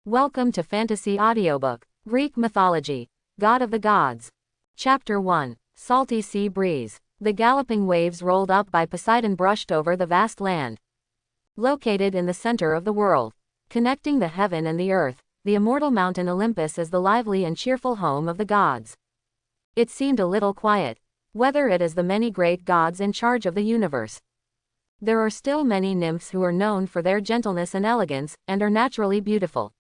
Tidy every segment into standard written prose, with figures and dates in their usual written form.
Welcome to Fantasy Audiobook, Greek Mythology, God of the Gods. Chapter 1, Salty Sea Breeze. The galloping waves rolled up by Poseidon brushed over the vast land. Located in the center of the world, connecting the heaven and the earth, the immortal mountain Olympus is the lively and cheerful home of the gods. It seemed a little quiet, whether it is the many great gods in charge of the universe. There are still many nymphs who are known for their gentleness and elegance, and are naturally beautiful.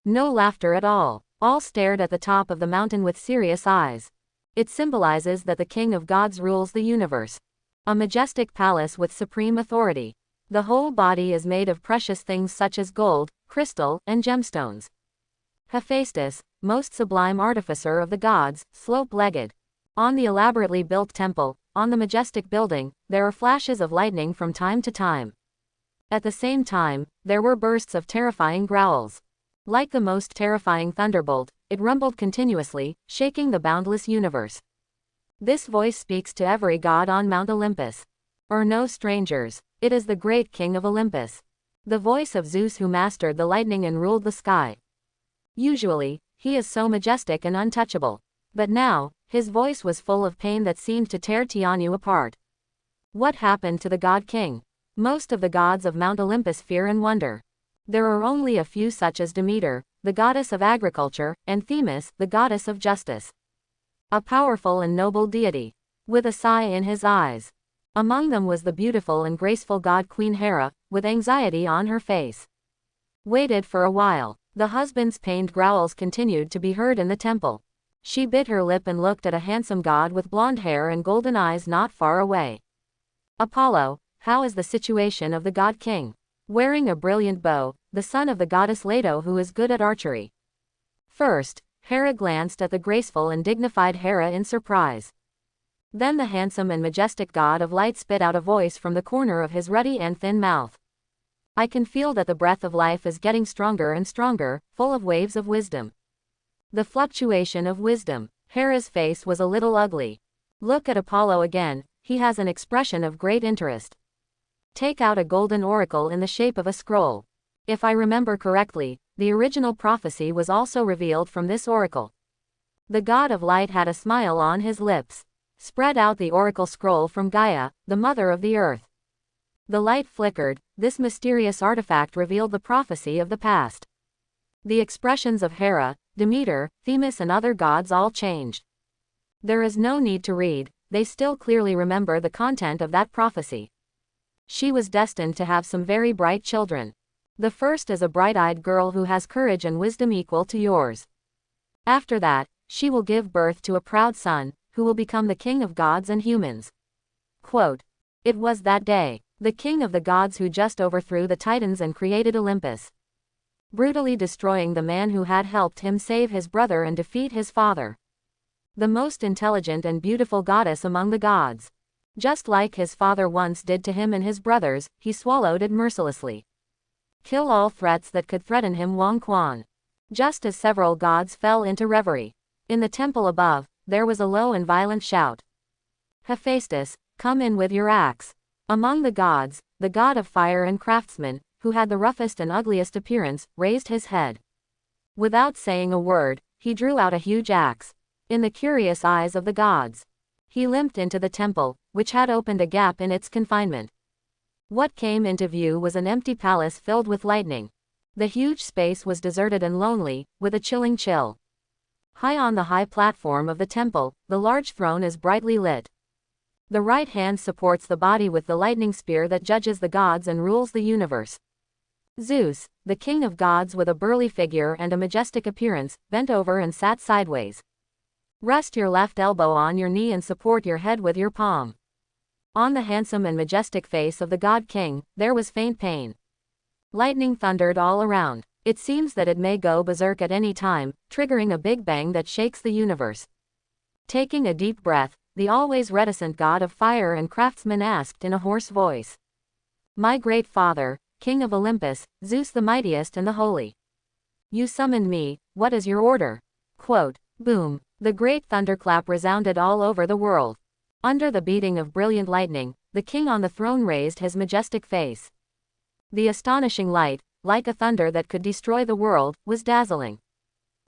No laughter at all. All stared at the top of the mountain with serious eyes. It symbolizes that the king of gods rules the universe. A majestic palace with supreme authority. The whole body is made of precious things such as gold, crystal, and gemstones. Hephaestus, most sublime artificer of the gods, slope-legged. On the elaborately built temple, on the majestic building, there are flashes of lightning from time to time. At the same time, there were bursts of terrifying growls. Like the most terrifying thunderbolt, it rumbled continuously, shaking the boundless universe. This voice speaks to every god on Mount Olympus. Are no strangers. It is the great king of Olympus. The voice of Zeus who mastered the lightning and ruled the sky. Usually, he is so majestic and untouchable. But now, his voice was full of pain that seemed to tear Tianu apart. What happened to the god king? Most of the gods of Mount Olympus fear and wonder. There are only a few such as Demeter, the goddess of agriculture, and Themis, the goddess of justice. A powerful and noble deity, with a sigh in his eyes. Among them was the beautiful and graceful god Queen Hera, with anxiety on her face. Waited for a while. The husband's pained growls continued to be heard in the temple. She bit her lip and looked at a handsome god with blonde hair and golden eyes not far away. Apollo, how is the situation of the god king? Wearing a brilliant bow, the son of the goddess Leto who is good at archery. First, Hera glanced at the graceful and dignified Hera in surprise. Then the handsome and majestic god of light spit out a voice from the corner of his ruddy and thin mouth. I can feel that the breath of life is getting stronger and stronger, full of waves of wisdom. The fluctuation of wisdom. Hera's face was a little ugly. Look at Apollo again, he has an expression of great interest. Take out a golden oracle in the shape of a scroll. If I remember correctly, the original prophecy was also revealed from this oracle. The god of light had a smile on his lips. Spread out the oracle scroll from Gaia, the mother of the earth. The light flickered. This mysterious artifact revealed the prophecy of the past. The expressions of Hera, Demeter, Themis and other gods all changed. There is no need to read, they still clearly remember the content of that prophecy. She was destined to have some very bright children. The first is a bright-eyed girl who has courage and wisdom equal to yours. After that, she will give birth to a proud son, who will become the king of gods and humans. Quote, it was that day, the king of the gods who just overthrew the Titans and created Olympus, brutally destroying the man who had helped him save his brother and defeat his father. The most intelligent and beautiful goddess among the gods. Just like his father once did to him and his brothers, he swallowed it mercilessly. Kill all threats that could threaten him Wang Quan. Just as several gods fell into reverie. In the temple above, there was a low and violent shout. Hephaestus, come in with your axe. Among the gods, the god of fire and craftsman, who had the roughest and ugliest appearance, raised his head. Without saying a word, he drew out a huge axe. In the curious eyes of the gods, he limped into the temple, which had opened a gap in its confinement. What came into view was an empty palace filled with lightning. The huge space was deserted and lonely, with a chilling chill. High on the high platform of the temple, the large throne is brightly lit. The right hand supports the body with the lightning spear that judges the gods and rules the universe. Zeus, the king of gods with a burly figure and a majestic appearance, bent over and sat sideways. Rest your left elbow on your knee and support your head with your palm. On the handsome and majestic face of the god king, there was faint pain. Lightning thundered all around. It seems that it may go berserk at any time, triggering a big bang that shakes the universe. Taking a deep breath, the always reticent god of fire and craftsman asked in a hoarse voice. My great father, king of Olympus, Zeus the mightiest and the holy. You summoned me, what is your order? Quote, boom. The great thunderclap resounded all over the world. Under the beating of brilliant lightning, the king on the throne raised his majestic face. The astonishing light, like a thunder that could destroy the world, was dazzling.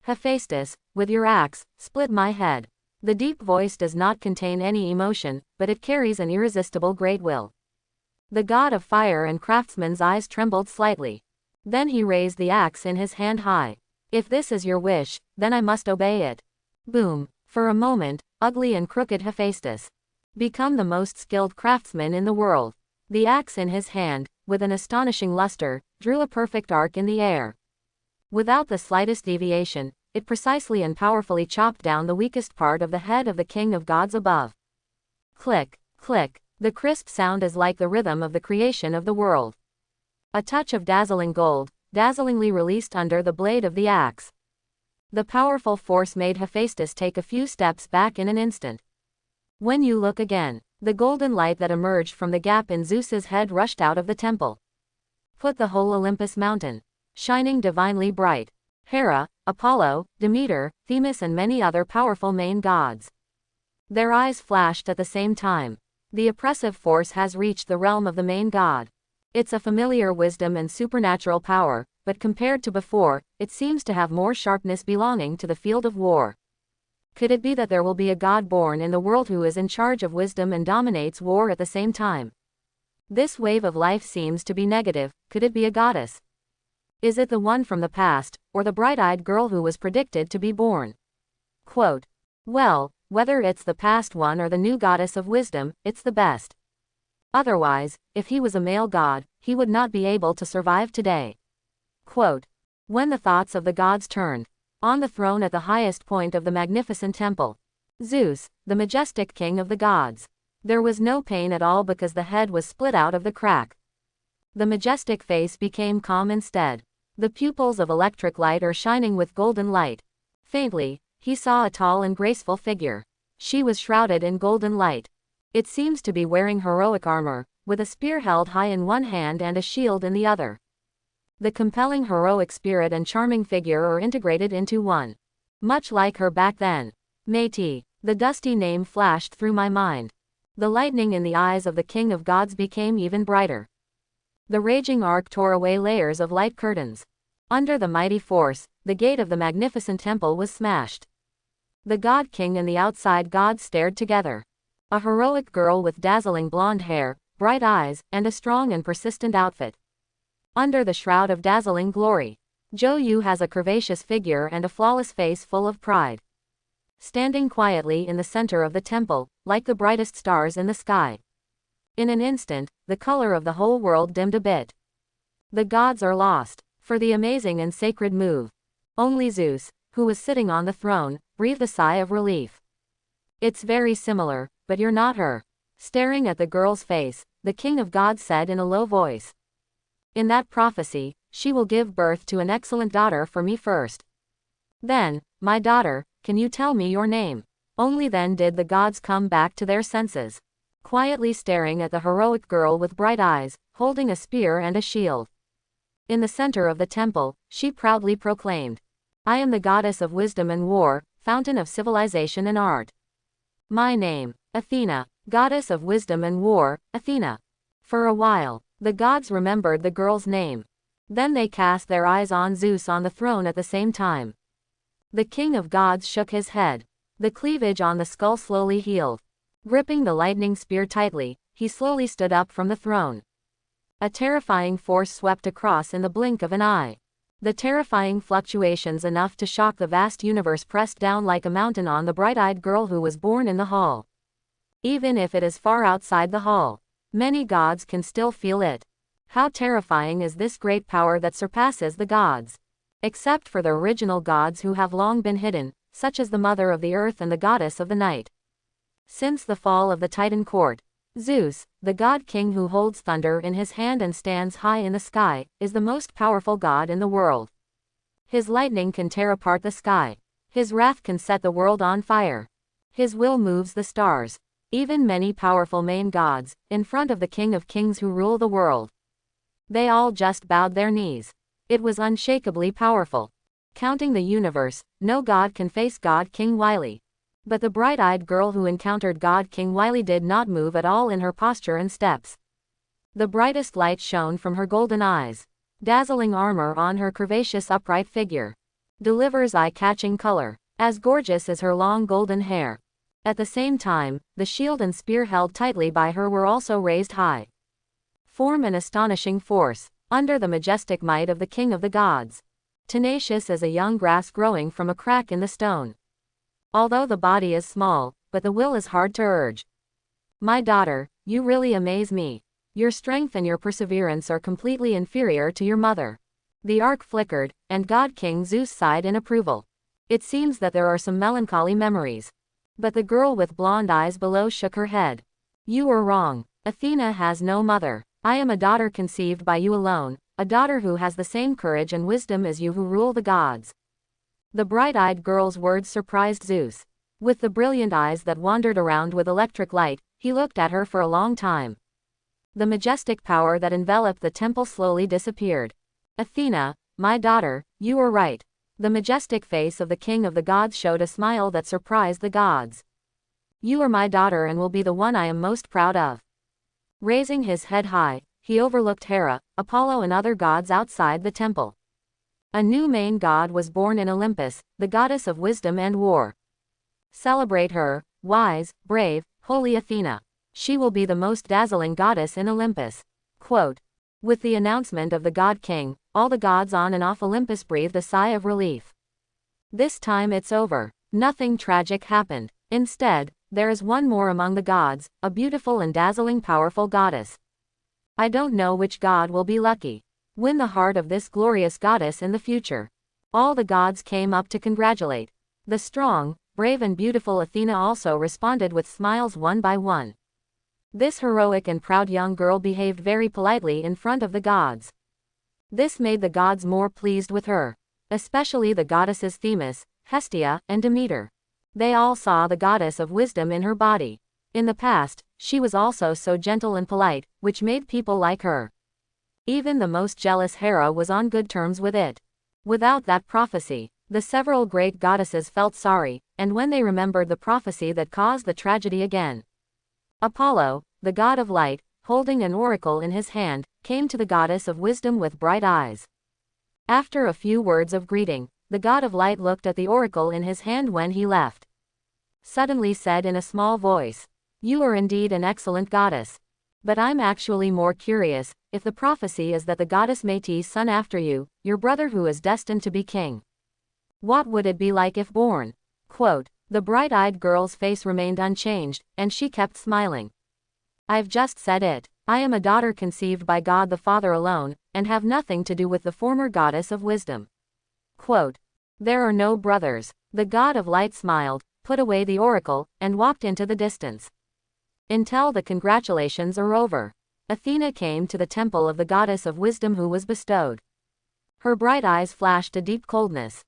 Hephaestus, with your axe, split my head. The deep voice does not contain any emotion, but it carries an irresistible great will. The god of fire and craftsman's eyes trembled slightly. Then he raised the axe in his hand high. If this is your wish, then I must obey it. Boom. For a moment, ugly and crooked Hephaestus become the most skilled craftsman in the world. The axe in his hand, with an astonishing luster, drew a perfect arc in the air. Without the slightest deviation, it precisely and powerfully chopped down the weakest part of the head of the king of gods above. Click, click. The crisp sound is like the rhythm of the creation of the world. A touch of dazzling gold, dazzlingly released under the blade of the axe. The powerful force made Hephaestus take a few steps back in an instant. When you look again, the golden light that emerged from the gap in Zeus's head rushed out of the temple. Put the whole Olympus mountain, shining divinely bright. Hera, Apollo, Demeter, Themis and many other powerful main gods. Their eyes flashed at the same time. The oppressive force has reached the realm of the main god. It's a familiar wisdom and supernatural power, but compared to before, it seems to have more sharpness belonging to the field of war. Could it be that there will be a god born in the world who is in charge of wisdom and dominates war at the same time? This wave of life seems to be negative. Could it be a goddess? Is it the one from the past, or the bright-eyed girl who was predicted to be born? Quote, well, whether it's the past one or the new goddess of wisdom, it's the best. Otherwise, if he was a male god, he would not be able to survive today. Quote, when the thoughts of the gods turned, on the throne at the highest point of the magnificent temple, Zeus, the majestic king of the gods, there was no pain at all because the head was split out of the crack. The majestic face became calm instead. The pupils of electric light are shining with golden light. Faintly, he saw a tall and graceful figure. She was shrouded in golden light. It seems to be wearing heroic armor, with a spear held high in one hand and a shield in the other. The compelling heroic spirit and charming figure are integrated into one. Much like her back then. Métis, the dusty name flashed through my mind. The lightning in the eyes of the king of gods became even brighter. The raging arc tore away layers of light curtains. Under the mighty force, the gate of the magnificent temple was smashed. The god king and the outside gods stared together. A heroic girl with dazzling blonde hair, bright eyes, and a strong and persistent outfit. Under the shroud of dazzling glory, Zhou Yu has a curvaceous figure and a flawless face full of pride. Standing quietly in the center of the temple, like the brightest stars in the sky. In an instant, the color of the whole world dimmed a bit. The gods are lost. For the amazing and sacred move. Only Zeus, who was sitting on the throne, breathed a sigh of relief. It's very similar, but you're not her. Staring at the girl's face, the king of gods said in a low voice. In that prophecy, she will give birth to an excellent daughter for me first. Then, my daughter, can you tell me your name? Only then did the gods come back to their senses. Quietly staring at the heroic girl with bright eyes, holding a spear and a shield. In the center of the temple, she proudly proclaimed, I am the goddess of wisdom and war, fountain of civilization and art. My name, Athena, goddess of wisdom and war, Athena. For a while, the gods remembered the girl's name. Then they cast their eyes on Zeus on the throne at the same time. The king of gods shook his head. The cleavage on the skull slowly healed. Gripping the lightning spear tightly, he slowly stood up from the throne. A terrifying force swept across in the blink of an eye. The terrifying fluctuations enough to shock the vast universe pressed down like a mountain on the bright-eyed girl who was born in the hall. Even if it is far outside the hall, many gods can still feel it. How terrifying is this great power that surpasses the gods? Except for the original gods who have long been hidden, such as the mother of the earth and the goddess of the night. Since the fall of the Titan court, Zeus, the god king who holds thunder in his hand and stands high in the sky, is the most powerful god in the world. His lightning can tear apart the sky. His wrath can set the world on fire. His will moves the stars. Even many powerful main gods, in front of the king of kings who rule the world. They all just bowed their knees. It was unshakably powerful. Counting the universe, no god can face God King Wily. But the bright-eyed girl who encountered God King Wily did not move at all in her posture and steps. The brightest light shone from her golden eyes. dazzling armor on her curvaceous upright figure. Delivers eye-catching color, as gorgeous as her long golden hair. At the same time, the shield and spear held tightly by her were also raised high. Form an astonishing force, under the majestic might of the king of the gods. Tenacious as a young grass growing from a crack in the stone. Although the body is small, but the will is hard to urge. My daughter, you really amaze me. Your strength and your perseverance are completely inferior to your mother. The arc flickered, and God King Zeus sighed in approval. It seems that there are some melancholy memories. But the girl with blonde eyes below shook her head. You are wrong. Athena has no mother. I am a daughter conceived by you alone, a daughter who has the same courage and wisdom as you who rule the gods. The bright-eyed girl's words surprised Zeus. With the brilliant eyes that wandered around with electric light, he looked at her for a long time. The majestic power that enveloped the temple slowly disappeared. Athena, my daughter, you are right. The majestic face of the king of the gods showed a smile that surprised the gods. You are my daughter and will be the one I am most proud of. Raising his head high, he overlooked Hera, Apollo and other gods outside the temple. A new main god was born in Olympus, the goddess of wisdom and war. Celebrate her, wise, brave, holy Athena. She will be the most dazzling goddess in Olympus. Quote. With the announcement of the god king, all the gods on and off Olympus breathed a sigh of relief. This time it's over. Nothing tragic happened. Instead, there is one more among the gods, a beautiful and dazzling powerful goddess. I don't know which god will be lucky. Win the heart of this glorious goddess in the future. All the gods came up to congratulate. The strong, brave and beautiful Athena also responded with smiles one by one. This heroic and proud young girl behaved very politely in front of the gods. This made the gods more pleased with her. Especially the goddesses Themis, Hestia, and Demeter. They all saw the goddess of wisdom in her body. In the past, she was also so gentle and polite, which made people like her. Even the most jealous Hera was on good terms with it. Without that prophecy, the several great goddesses felt sorry, and when they remembered the prophecy that caused the tragedy again. Apollo, the god of light, holding an oracle in his hand, came to the goddess of wisdom with bright eyes. After a few words of greeting, the god of light looked at the oracle in his hand when he left. Suddenly said in a small voice, "You are indeed an excellent goddess. But I'm actually more curious, if the prophecy is that the goddess Metis' son after you, your brother who is destined to be king. What would it be like if born?" Quote. The bright-eyed girl's face remained unchanged, and she kept smiling. I've just said it. I am a daughter conceived by God the Father alone, and have nothing to do with the former goddess of wisdom. Quote. There are no brothers. The god of light smiled, put away the oracle, and walked into the distance. Until the congratulations are over. Athena came to the temple of the goddess of wisdom who was bestowed. Her bright eyes flashed a deep coldness.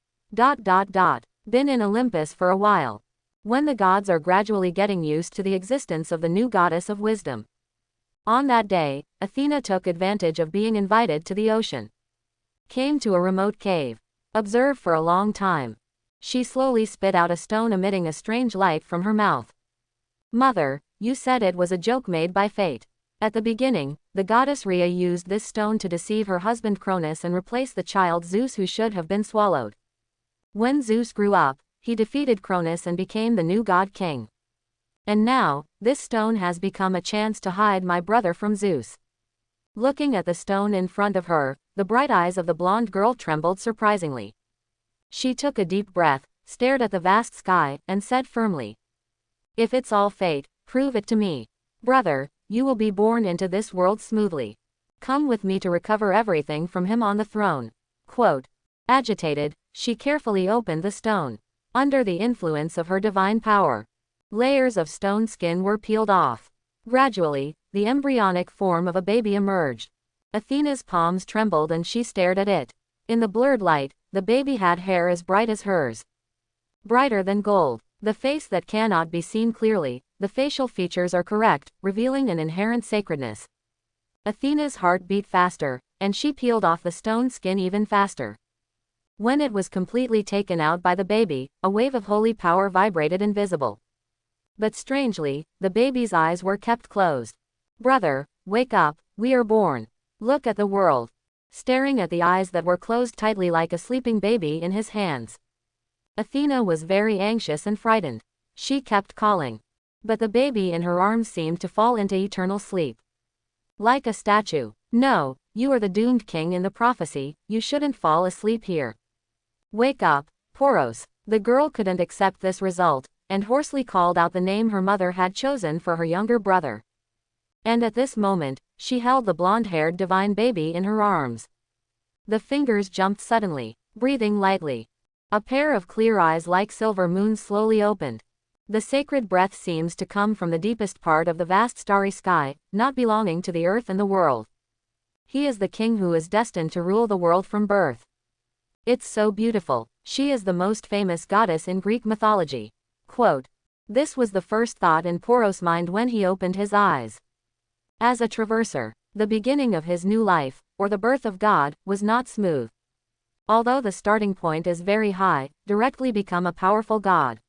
Been in Olympus for a while. When the gods are gradually getting used to the existence of the new goddess of wisdom. On that day, Athena took advantage of being invited to the ocean. Came to a remote cave. Observed for a long time. She slowly spit out a stone emitting a strange light from her mouth. Mother, you said it was a joke made by fate. At the beginning, the goddess Rhea used this stone to deceive her husband Cronus and replace the child Zeus who should have been swallowed. When Zeus grew up, he defeated Cronus and became the new god king. And now, this stone has become a chance to hide my brother from Zeus. Looking at the stone in front of her, the bright eyes of the blonde girl trembled surprisingly. She took a deep breath, stared at the vast sky, and said firmly, "If it's all fate, prove it to me. Brother, you will be born into this world smoothly. Come with me to recover everything from him on the throne." Quote. Agitated, she carefully opened the stone. Under the influence of her divine power, layers of stone skin were peeled off. Gradually, the embryonic form of a baby emerged. Athena's palms trembled and she stared at it. In the blurred light, the baby had hair as bright as hers. Brighter than gold. The face that cannot be seen clearly, the facial features are correct, revealing an inherent sacredness. Athena's heart beat faster, and she peeled off the stone skin even faster. When it was completely taken out by the baby, a wave of holy power vibrated invisible. But strangely, the baby's eyes were kept closed. Brother, wake up, we are born. Look at the world. staring at the eyes that were closed tightly like a sleeping baby in his hands. Athena was very anxious and frightened. She kept calling. But the baby in her arms seemed to fall into eternal sleep. Like a statue. No, you are the doomed king in the prophecy, you shouldn't fall asleep here. Wake up, Poros. The girl couldn't accept this result, and hoarsely called out the name her mother had chosen for her younger brother. And at this moment, she held the blonde-haired divine baby in her arms. The fingers jumped suddenly, breathing lightly. A pair of clear eyes like silver moons slowly opened. The sacred breath seems to come from the deepest part of the vast starry sky, not belonging to the earth and the world. He is the king who is destined to rule the world from birth. It's so beautiful. She is the most famous goddess in Greek mythology. Quote. This was the first thought in Poros' mind when he opened his eyes. As a traverser, the beginning of his new life, or the birth of God, was not smooth. Although the starting point is very high, directly become a powerful god.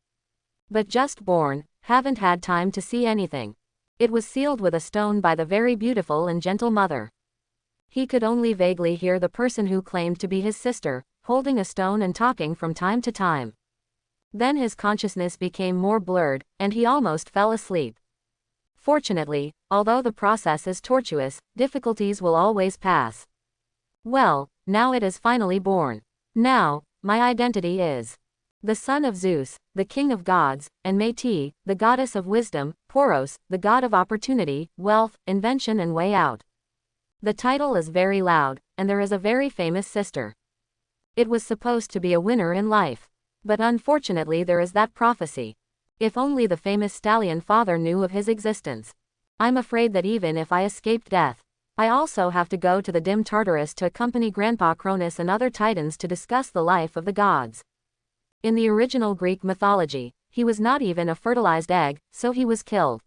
But just born, haven't had time to see anything. It was sealed with a stone by the very beautiful and gentle mother. He could only vaguely hear the person who claimed to be his sister, holding a stone and talking from time to time. Then his consciousness became more blurred, and he almost fell asleep. Fortunately, although the process is tortuous, difficulties will always pass. Well, now it is finally born. Now, my identity is the son of Zeus, the king of gods, and Métis, the goddess of wisdom, Poros, the god of opportunity, wealth, invention and way out. The title is very loud, and there is a very famous sister. It was supposed to be a winner in life. But unfortunately there is that prophecy. If only the famous stallion father knew of his existence. I'm afraid that even if I escaped death, I also have to go to the dim Tartarus to accompany Grandpa Cronus and other titans to discuss the life of the gods. In the original Greek mythology, he was not even a fertilized egg, so he was killed.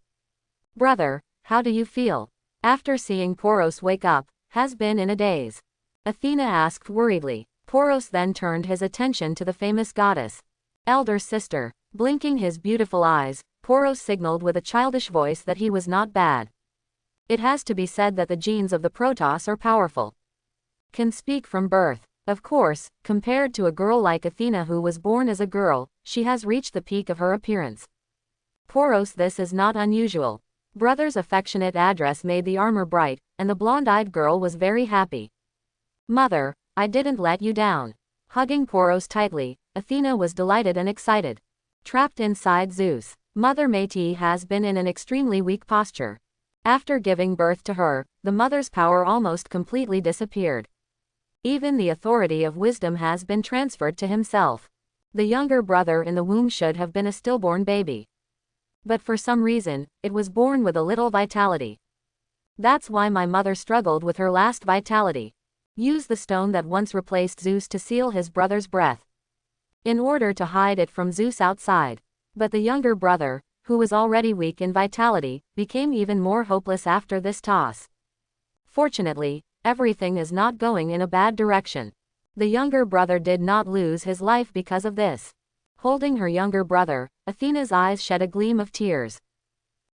Brother, how do you feel? After seeing Poros wake up, has been in a daze. Athena asked worriedly. Poros then turned his attention to the famous goddess. Elder sister. Blinking his beautiful eyes, Poros signaled with a childish voice that he was not bad. It has to be said that the genes of the Protoss are powerful. Can speak from birth. Of course, compared to a girl like Athena who was born as a girl, she has reached the peak of her appearance. Poros, this is not unusual. Brother's affectionate address made the armor bright, and the blonde-eyed girl was very happy. Mother, I didn't let you down. Hugging Poros tightly, Athena was delighted and excited. Trapped inside Zeus, Mother Métis has been in an extremely weak posture. After giving birth to her, the mother's power almost completely disappeared. Even the authority of wisdom has been transferred to himself. The younger brother in the womb should have been a stillborn baby. But for some reason, it was born with a little vitality. That's why my mother struggled with her last vitality. Use the stone that once replaced Zeus to seal his brother's breath, in order to hide it from Zeus outside. But the younger brother, who was already weak in vitality, became even more hopeless after this toss. Fortunately, everything is not going in a bad direction. The younger brother did not lose his life because of this. Holding her younger brother, Athena's eyes shed a gleam of tears.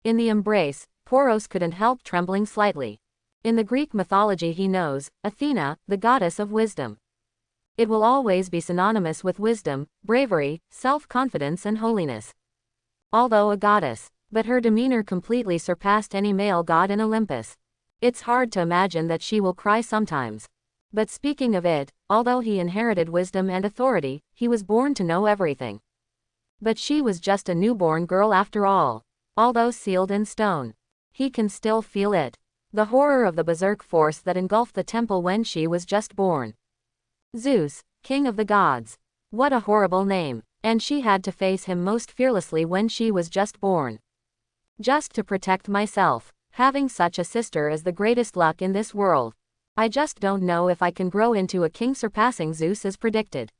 In the embrace, Poros couldn't help trembling slightly. In the Greek mythology he knows, Athena, the goddess of wisdom. It will always be synonymous with wisdom, bravery, self-confidence and holiness. Although a goddess, but her demeanor completely surpassed any male god in Olympus. It's hard to imagine that she will cry sometimes. But speaking of it, although he inherited wisdom and authority, he was born to know everything. But she was just a newborn girl after all. Although sealed in stone, he can still feel it. The horror of the berserk force that engulfed the temple when she was just born. Zeus, king of the gods. What a horrible name. And she had to face him most fearlessly when she was just born. Just to protect myself. Having such a sister is the greatest luck in this world. I just don't know if I can grow into a king surpassing Zeus as predicted.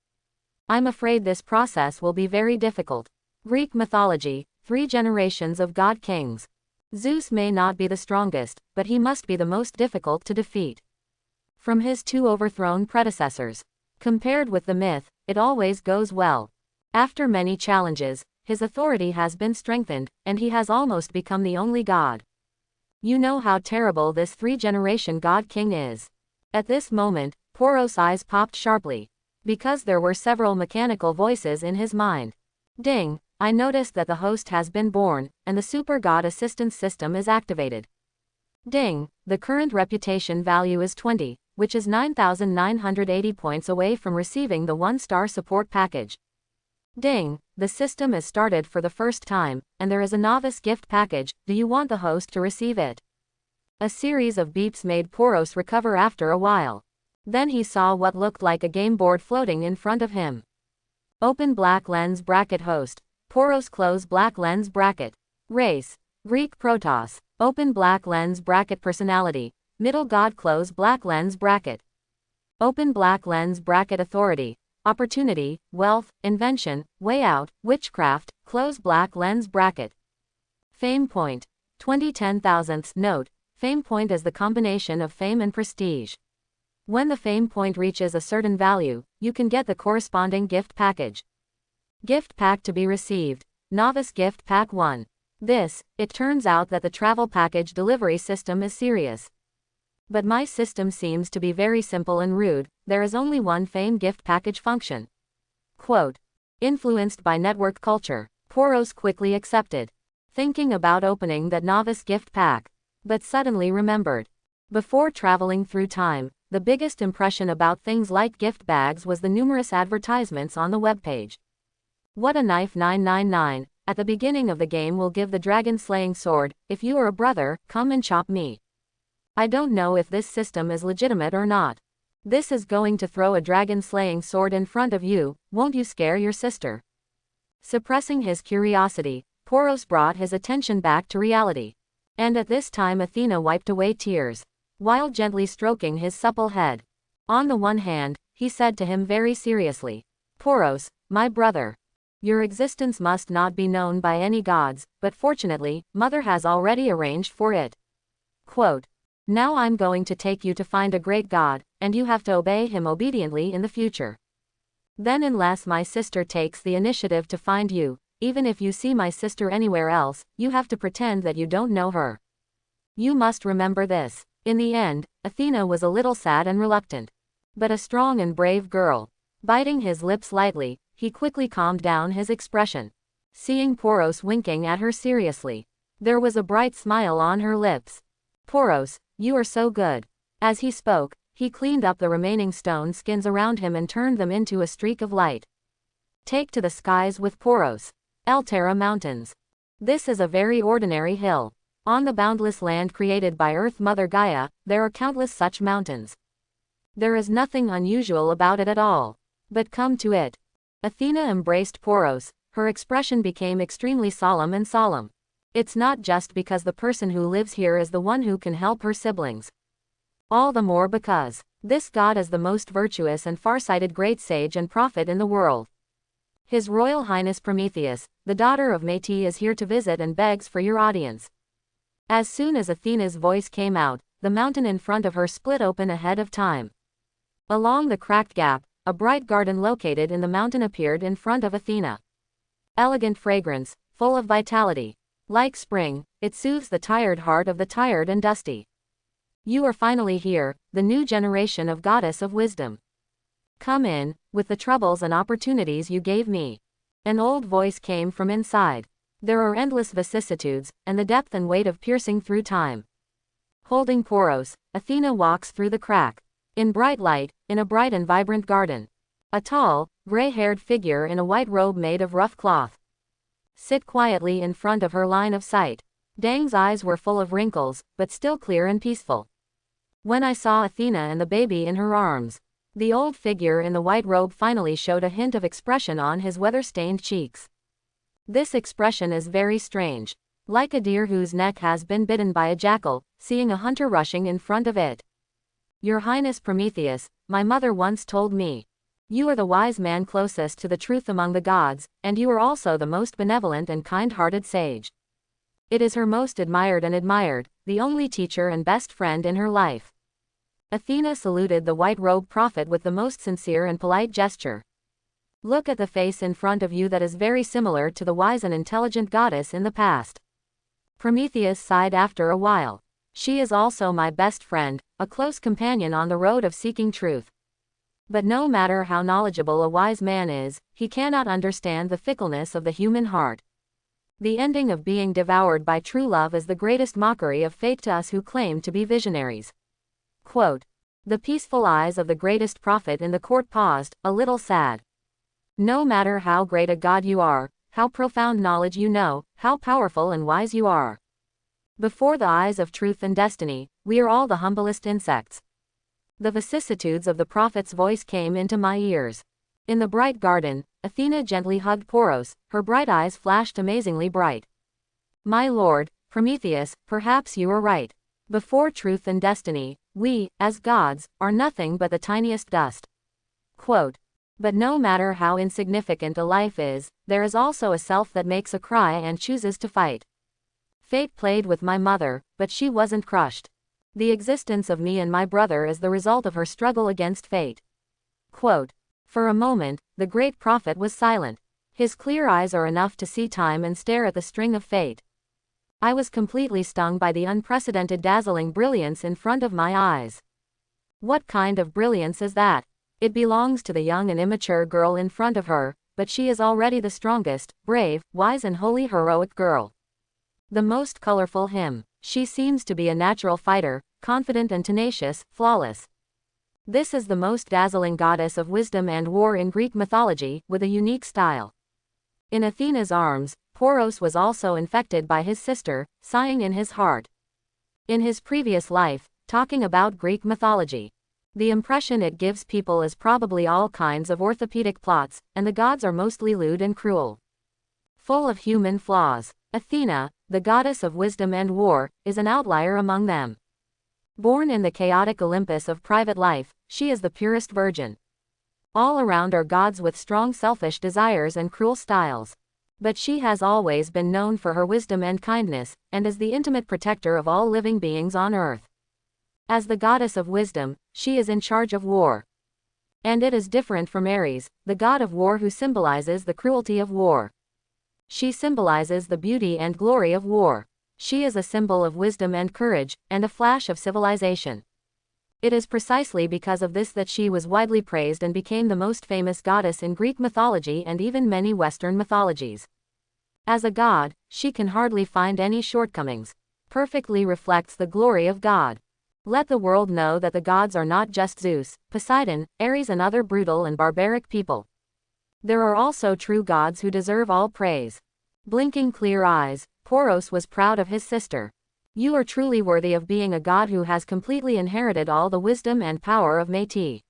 I'm afraid this process will be very difficult. Greek mythology, 3 generations of god kings. Zeus may not be the strongest, but he must be the most difficult to defeat. From his 2 overthrown predecessors. Compared with the myth, it always goes well. After many challenges, his authority has been strengthened, and he has almost become the only god. You know how terrible this 3-generation god king is. At this moment, Poros' eyes popped sharply, because there were several mechanical voices in his mind. Ding, I noticed that the host has been born, and the super god assistance system is activated. Ding, the current reputation value is 20, which is 9,980 points away from receiving the 1-star support package. Ding, the system is started for the first time, and there is a novice gift package. Do you want the host to receive it? A series of beeps made Poros recover after a while. Then he saw what looked like a game board floating in front of him. Open black lens bracket host. Poros close black lens bracket. Race, Greek Protoss. Open black lens bracket personality. Middle god close black lens bracket. Open black lens bracket authority. Opportunity, wealth, invention, way out, witchcraft, close black lens bracket. Fame point. 20 thousandths. Note, fame point is the combination of fame and prestige. When the fame point reaches a certain value, you can get the corresponding gift package. Gift pack to be received. Novice gift pack 1. It turns out that the travel package delivery system is serious. But my system seems to be very simple and rude. There is only one fame gift package function. Quote. Influenced by network culture, Poros quickly accepted, thinking about opening that novice gift pack, but suddenly remembered. Before traveling through time, the biggest impression about things like gift bags was the numerous advertisements on the webpage. What a knife 999, at the beginning of the game will give the dragon slaying sword. If you are a brother, come and chop me. I don't know if this system is legitimate or not. This is going to throw a dragon slaying sword in front of you, won't you scare your sister? Suppressing his curiosity, Poros brought his attention back to reality. And at this time Athena wiped away tears, while gently stroking his supple head. On the one hand, he said to him very seriously, Poros, my brother, your existence must not be known by any gods, but fortunately, Mother has already arranged for it. Quote. Now I'm going to take you to find a great god, and you have to obey him obediently in the future. Then unless my sister takes the initiative to find you, even if you see my sister anywhere else, you have to pretend that you don't know her. You must remember this. In the end, Athena was a little sad and reluctant, but a strong and brave girl. Biting his lips lightly, he quickly calmed down his expression. Seeing Poros winking at her seriously, there was a bright smile on her lips. Poros, you are so good. As he spoke, he cleaned up the remaining stone skins around him and turned them into a streak of light. Take to the skies with Poros. Elterra Mountains. This is a very ordinary hill. On the boundless land created by Earth Mother Gaia, there are countless such mountains. There is nothing unusual about it at all. But come to it. Athena embraced Poros. Her expression became extremely solemn and solemn. It's not just because the person who lives here is the one who can help her siblings. All the more because this god is the most virtuous and far-sighted great sage and prophet in the world. His Royal Highness Prometheus, the daughter of Métis, is here to visit and begs for your audience. As soon as Athena's voice came out, the mountain in front of her split open ahead of time. Along the cracked gap, a bright garden located in the mountain appeared in front of Athena. Elegant fragrance, full of vitality. Like spring, it soothes the tired heart of the tired and dusty. You are finally here, the new generation of goddess of wisdom. Come in, with the troubles and opportunities you gave me. An old voice came from inside. There are endless vicissitudes, and the depth and weight of piercing through time. Holding Poros, Athena walks through the crack. In bright light, in a bright and vibrant garden. A tall, gray-haired figure in a white robe made of rough cloth. Sit quietly in front of her line of sight. Dang's eyes were full of wrinkles, but still clear and peaceful. When I saw Athena and the baby in her arms, the old figure in the white robe finally showed a hint of expression on his weather-stained cheeks. This expression is very strange. Like a deer whose neck has been bitten by a jackal, seeing a hunter rushing in front of it. Your Highness Prometheus, my mother once told me. You are the wise man closest to the truth among the gods, and you are also the most benevolent and kind-hearted sage. It is her most admired, the only teacher and best friend in her life. Athena saluted the white-robed prophet with the most sincere and polite gesture. Look at the face in front of you that is very similar to the wise and intelligent goddess in the past. Prometheus sighed after a while. She is also my best friend, a close companion on the road of seeking truth. But no matter how knowledgeable a wise man is, he cannot understand the fickleness of the human heart. The ending of being devoured by true love is the greatest mockery of fate to us who claim to be visionaries. Quote, the peaceful eyes of the greatest prophet in the court paused, a little sad. No matter how great a god you are, how profound knowledge you know, how powerful and wise you are, before the eyes of truth and destiny, we are all the humblest insects. The vicissitudes of the prophet's voice came into my ears. In the bright garden, Athena gently hugged Poros, her bright eyes flashed amazingly bright. My lord, Prometheus, perhaps you are right. Before truth and destiny, we, as gods, are nothing but the tiniest dust. Quote, but no matter how insignificant a life is, there is also a self that makes a cry and chooses to fight. Fate played with my mother, but she wasn't crushed. The existence of me and my brother is the result of her struggle against fate. Quote, for a moment, the great prophet was silent. His clear eyes are enough to see time and stare at the string of fate. I was completely stung by the unprecedented dazzling brilliance in front of my eyes. What kind of brilliance is that? It belongs to the young and immature girl in front of her, but she is already the strongest, brave, wise and wholly heroic girl. The most colorful him. She seems to be a natural fighter, confident and tenacious, flawless. This is the most dazzling goddess of wisdom and war in Greek mythology, with a unique style. In Athena's arms, Poros was also infected by his sister, sighing in his heart. In his previous life, talking about Greek mythology. The impression it gives people is probably all kinds of orthopedic plots, and the gods are mostly lewd and cruel. Full of human flaws. Athena, the goddess of wisdom and war, is an outlier among them. Born in the chaotic Olympus of private life, she is the purest virgin. All around are gods with strong selfish desires and cruel styles. But she has always been known for her wisdom and kindness, and is the intimate protector of all living beings on earth. As the goddess of wisdom, she is in charge of war. And it is different from Ares, the god of war who symbolizes the cruelty of war. She symbolizes the beauty and glory of war. She is a symbol of wisdom and courage, and a flash of civilization. It is precisely because of this that she was widely praised and became the most famous goddess in Greek mythology and even many Western mythologies. As a god, she can hardly find any shortcomings. Perfectly reflects the glory of God. Let the world know that the gods are not just Zeus, Poseidon, Ares and other brutal and barbaric people. There are also true gods who deserve all praise. Blinking clear eyes, Poros was proud of his sister. You are truly worthy of being a god who has completely inherited all the wisdom and power of Métis.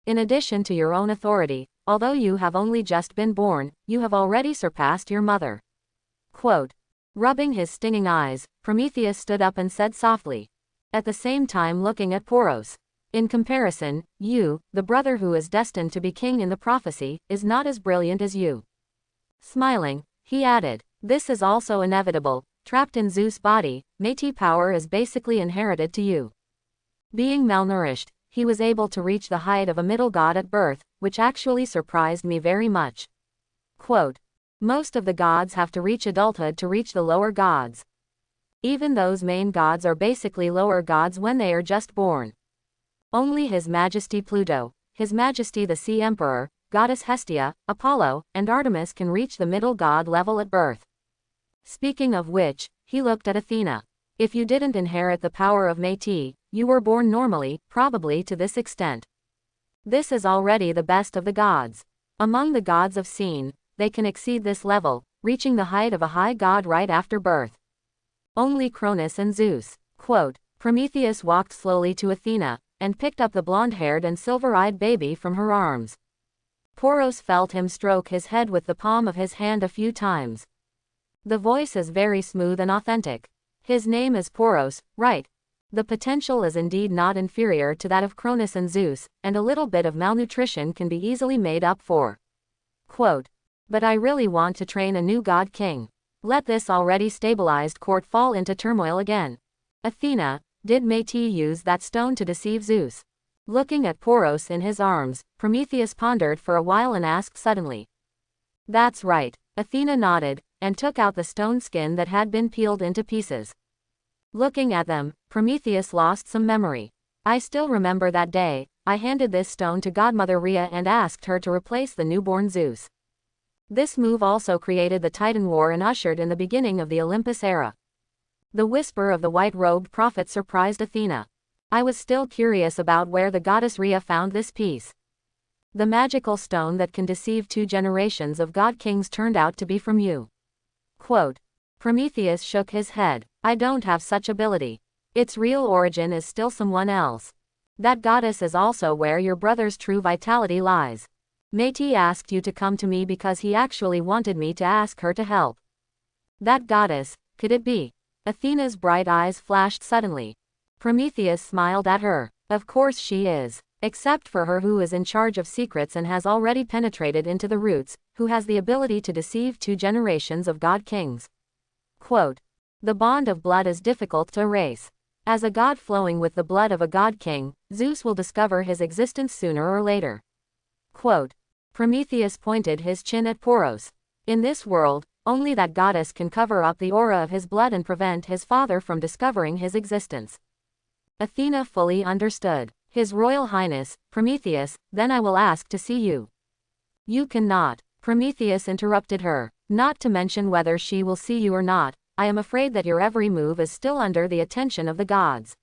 In addition to your own authority, although you have only just been born, you have already surpassed your mother. Quote, rubbing his stinging eyes, Prometheus stood up and said softly, at the same time looking at Poros. In comparison, you, the brother who is destined to be king in the prophecy, is not as brilliant as you. Smiling, he added, this is also inevitable. Trapped in Zeus' body, Métis power is basically inherited to you. Being malnourished, he was able to reach the height of a middle god at birth, which actually surprised me very much. Quote, most of the gods have to reach adulthood to reach the lower gods. Even those main gods are basically lower gods when they are just born. Only His Majesty Pluto, His Majesty the Sea Emperor, Goddess Hestia, Apollo, and Artemis can reach the middle god level at birth. Speaking of which, he looked at Athena. If you didn't inherit the power of Métis, you were born normally, probably to this extent. This is already the best of the gods. Among the gods of Scene, they can exceed this level, reaching the height of a high god right after birth. Only Cronus and Zeus. Quote, Prometheus walked slowly to Athena, and picked up the blonde-haired and silver-eyed baby from her arms. Poros felt him stroke his head with the palm of his hand a few times. The voice is very smooth and authentic. His name is Poros, right? The potential is indeed not inferior to that of Cronus and Zeus, and a little bit of malnutrition can be easily made up for. Quote, but I really want to train a new god king. Let this already stabilized court fall into turmoil again. Athena, did Métis use that stone to deceive Zeus? Looking at Poros in his arms, Prometheus pondered for a while and asked suddenly. That's right. Athena nodded, and took out the stone skin that had been peeled into pieces. Looking at them, Prometheus lost some memory. I still remember that day. I handed this stone to godmother Rhea and asked her to replace the newborn Zeus. This move also created the Titan War and ushered in the beginning of the Olympus era. The whisper of the white-robed prophet surprised Athena. I was still curious about where the goddess Rhea found this piece. The magical stone that can deceive 2 generations of god-kings turned out to be from you. Quote. Prometheus shook his head. I don't have such ability. Its real origin is still someone else. That goddess is also where your brother's true vitality lies. Métis asked you to come to me because he actually wanted me to ask her to help. That goddess, could it be? Athena's bright eyes flashed suddenly. Prometheus smiled at her. Of course she is. Except for her who is in charge of secrets and has already penetrated into the roots, who has the ability to deceive 2 generations of god-kings. Quote. The bond of blood is difficult to erase. As a god flowing with the blood of a god-king, Zeus will discover his existence sooner or later. Quote. Prometheus pointed his chin at Poros. In this world, only that goddess can cover up the aura of his blood and prevent his father from discovering his existence. Athena fully understood. His Royal Highness, Prometheus, then I will ask to see you. You cannot. Prometheus interrupted her. Not to mention whether she will see you or not, I am afraid that your every move is still under the attention of the gods.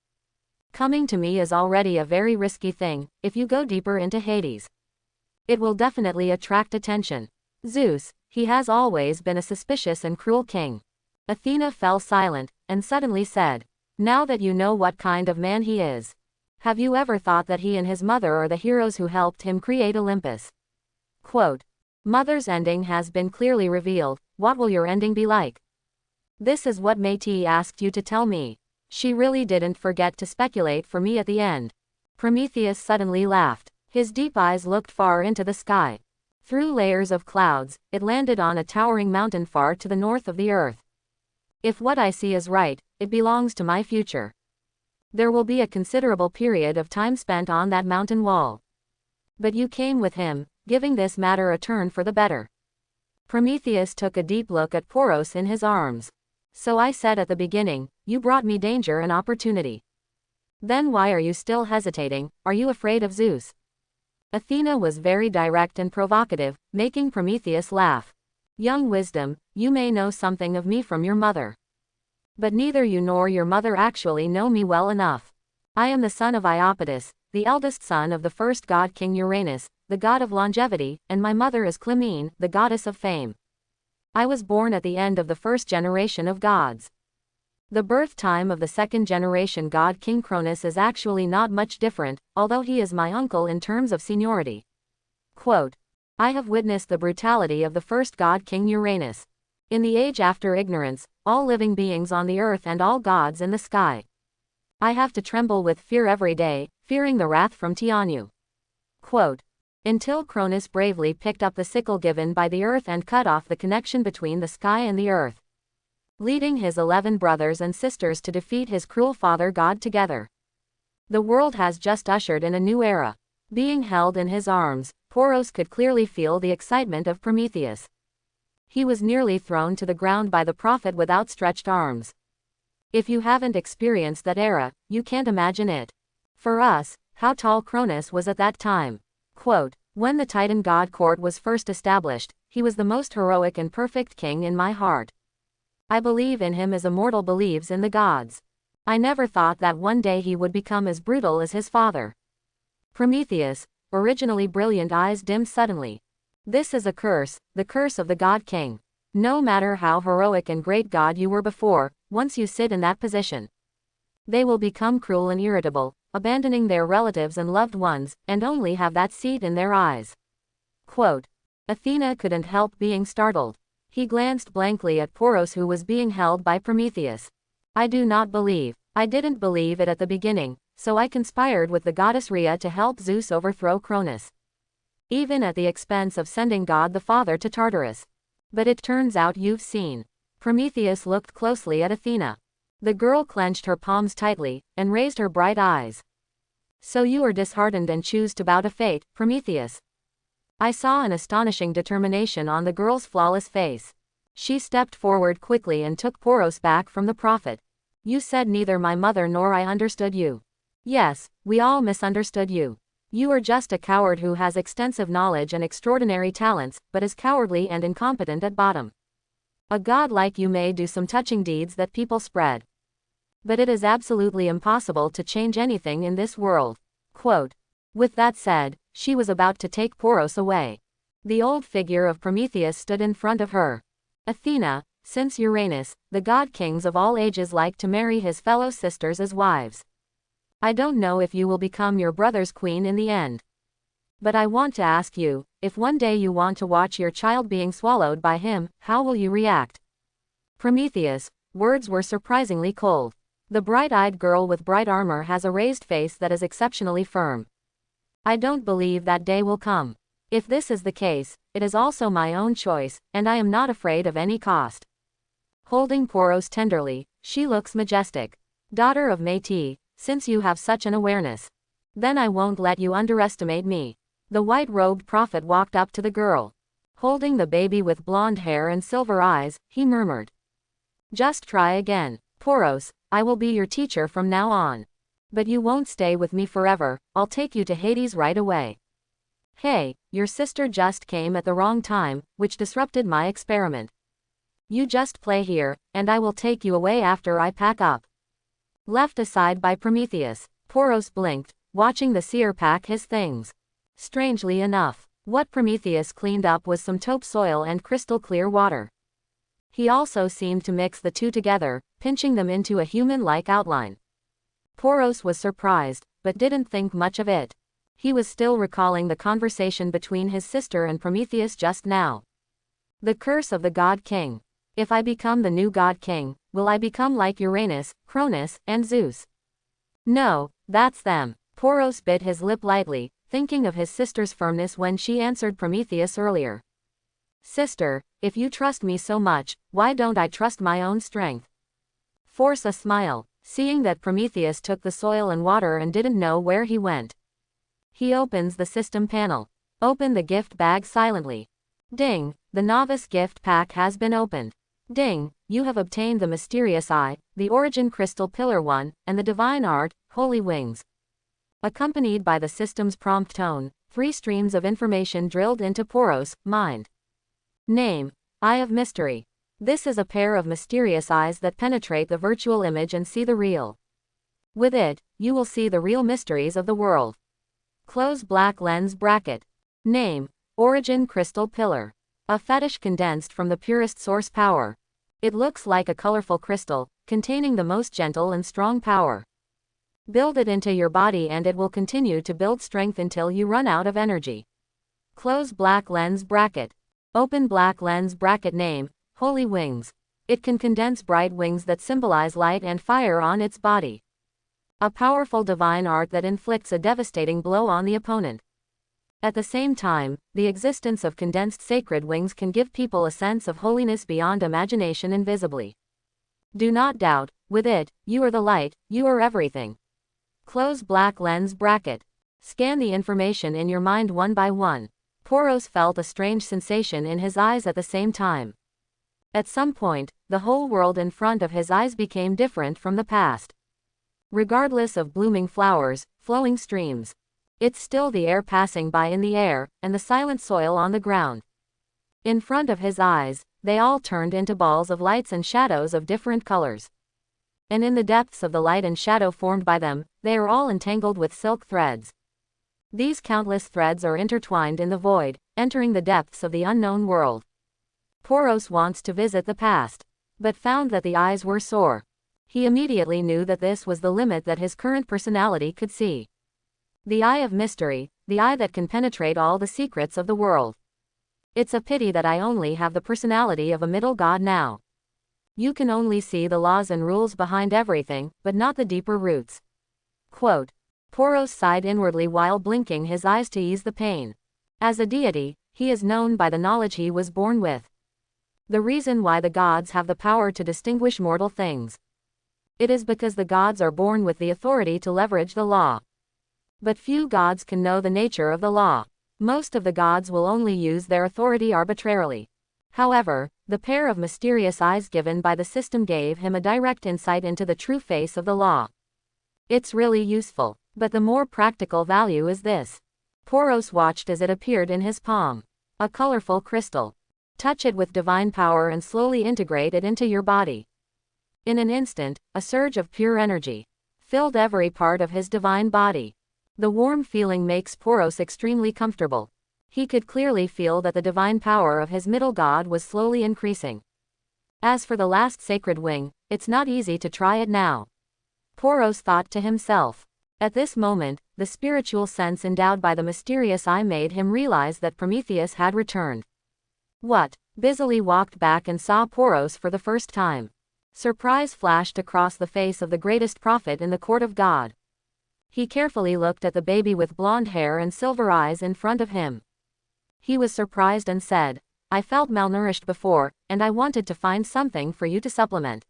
Coming to me is already a very risky thing. If you go deeper into Hades, it will definitely attract attention. Zeus, he has always been a suspicious and cruel king. Athena fell silent, and suddenly said, now that you know what kind of man he is, have you ever thought that he and his mother are the heroes who helped him create Olympus? Quote. Mother's ending has been clearly revealed. What will your ending be like? This is what Métis asked you to tell me. She really didn't forget to speculate for me at the end. Prometheus suddenly laughed. His deep eyes looked far into the sky. Through layers of clouds, it landed on a towering mountain far to the north of the earth. If what I see is right, it belongs to my future. There will be a considerable period of time spent on that mountain wall. But you came with him, giving this matter a turn for the better. Prometheus took a deep look at Poros in his arms. So I said at the beginning, you brought me danger and opportunity. Then why are you still hesitating? Are you afraid of Zeus? Athena was very direct and provocative, making Prometheus laugh. Young wisdom, you may know something of me from your mother. But neither you nor your mother actually know me well enough. I am the son of Iapetus, the eldest son of the first god King Uranus, the god of longevity, and my mother is Clymene, the goddess of fame. I was born at the end of the first generation of gods. The birth time of the second generation god King Cronus is actually not much different, although he is my uncle in terms of seniority. Quote. I have witnessed the brutality of the first god King Uranus. In the age after ignorance, all living beings on the earth and all gods in the sky. I have to tremble with fear every day, fearing the wrath from Tianu. Quote. Until Cronus bravely picked up the sickle given by the earth and cut off the connection between the sky and the earth, leading his 11 brothers and sisters to defeat his cruel father god together. The world has just ushered in a new era. Being held in his arms, Poros could clearly feel the excitement of Prometheus. He was nearly thrown to the ground by the prophet with outstretched arms. If you haven't experienced that era, you can't imagine it. For us, how tall Cronus was at that time. Quote, when the Titan god court was first established, he was the most heroic and perfect king in my heart. I believe in him as a mortal believes in the gods. I never thought that one day he would become as brutal as his father. Prometheus, originally brilliant eyes dimmed suddenly. This is a curse, the curse of the God King. No matter how heroic and great God you were before, once you sit in that position, they will become cruel and irritable, abandoning their relatives and loved ones, and only have that seat in their eyes. Quote. Athena couldn't help being startled. He glanced blankly at Poros who was being held by Prometheus. I didn't believe it at the beginning, so I conspired with the goddess Rhea to help Zeus overthrow Cronus, even at the expense of sending God the Father to Tartarus. But it turns out you've seen. Prometheus looked closely at Athena. The girl clenched her palms tightly, and raised her bright eyes. So you are disheartened and choose to bow to fate, Prometheus? I saw an astonishing determination on the girl's flawless face. She stepped forward quickly and took Poros back from the prophet. You said neither my mother nor I understood you. Yes, we all misunderstood you. You are just a coward who has extensive knowledge and extraordinary talents, but is cowardly and incompetent at bottom. A god like you may do some touching deeds that people spread. But it is absolutely impossible to change anything in this world. Quote. With that said, she was about to take Poros away. The old figure of Prometheus stood in front of her. Athena, since Uranus, the god kings of all ages like to marry his fellow sisters as wives. I don't know if you will become your brother's queen in the end. But I want to ask you, if one day you want to watch your child being swallowed by him, how will you react? Prometheus, words were surprisingly cold. The bright-eyed girl with bright armor has a raised face that is exceptionally firm. I don't believe that day will come. If this is the case, it is also my own choice, and I am not afraid of any cost. Holding Poros tenderly, she looks majestic. Daughter of Métis, since you have such an awareness, then I won't let you underestimate me. The white-robed prophet walked up to the girl. Holding the baby with blonde hair and silver eyes, he murmured. Just try again. Poros, I will be your teacher from now on. But you won't stay with me forever, I'll take you to Hades right away. Hey, your sister just came at the wrong time, which disrupted my experiment. You just play here, and I will take you away after I pack up. Left aside by Prometheus, Poros blinked, watching the seer pack his things. Strangely enough, what Prometheus cleaned up was some taupe soil and crystal clear water. He also seemed to mix the two together, pinching them into a human-like outline. Poros was surprised, but didn't think much of it. He was still recalling the conversation between his sister and Prometheus just now. The curse of the God King. If I become the new God King, will I become like Uranus, Cronus, and Zeus? No, that's them. Poros bit his lip lightly, thinking of his sister's firmness when she answered Prometheus earlier. Sister, if you trust me so much, why don't I trust my own strength? Force a smile, seeing that Prometheus took the soil and water and didn't know where he went. He opens the system panel. Open the gift bag silently. Ding, the novice gift pack has been opened. Ding, you have obtained the mysterious eye, the origin crystal pillar 1, and the divine art, holy wings. Accompanied by the system's prompt tone, 3 streams of information drilled into Poros' mind. Name, Eye of Mystery. This is a pair of mysterious eyes that penetrate the virtual image and see the real. With it, you will see the real mysteries of the world. Close black lens bracket. Name, Origin Crystal Pillar. A fetish condensed from the purest source power. It looks like a colorful crystal, containing the most gentle and strong power. Build it into your body and it will continue to build strength until you run out of energy. Close black lens bracket. Open black lens bracket. Name, Holy Wings. It can condense bright wings that symbolize light and fire on its body. A powerful divine art that inflicts a devastating blow on the opponent. At the same time, the existence of condensed sacred wings can give people a sense of holiness beyond imagination invisibly. Do not doubt, with it, you are the light, you are everything. Close black lens bracket. Scan the information in your mind one by one. Poros felt a strange sensation in his eyes at the same time. At some point, the whole world in front of his eyes became different from the past. Regardless of blooming flowers, flowing streams. It's still the air passing by in the air, and the silent soil on the ground. In front of his eyes, they all turned into balls of lights and shadows of different colors. And in the depths of the light and shadow formed by them, they are all entangled with silk threads. These countless threads are intertwined in the void, entering the depths of the unknown world. Poros wants to visit the past, but found that the eyes were sore. He immediately knew that this was the limit that his current personality could see. The eye of mystery, the eye that can penetrate all the secrets of the world. It's a pity that I only have the personality of a middle god now. You can only see the laws and rules behind everything, but not the deeper roots. Quote. Poros sighed inwardly while blinking his eyes to ease the pain. As a deity, he is known by the knowledge he was born with. The reason why the gods have the power to distinguish mortal things. It is because the gods are born with the authority to leverage the law. But few gods can know the nature of the law. Most of the gods will only use their authority arbitrarily. However, the pair of mysterious eyes given by the system gave him a direct insight into the true face of the law. It's really useful, but the more practical value is this. Poros watched as it appeared in his palm. A colorful crystal. Touch it with divine power and slowly integrate it into your body. In an instant, a surge of pure energy filled every part of his divine body. The warm feeling makes Poros extremely comfortable. He could clearly feel that the divine power of his middle god was slowly increasing. As for the last sacred wing, it's not easy to try it now, Poros thought to himself. At this moment, the spiritual sense endowed by the mysterious eye made him realize that Prometheus had returned. What? Busily walked back and saw Poros for the first time. Surprise flashed across the face of the greatest prophet in the court of God. He carefully looked at the baby with blonde hair and silver eyes in front of him. He was surprised and said, I felt malnourished before, and I wanted to find something for you to supplement.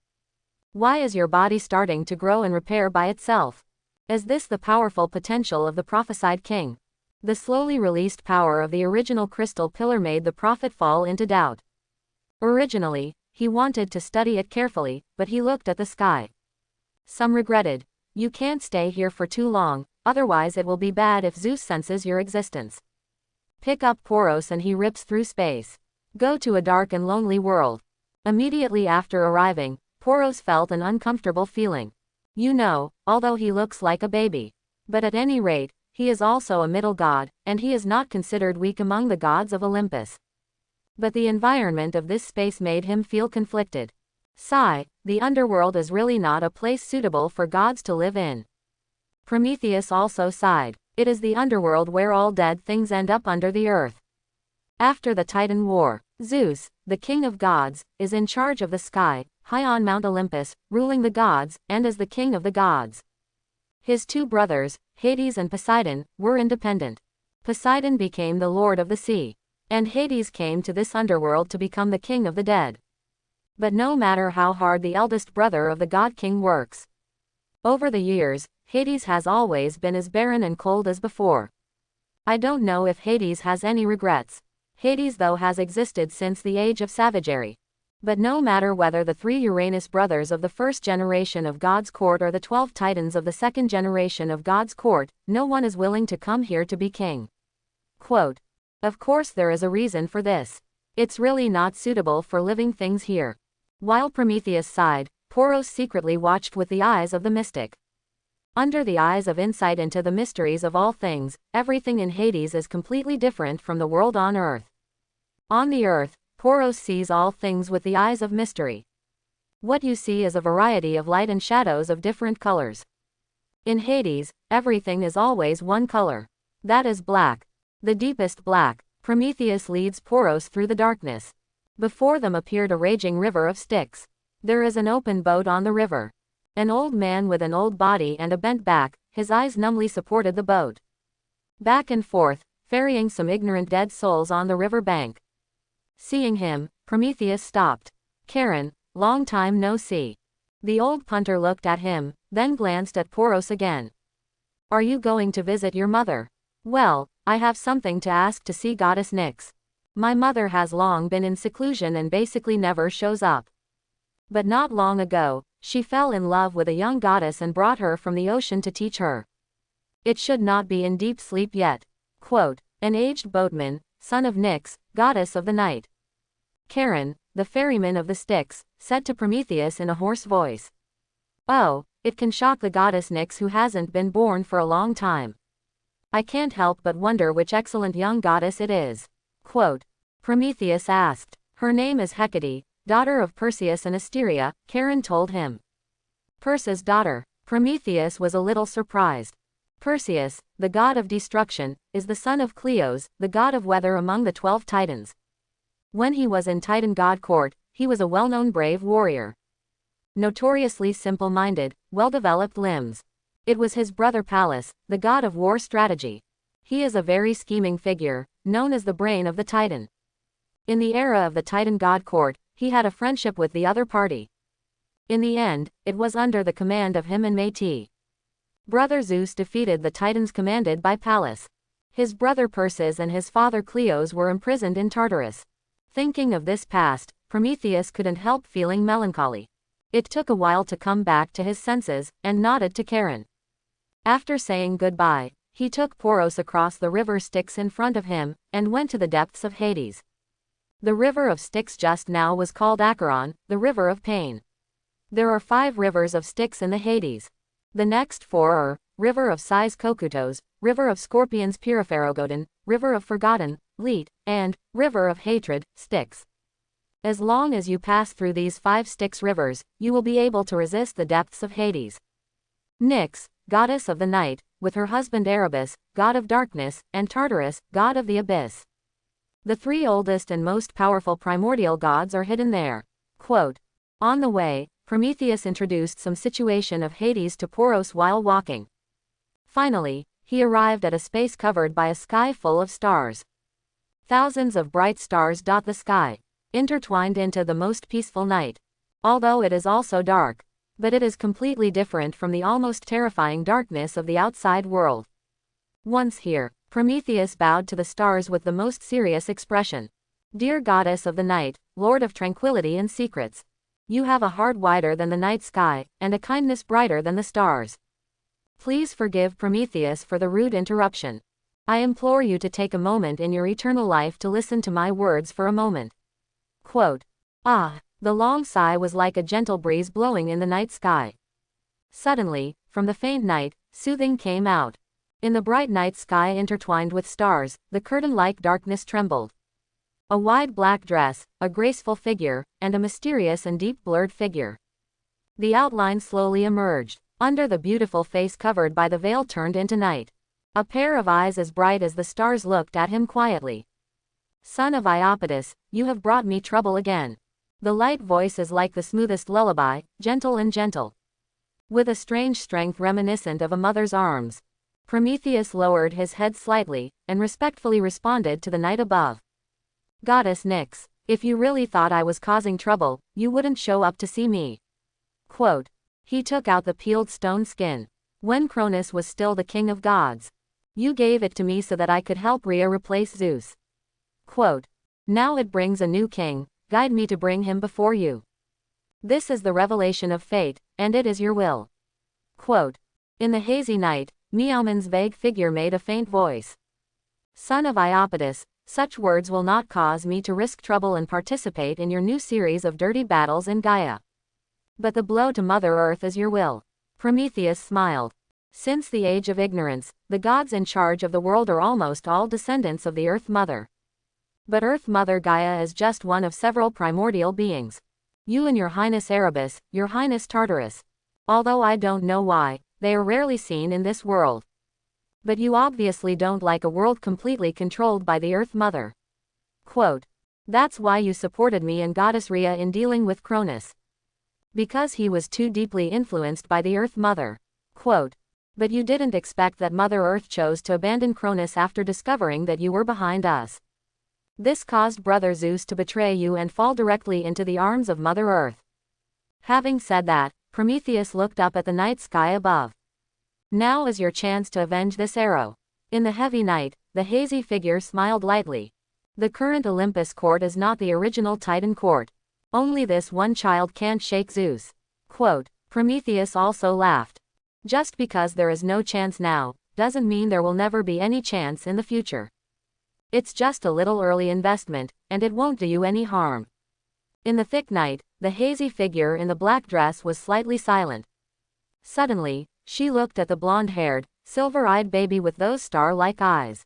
Why is your body starting to grow and repair by itself? Is this the powerful potential of the prophesied king? The slowly released power of the original crystal pillar made the prophet fall into doubt. Originally, he wanted to study it carefully, but he looked at the sky. Some regretted. You can't stay here for too long, otherwise it will be bad if Zeus senses your existence. Pick up Poros and he rips through space. Go to a dark and lonely world. Immediately after arriving, Poros felt an uncomfortable feeling. Although he looks like a baby. But at any rate, he is also a middle god, and he is not considered weak among the gods of Olympus. But the environment of this space made him feel conflicted. Sigh, the underworld is really not a place suitable for gods to live in. Prometheus also sighed. It is the underworld where all dead things end up under the earth. After the Titan War, Zeus, the king of gods, is in charge of the sky, high on Mount Olympus, ruling the gods, and as the king of the gods. His two brothers, Hades and Poseidon, were independent. Poseidon became the lord of the sea, and Hades came to this underworld to become the king of the dead. But no matter how hard the eldest brother of the god king works, over the years, Hades has always been as barren and cold as before. I don't know if Hades has any regrets. Hades though has existed since the age of savagery. But no matter whether the 3 Uranus brothers of the first generation of God's court or the 12 titans of the second generation of God's court, no one is willing to come here to be king. Quote. Of course there is a reason for this. It's really not suitable for living things here. While Prometheus sighed, Poros secretly watched with the eyes of the mystic. Under the eyes of insight into the mysteries of all things, everything in Hades is completely different from the world on earth. On the earth, Poros sees all things with the eyes of mystery. What you see is a variety of light and shadows of different colors. In Hades, everything is always one color. That is black. The deepest black. Prometheus leads Poros through the darkness. Before them appeared a raging river of sticks. There is an open boat on the river. An old man with an old body and a bent back, his eyes numbly supported the boat. Back and forth, ferrying some ignorant dead souls on the river bank. Seeing him, Prometheus stopped. Karen, long time no see. The old punter looked at him, then glanced at Poros again. Are you going to visit your mother? Well, I have something to ask to see goddess Nyx. My mother has long been in seclusion and basically never shows up. But not long ago, she fell in love with a young goddess and brought her from the ocean to teach her. It should not be in deep sleep yet. Quote, an aged boatman, son of Nyx, goddess of the night. Charon, the ferryman of the Styx, said to Prometheus in a hoarse voice. Oh, it can shock the goddess Nyx who hasn't been born for a long time. I can't help but wonder which excellent young goddess it is. Quote, Prometheus asked. Her name is Hecate, daughter of Perseus and Asteria, Charon told him. Perseus' daughter. Prometheus was a little surprised. Perseus, the god of destruction, is the son of Cleos, the god of weather among the 12 titans. When he was in Titan god court, he was a well-known brave warrior. Notoriously simple-minded, well-developed limbs. It was his brother Pallas, the god of war strategy. He is a very scheming figure, known as the brain of the Titan. In the era of the Titan god court, he had a friendship with the other party. In the end, it was under the command of him and Métis. Brother Zeus defeated the Titans commanded by Pallas. His brother Perseus and his father Cleos were imprisoned in Tartarus. Thinking of this past, Prometheus couldn't help feeling melancholy. It took a while to come back to his senses, and nodded to Charon. After saying goodbye, He took Poros across the river Styx in front of him, and went to the depths of Hades. The river of Styx just now was called Acheron, the river of pain. There are 5 rivers of Styx in the Hades. The next 4 are, river of Sighs Kokutos, river of Scorpions Pyripherogodon, river of Forgotten, Leet, and, river of Hatred, Styx. As long as you pass through these 5 Styx rivers, you will be able to resist the depths of Hades. Nyx, goddess of the night, with her husband Erebus, god of darkness, and Tartarus, god of the abyss. The 3 oldest and most powerful primordial gods are hidden there. Quote, on the way, Prometheus introduced some situation of Hades to Poros while walking. Finally, he arrived at a space covered by a sky full of stars. Thousands of bright stars dot the sky, intertwined into the most peaceful night. Although it is also dark, but it is completely different from the almost terrifying darkness of the outside world. Once here, Prometheus bowed to the stars with the most serious expression. Dear goddess of the night, lord of tranquility and secrets, you have a heart wider than the night sky, and a kindness brighter than the stars. Please forgive Prometheus for the rude interruption. I implore you to take a moment in your eternal life to listen to my words for a moment. Quote, ah, the long sigh was like a gentle breeze blowing in the night sky. Suddenly, from the faint night, soothing came out. In the bright night sky intertwined with stars, the curtain-like darkness trembled. A wide black dress, a graceful figure, and a mysterious and deep blurred figure. The outline slowly emerged. Under the beautiful face covered by the veil turned into night. A pair of eyes as bright as the stars looked at him quietly. Son of Iapetus, you have brought me trouble again. The light voice is like the smoothest lullaby, gentle and gentle. With a strange strength reminiscent of a mother's arms. Prometheus lowered his head slightly, and respectfully responded to the night above. Goddess Nyx, if you really thought I was causing trouble, you wouldn't show up to see me. Quote, he took out the peeled stone skin. When Cronus was still the king of gods. You gave it to me so that I could help Rhea replace Zeus. Quote, now it brings a new king, guide me to bring him before you. This is the revelation of fate, and it is your will. Quote, in the hazy night, Meowman's vague figure made a faint voice. Son of Iapetus, such words will not cause me to risk trouble and participate in your new series of dirty battles in Gaia. But the blow to Mother Earth is your will. Prometheus smiled. Since the age of ignorance, the gods in charge of the world are almost all descendants of the Earth Mother. But Earth Mother Gaia is just one of several primordial beings. You and your Highness Erebus, your Highness Tartarus. Although I don't know why, they are rarely seen in this world. But you obviously don't like a world completely controlled by the Earth Mother. Quote, that's why you supported me and Goddess Rhea in dealing with Cronus. Because he was too deeply influenced by the Earth Mother. Quote, but you didn't expect that Mother Earth chose to abandon Cronus after discovering that you were behind us. This caused Brother Zeus to betray you and fall directly into the arms of Mother Earth. Having said that, Prometheus looked up at the night sky above. Now is your chance to avenge this arrow. In the heavy night, the hazy figure smiled lightly. The current Olympus court is not the original Titan court. Only this one child can't shake Zeus. Quote, Prometheus also laughed. Just because there is no chance now, doesn't mean there will never be any chance in the future. It's just a little early investment, and it won't do you any harm. In the thick night, the hazy figure in the black dress was slightly silent. Suddenly, she looked at the blonde-haired, silver-eyed baby with those star-like eyes.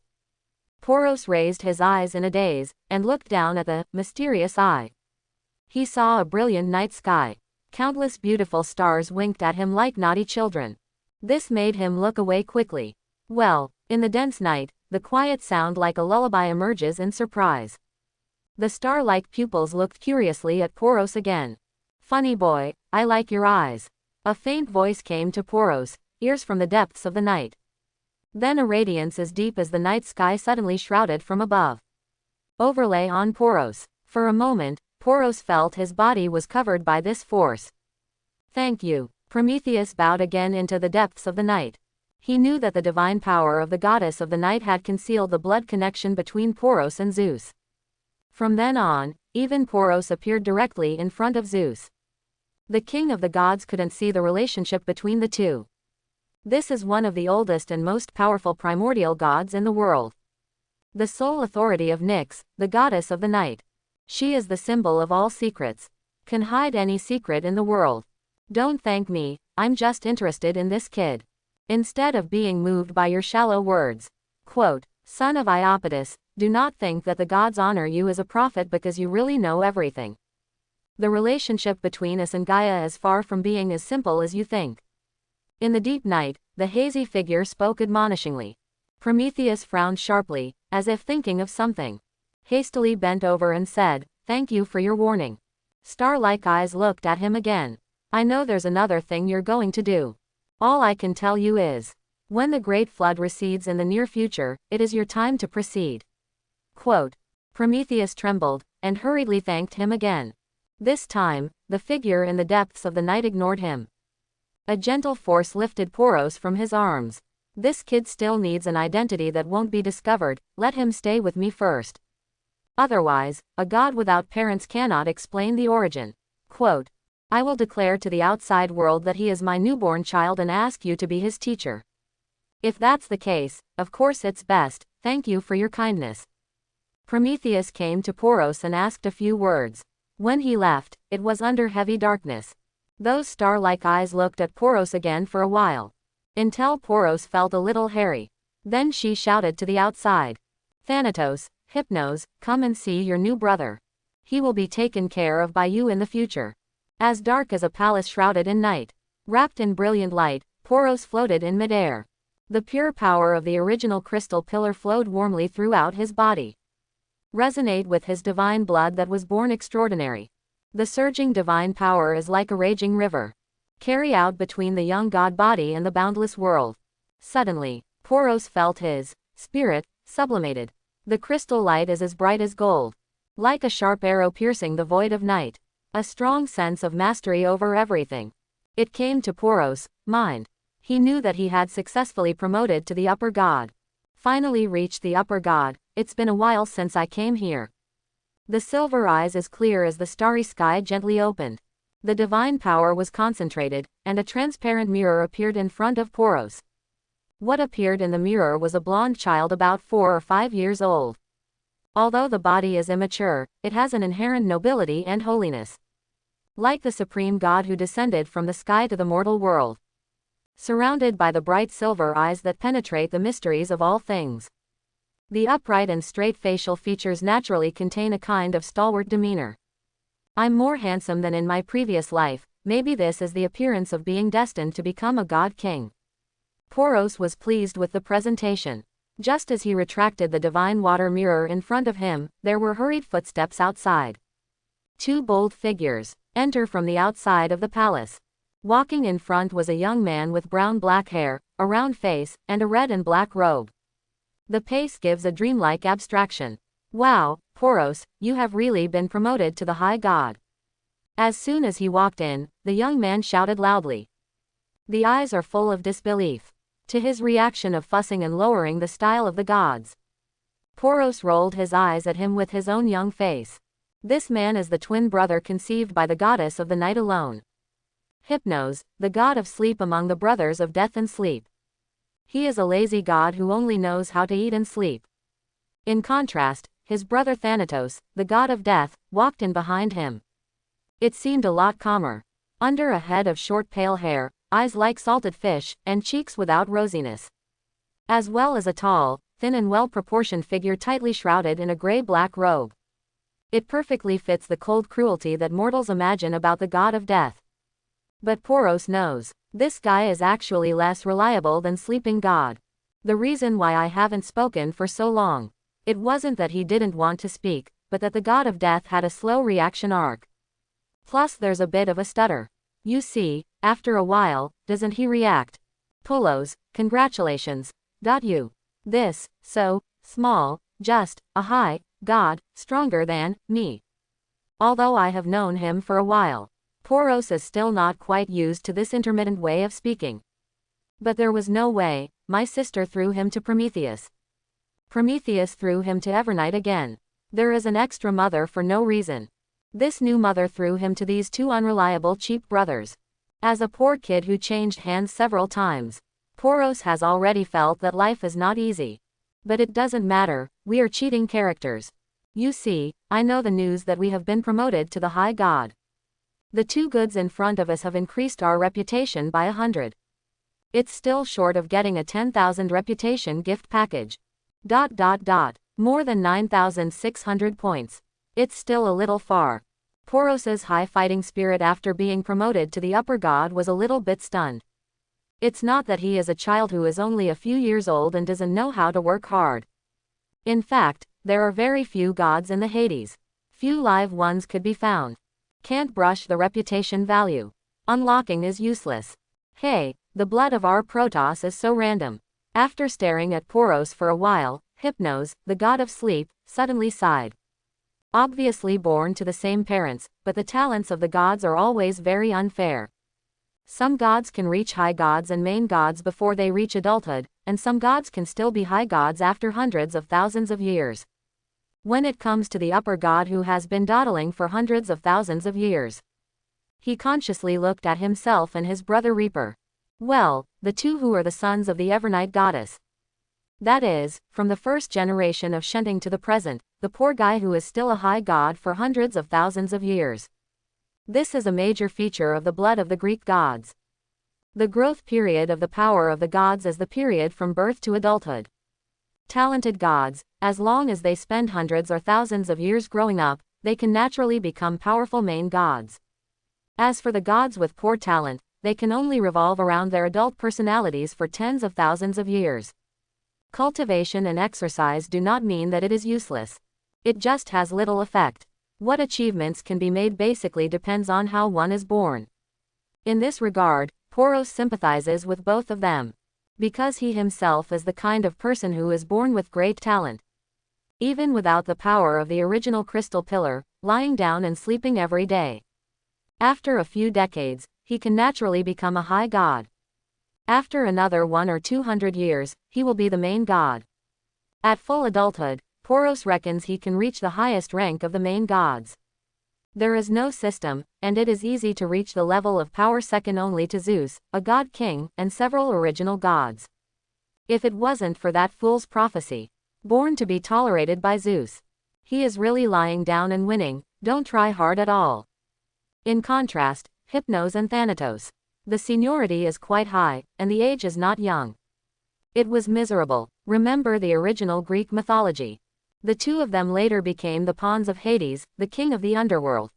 Poros raised his eyes in a daze, and looked down at the mysterious eye. He saw a brilliant night sky. Countless beautiful stars winked at him like naughty children. This made him look away quickly. Well, in the dense night, the quiet sound like a lullaby emerges in surprise. The star-like pupils looked curiously at Poros again. Funny boy, I like your eyes. A faint voice came to Poros' ears from the depths of the night. Then a radiance as deep as the night sky suddenly shrouded from above. Overlay on Poros. For a moment, Poros felt his body was covered by this force. Thank you. Prometheus bowed again into the depths of the night. He knew that the divine power of the goddess of the night had concealed the blood connection between Poros and Zeus. From then on, even Poros appeared directly in front of Zeus. The king of the gods couldn't see the relationship between the two. This is one of the oldest and most powerful primordial gods in the world. The sole authority of Nyx, the goddess of the night. She is the symbol of all secrets. Can hide any secret in the world. Don't thank me, I'm just interested in this kid. Instead of being moved by your shallow words. Quote, son of Iapetus, do not think that the gods honor you as a prophet because you really know everything. The relationship between us and Gaia is far from being as simple as you think. In the deep night, the hazy figure spoke admonishingly. Prometheus frowned sharply, as if thinking of something. Hastily bent over and said, thank you for your warning. Star-like eyes looked at him again. I know there's another thing you're going to do. All I can tell you is, when the great flood recedes in the near future, it is your time to proceed. Quote. Prometheus trembled, and hurriedly thanked him again. This time, the figure in the depths of the night ignored him. A gentle force lifted Poros from his arms. This kid still needs an identity that won't be discovered, let him stay with me first. Otherwise, a god without parents cannot explain the origin. Quote, I will declare to the outside world that he is my newborn child and ask you to be his teacher. If that's the case, of course it's best, thank you for your kindness. Prometheus came to Poros and asked a few words. When he left, it was under heavy darkness. Those star-like eyes looked at Poros again for a while. Until Poros felt a little hairy. Then she shouted to the outside. Thanatos, Hypnos, come and see your new brother. He will be taken care of by you in the future. As dark as a palace shrouded in night. Wrapped in brilliant light, Poros floated in midair. The pure power of the original crystal pillar flowed warmly throughout his body. Resonate with his divine blood that was born extraordinary. The surging divine power is like a raging river. Carry out between the young god body and the boundless world. Suddenly, Poros felt his spirit sublimated. The crystal light is as bright as gold. Like a sharp arrow piercing the void of night. A strong sense of mastery over everything. It came to Poros' mind. He knew that he had successfully promoted to the upper god. Finally reached the upper god, it's been a while since I came here. The silver eyes as clear as the starry sky gently opened. The divine power was concentrated, and a transparent mirror appeared in front of Poros. What appeared in the mirror was a blonde child about 4 or 5 years old. Although the body is immature, it has an inherent nobility and holiness. Like the supreme god who descended from the sky to the mortal world. Surrounded by the bright silver eyes that penetrate the mysteries of all things. The upright and straight facial features naturally contain a kind of stalwart demeanor. I'm more handsome than in my previous life, maybe this is the appearance of being destined to become a god king. Poros was pleased with the presentation. Just as he retracted the divine water mirror in front of him, there were hurried footsteps outside. 2 bold figures enter from the outside of the palace. Walking in front was a young man with brown-black hair, a round face, and a red and black robe. The pace gives a dreamlike abstraction. Wow, Poros, you have really been promoted to the high god. As soon as he walked in, the young man shouted loudly. The eyes are full of disbelief. To his reaction of fussing and lowering the style of the gods. Poros rolled his eyes at him with his own young face. This man is the twin brother conceived by the goddess of the night alone. Hypnos, the god of sleep among the brothers of death and sleep. He is a lazy god who only knows how to eat and sleep. In contrast, his brother Thanatos, the god of death, walked in behind him. It seemed a lot calmer. Under a head of short pale hair, eyes like salted fish, and cheeks without rosiness. As well as a tall, thin and well-proportioned figure tightly shrouded in a gray-black robe. It perfectly fits the cold cruelty that mortals imagine about the god of death. But Poros knows, this guy is actually less reliable than sleeping god. The reason why I haven't spoken for so long. It wasn't that he didn't want to speak, but that the god of death had a slow reaction arc. Plus there's a bit of a stutter. You see, after a while, doesn't he react? Polos, congratulations. You. This, so, small, just, a high, god, stronger than, me. Although I have known him for a while. Poros is still not quite used to this intermittent way of speaking. But there was no way, my sister threw him to Prometheus. Prometheus threw him to Evernight again. There is an extra mother for no reason. This new mother threw him to these 2 unreliable cheap brothers. As a poor kid who changed hands several times. Poros has already felt that life is not easy. But it doesn't matter, we are cheating characters. You see, I know the news that we have been promoted to the high god. The two goods in front of us have increased our reputation by 100. It's still short of getting a 10,000 reputation gift package. More than 9,600 points. It's still a little far. Poros's high fighting spirit after being promoted to the upper god was a little bit stunned. It's not that he is a child who is only a few years old and doesn't know how to work hard. In fact, there are very few gods in the Hades. Few live ones could be found. Can't brush the reputation value. Unlocking is useless. Hey, the blood of our Protoss is so random. After staring at Poros for a while, Hypnos, the god of sleep, suddenly sighed. Obviously born to the same parents, but the talents of the gods are always very unfair. Some gods can reach high gods and main gods before they reach adulthood, and some gods can still be high gods after hundreds of thousands of years. When it comes to the upper god who has been dawdling for hundreds of thousands of years, he consciously looked at himself and his brother Reaper. Well, the two who are the sons of the Evernight goddess. That is, from the first generation of Shunting to the present, the poor guy who is still a high god for hundreds of thousands of years. This is a major feature of the blood of the Greek gods. The growth period of the power of the gods is the period from birth to adulthood. Talented gods, as long as they spend hundreds or thousands of years growing up, they can naturally become powerful main gods. As for the gods with poor talent, they can only revolve around their adult personalities for tens of thousands of years. Cultivation and exercise do not mean that it is useless. It just has little effect. What achievements can be made basically depends on how one is born. In this regard, Poros sympathizes with both of them. Because he himself is the kind of person who is born with great talent. Even without the power of the original crystal pillar, lying down and sleeping every day. After a few decades, he can naturally become a high god. After another 100 or 200 years, he will be the main god. At full adulthood, Poros reckons he can reach the highest rank of the main gods. There is no system, and it is easy to reach the level of power second only to Zeus, a god king, and several original gods. If it wasn't for that fool's prophecy, born to be tolerated by Zeus, he is really lying down and winning, don't try hard at all. In contrast, Hypnos and Thanatos. The seniority is quite high, and the age is not young. It was miserable. Remember the original Greek mythology. The two of them later became the pawns of Hades, the king of the underworld.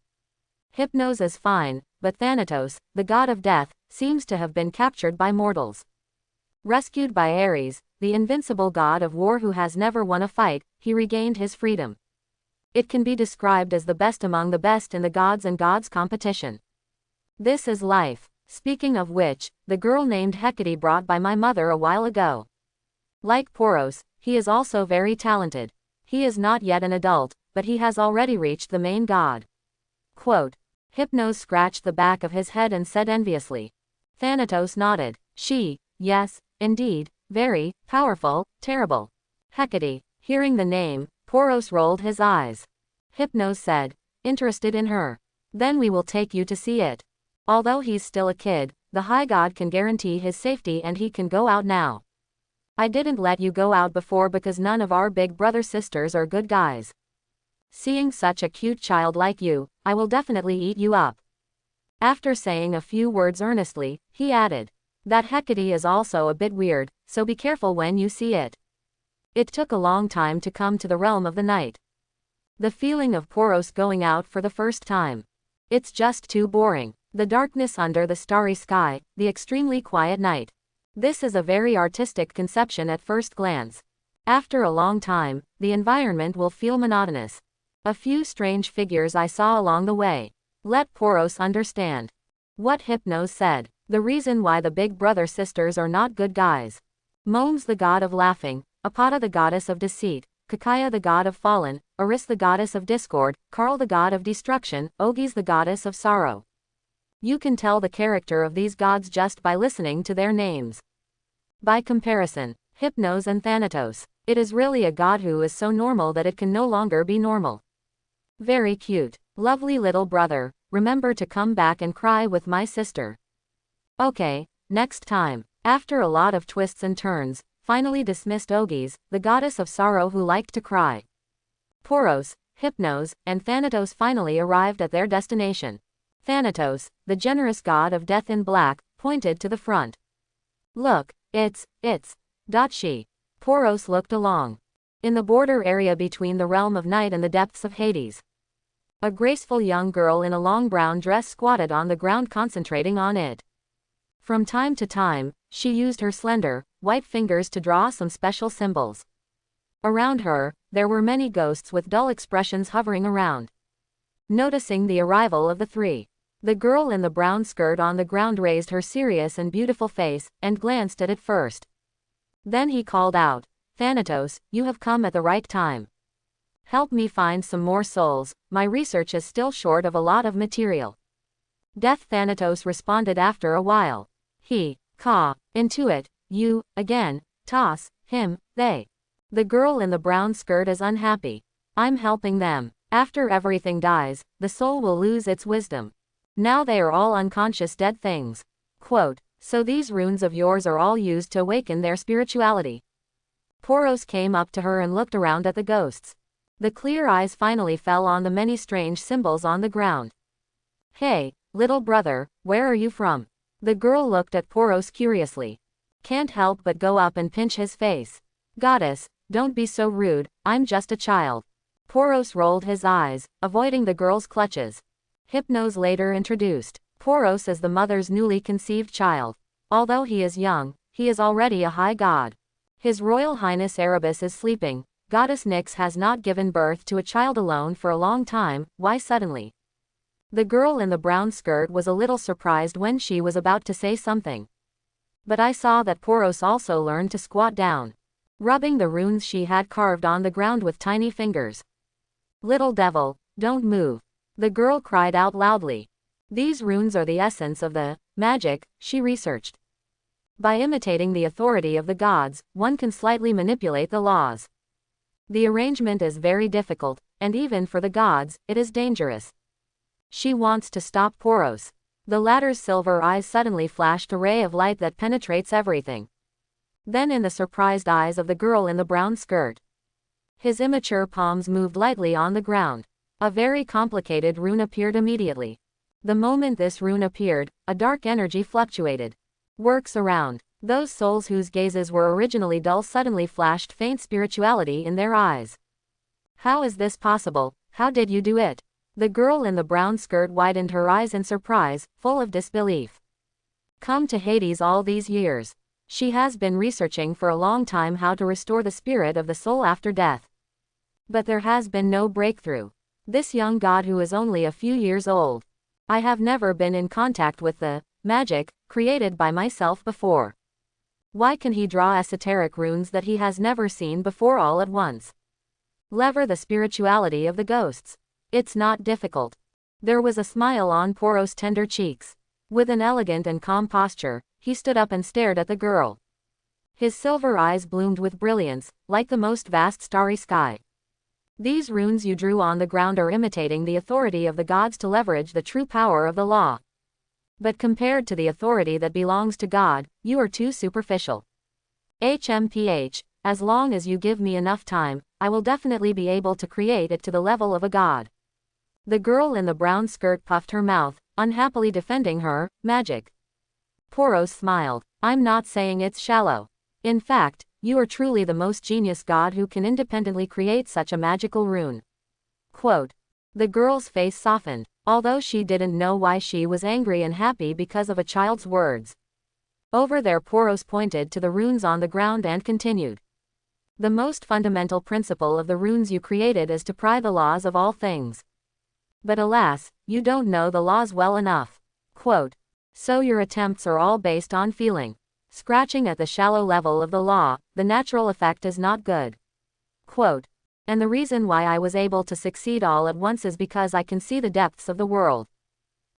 Hypnos is fine, but Thanatos, the god of death, seems to have been captured by mortals. Rescued by Ares, the invincible god of war who has never won a fight, he regained his freedom. It can be described as the best among the best in the gods and gods competition. This is life. Speaking of which, the girl named Hecate brought by my mother a while ago. Like Poros, he is also very talented. He is not yet an adult, but he has already reached the main god. Quote. Hypnos scratched the back of his head and said enviously. Thanatos nodded. Yes, indeed, very, powerful, terrible. Hecate, hearing the name, Poros rolled his eyes. Hypnos said, interested in her. Then we will take you to see it. Although he's still a kid, the high god can guarantee his safety and he can go out now. I didn't let you go out before because none of our big brother sisters are good guys. Seeing such a cute child like you, I will definitely eat you up. After saying a few words earnestly, he added, that Hecate is also a bit weird, so be careful when you see it. It took a long time to come to the realm of the night. The feeling of Poros going out for the first time. It's just too boring. The darkness under the starry sky, the extremely quiet night. This is a very artistic conception at first glance. After a long time, the environment will feel monotonous. A few strange figures I saw along the way. Let Poros understand. What Hypnos said. The reason why the big brother sisters are not good guys. Momes the god of laughing, Apata the goddess of deceit, Kakaya the god of fallen, Eris the goddess of discord, Karl the god of destruction, Ogis the goddess of sorrow. You can tell the character of these gods just by listening to their names. By comparison, Hypnos and Thanatos, it is really a god who is so normal that it can no longer be normal. Very cute. Lovely little brother, remember to come back and cry with my sister. Okay, next time. After a lot of twists and turns, finally dismissed Ogis, the goddess of sorrow who liked to cry. Poros, Hypnos, and Thanatos finally arrived at their destination. Thanatos, the generous god of death in black, pointed to the front. Look, it's. She. Poros looked along. In the border area between the realm of night and the depths of Hades. A graceful young girl in a long brown dress squatted on the ground concentrating on it. From time to time, she used her slender, white fingers to draw some special symbols. Around her, there were many ghosts with dull expressions hovering around. Noticing the arrival of the three, the girl in the brown skirt on the ground raised her serious and beautiful face, and glanced at it first. Then he called out, "Thanatos, you have come at the right time. Help me find some more souls, my research is still short of a lot of material." Death Thanatos responded after a while. He, Ka, intuit, you, again, toss, him, they. The girl in the brown skirt is unhappy. I'm helping them. After everything dies, the soul will lose its wisdom. Now they are all unconscious dead things. Quote, so these runes of yours are all used to awaken their spirituality. Poros came up to her and looked around at the ghosts. The clear eyes finally fell on the many strange symbols on the ground. Hey, little brother, where are you from? The girl looked at Poros curiously. Can't help but go up and pinch his face. Goddess, don't be so rude, I'm just a child. Poros rolled his eyes, avoiding the girl's clutches. Hypnos later introduced Poros as the mother's newly conceived child. Although he is young, he is already a high god. His Royal Highness Erebus is sleeping. Goddess Nyx has not given birth to a child alone for a long time, why suddenly? The girl in the brown skirt was a little surprised when she was about to say something. But I saw that Poros also learned to squat down, rubbing the runes she had carved on the ground with tiny fingers. Little devil, don't move. The girl cried out loudly. These runes are the essence of the magic, she researched. By imitating the authority of the gods, one can slightly manipulate the laws. The arrangement is very difficult, and even for the gods, it is dangerous. She wants to stop Poros. The latter's silver eyes suddenly flashed a ray of light that penetrates everything. Then in the surprised eyes of the girl in the brown skirt, his immature palms moved lightly on the ground. A very complicated rune appeared immediately. The moment this rune appeared, a dark energy fluctuated. Works around. Those souls whose gazes were originally dull suddenly flashed faint spirituality in their eyes. How is this possible? How did you do it? The girl in the brown skirt widened her eyes in surprise, full of disbelief. Come to Hades all these years. She has been researching for a long time how to restore the spirit of the soul after death. But there has been no breakthrough. This young god who is only a few years old. I have never been in contact with the magic created by myself before. Why can he draw esoteric runes that he has never seen before all at once? Lever the spirituality of the ghosts. It's not difficult. There was a smile on Poros' tender cheeks. With an elegant and calm posture, he stood up and stared at the girl. His silver eyes bloomed with brilliance, like the most vast starry sky. These runes you drew on the ground are imitating the authority of the gods to leverage the true power of the law. But compared to the authority that belongs to God, you are too superficial. HMPH, as long as you give me enough time, I will definitely be able to create it to the level of a god. The girl in the brown skirt puffed her mouth, unhappily defending her magic. Poros smiled. I'm not saying it's shallow. In fact, you are truly the most genius god who can independently create such a magical rune. Quote. The girl's face softened, although she didn't know why she was angry and happy because of a child's words. Over there Poros pointed to the runes on the ground and continued. The most fundamental principle of the runes you created is to pry the laws of all things. But alas, you don't know the laws well enough. Quote. So your attempts are all based on feeling. Scratching at the shallow level of the law, the natural effect is not good. Quote. And the reason why I was able to succeed all at once is because I can see the depths of the world.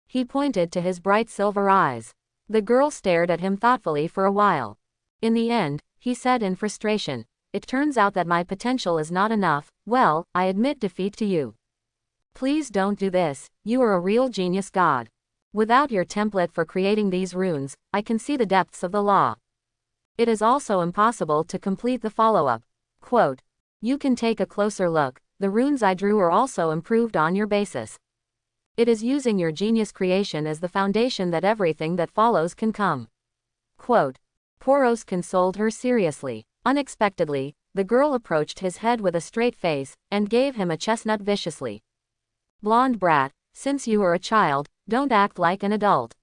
He pointed to his bright silver eyes. The girl stared at him thoughtfully for a while. In the end, he said in frustration, it turns out that my potential is not enough. Well, I admit defeat to you. Please don't do this, you are a real genius god. Without your template for creating these runes, I can see the depths of the law. It is also impossible to complete the follow-up. Quote, "You can take a closer look, the runes I drew are also improved on your basis. It is using your genius creation as the foundation that everything that follows can come." Quote. Poros consoled her seriously. Unexpectedly, the girl approached his head with a straight face, and gave him a chestnut viciously. "Blonde brat, since you are a child, don't act like an adult.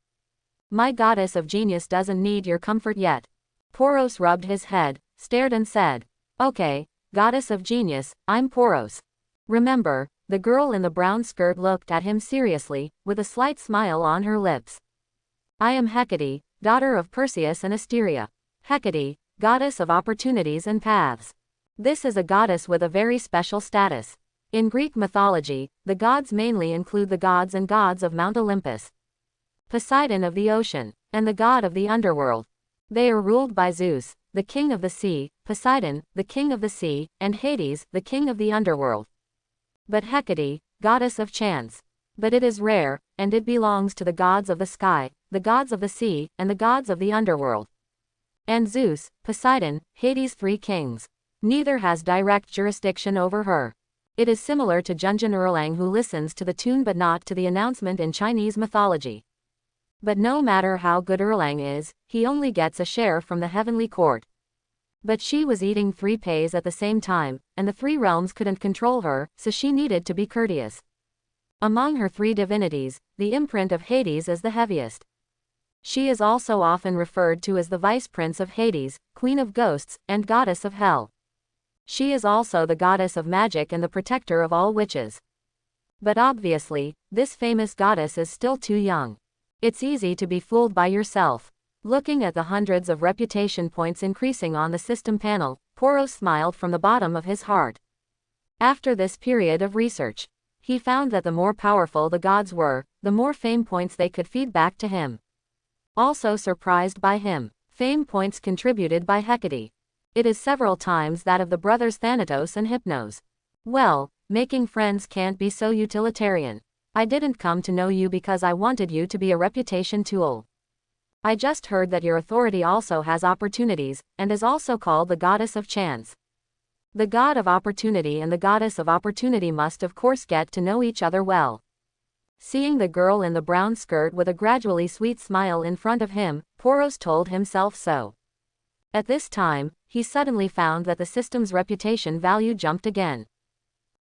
My goddess of genius doesn't need your comfort yet." Poros rubbed his head, stared and said, "Okay, goddess of genius, I'm Poros. Remember." The girl in the brown skirt looked at him seriously, with a slight smile on her lips. "I am Hecate, daughter of Perseus and Asteria. Hecate, goddess of opportunities and paths. This is a goddess with a very special status. In Greek mythology, the gods mainly include the gods and gods of Mount Olympus, Poseidon of the ocean, and the god of the underworld. They are ruled by Zeus, the king of the sea, Poseidon, the king of the sea, and Hades, the king of the underworld. But Hecate, goddess of chance. But it is rare, and it belongs to the gods of the sky, the gods of the sea, and the gods of the underworld. And Zeus, Poseidon, Hades, three kings. Neither has direct jurisdiction over her. It is similar to Junjun Erlang, who listens to the tune but not to the announcement in Chinese mythology. But no matter how good Erlang is, he only gets a share from the heavenly court. But she was eating three pays at the same time, and the three realms couldn't control her, so she needed to be courteous. Among her three divinities, the imprint of Hades is the heaviest. She is also often referred to as the vice prince of Hades, queen of ghosts, and goddess of hell. She is also the goddess of magic and the protector of all witches. But obviously, this famous goddess is still too young. It's easy to be fooled by yourself. Looking at the hundreds of reputation points increasing on the system panel, Poros smiled from the bottom of his heart. After this period of research, he found that the more powerful the gods were, the more fame points they could feed back to him. Also surprised by him, fame points contributed by Hecate. It is several times that of the brothers Thanatos and Hypnos. Well, making friends can't be so utilitarian. I didn't come to know you because I wanted you to be a reputation tool. I just heard that your authority also has opportunities, and is also called the goddess of chance. The god of opportunity and the goddess of opportunity must of course get to know each other well. Seeing the girl in the brown skirt with a gradually sweet smile in front of him, Poros told himself so. At this time, he suddenly found that the system's reputation value jumped again.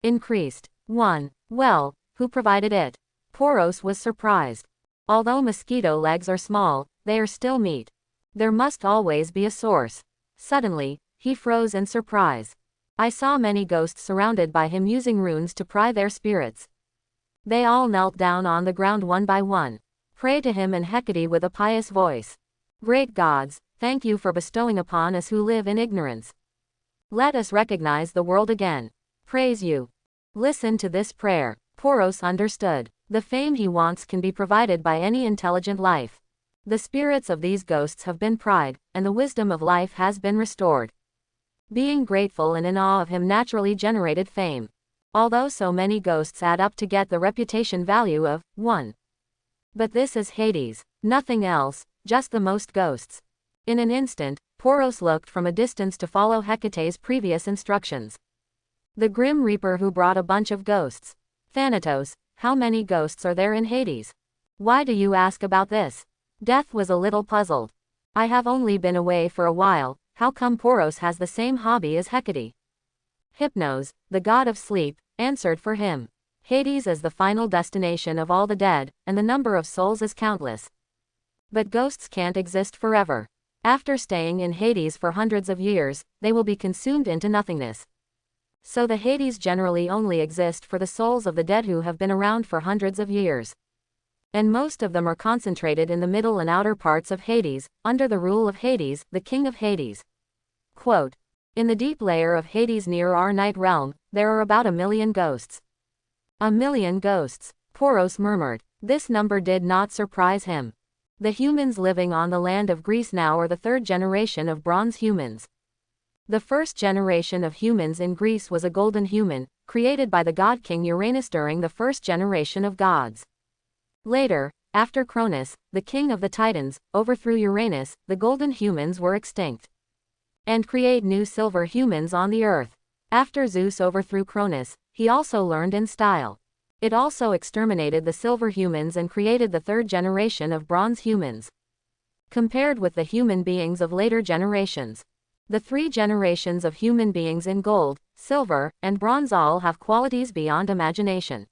Increased. 1. Well, who provided it? Poros was surprised. Although mosquito legs are small, they are still meat. There must always be a source. Suddenly, he froze in surprise. I saw many ghosts surrounded by him using runes to pry their spirits. They all knelt down on the ground one by one. Pray to him and Hecate with a pious voice. Great gods, thank you for bestowing upon us who live in ignorance. Let us recognize the world again. Praise you. Listen to this prayer. Poros understood. The fame he wants can be provided by any intelligent life. The spirits of these ghosts have been pried, and the wisdom of life has been restored. Being grateful and in awe of him naturally generated fame. Although so many ghosts add up to get the reputation value of 1. But this is Hades. Nothing else, just the most ghosts. In an instant, Poros looked from a distance to follow Hecate's previous instructions. The Grim Reaper who brought a bunch of ghosts. Thanatos, how many ghosts are there in Hades? Why do you ask about this? Death was a little puzzled. I have only been away for a while, how come Poros has the same hobby as Hecate? Hypnos, the god of sleep, answered for him. Hades is the final destination of all the dead, and the number of souls is countless. But ghosts can't exist forever. After staying in Hades for hundreds of years, they will be consumed into nothingness. So the Hades generally only exist for the souls of the dead who have been around for hundreds of years. And most of them are concentrated in the middle and outer parts of Hades, under the rule of Hades, the king of Hades. Quote, in the deep layer of Hades near our night realm, there are about 1 million ghosts. 1 million ghosts, Poros murmured. This number did not surprise him. The humans living on the land of Greece now are the third generation of bronze humans. The first generation of humans in Greece was a golden human, created by the god king Uranus during the first generation of gods. Later, after Cronus, the king of the Titans, overthrew Uranus, the golden humans were extinct. and create new silver humans on the earth. After Zeus overthrew Cronus, he also learned in style. It also exterminated the silver humans and created the third generation of bronze humans. Compared with the human beings of later generations, the three generations of human beings in gold, silver, and bronze all have qualities beyond imagination.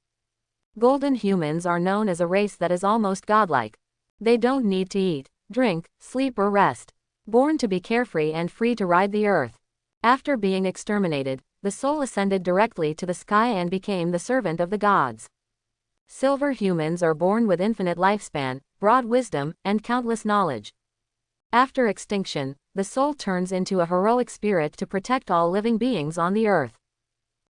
Golden humans are known as a race that is almost godlike. They don't need to eat, drink, sleep or rest. Born to be carefree and free to ride the earth. After being exterminated, the soul ascended directly to the sky and became the servant of the gods. Silver humans are born with infinite lifespan, broad wisdom, and countless knowledge. After extinction, the soul turns into a heroic spirit to protect all living beings on the earth.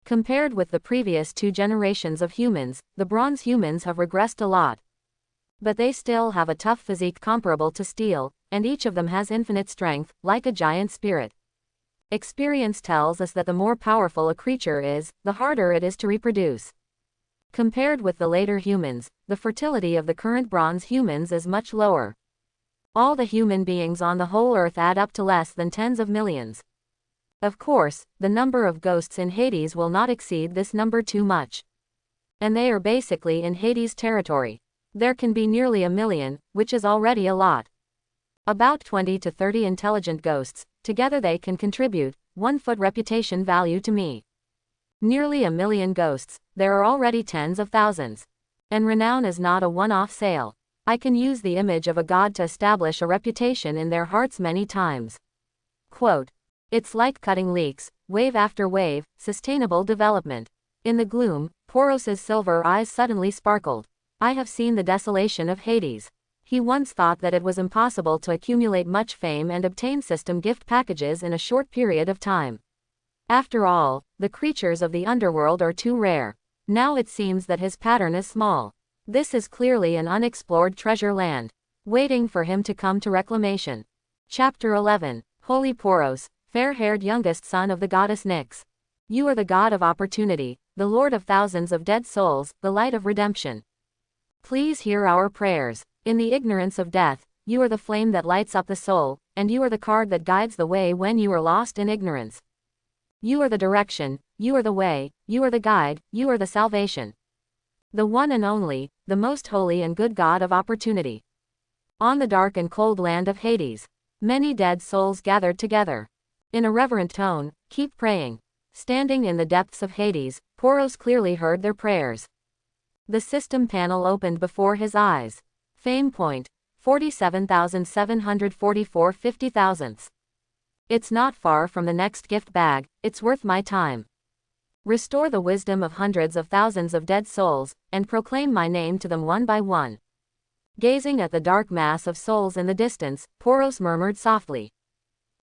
Compared with the previous two generations of humans, the bronze humans have regressed a lot. But they still have a tough physique comparable to steel, and each of them has infinite strength, like a giant spirit. Experience tells us that the more powerful a creature is, the harder it is to reproduce. Compared with the later humans, the fertility of the current bronze humans is much lower. All the human beings on the whole earth add up to less than tens of millions. Of course, the number of ghosts in Hades will not exceed this number too much. And they are basically in Hades territory. There can be nearly 1 million, which is already a lot. About 20 to 30 intelligent ghosts, together they can contribute 1 foot reputation value to me. Nearly 1 million ghosts, there are already tens of thousands. And renown is not a one-off sale. I can use the image of a god to establish a reputation in their hearts many times. Quote, "It's like cutting leaks, wave after wave, sustainable development." In the gloom, Poros's silver eyes suddenly sparkled. I have seen the desolation of Hades. He once thought that it was impossible to accumulate much fame and obtain system gift packages in a short period of time. After all, the creatures of the underworld are too rare. Now it seems that his pattern is small. This is clearly an unexplored treasure land, waiting for him to come to reclamation. Chapter 11. Holy Poros, fair-haired youngest son of the goddess Nyx. You are the god of opportunity, the lord of thousands of dead souls, the light of redemption. Please hear our prayers. In the ignorance of death, you are the flame that lights up the soul, and you are the card that guides the way when you are lost in ignorance. You are the direction, you are the way, you are the guide, you are the salvation. The one and only, the most holy and good God of opportunity. On the dark and cold land of Hades, many dead souls gathered together. In a reverent tone, keep praying. Standing in the depths of Hades, Poros clearly heard their prayers. The system panel opened before his eyes. Fame point, 47,744 50,000ths. It's not far from the next gift bag, it's worth my time. Restore the wisdom of hundreds of thousands of dead souls, and proclaim my name to them one by one. Gazing at the dark mass of souls in the distance, Poros murmured softly.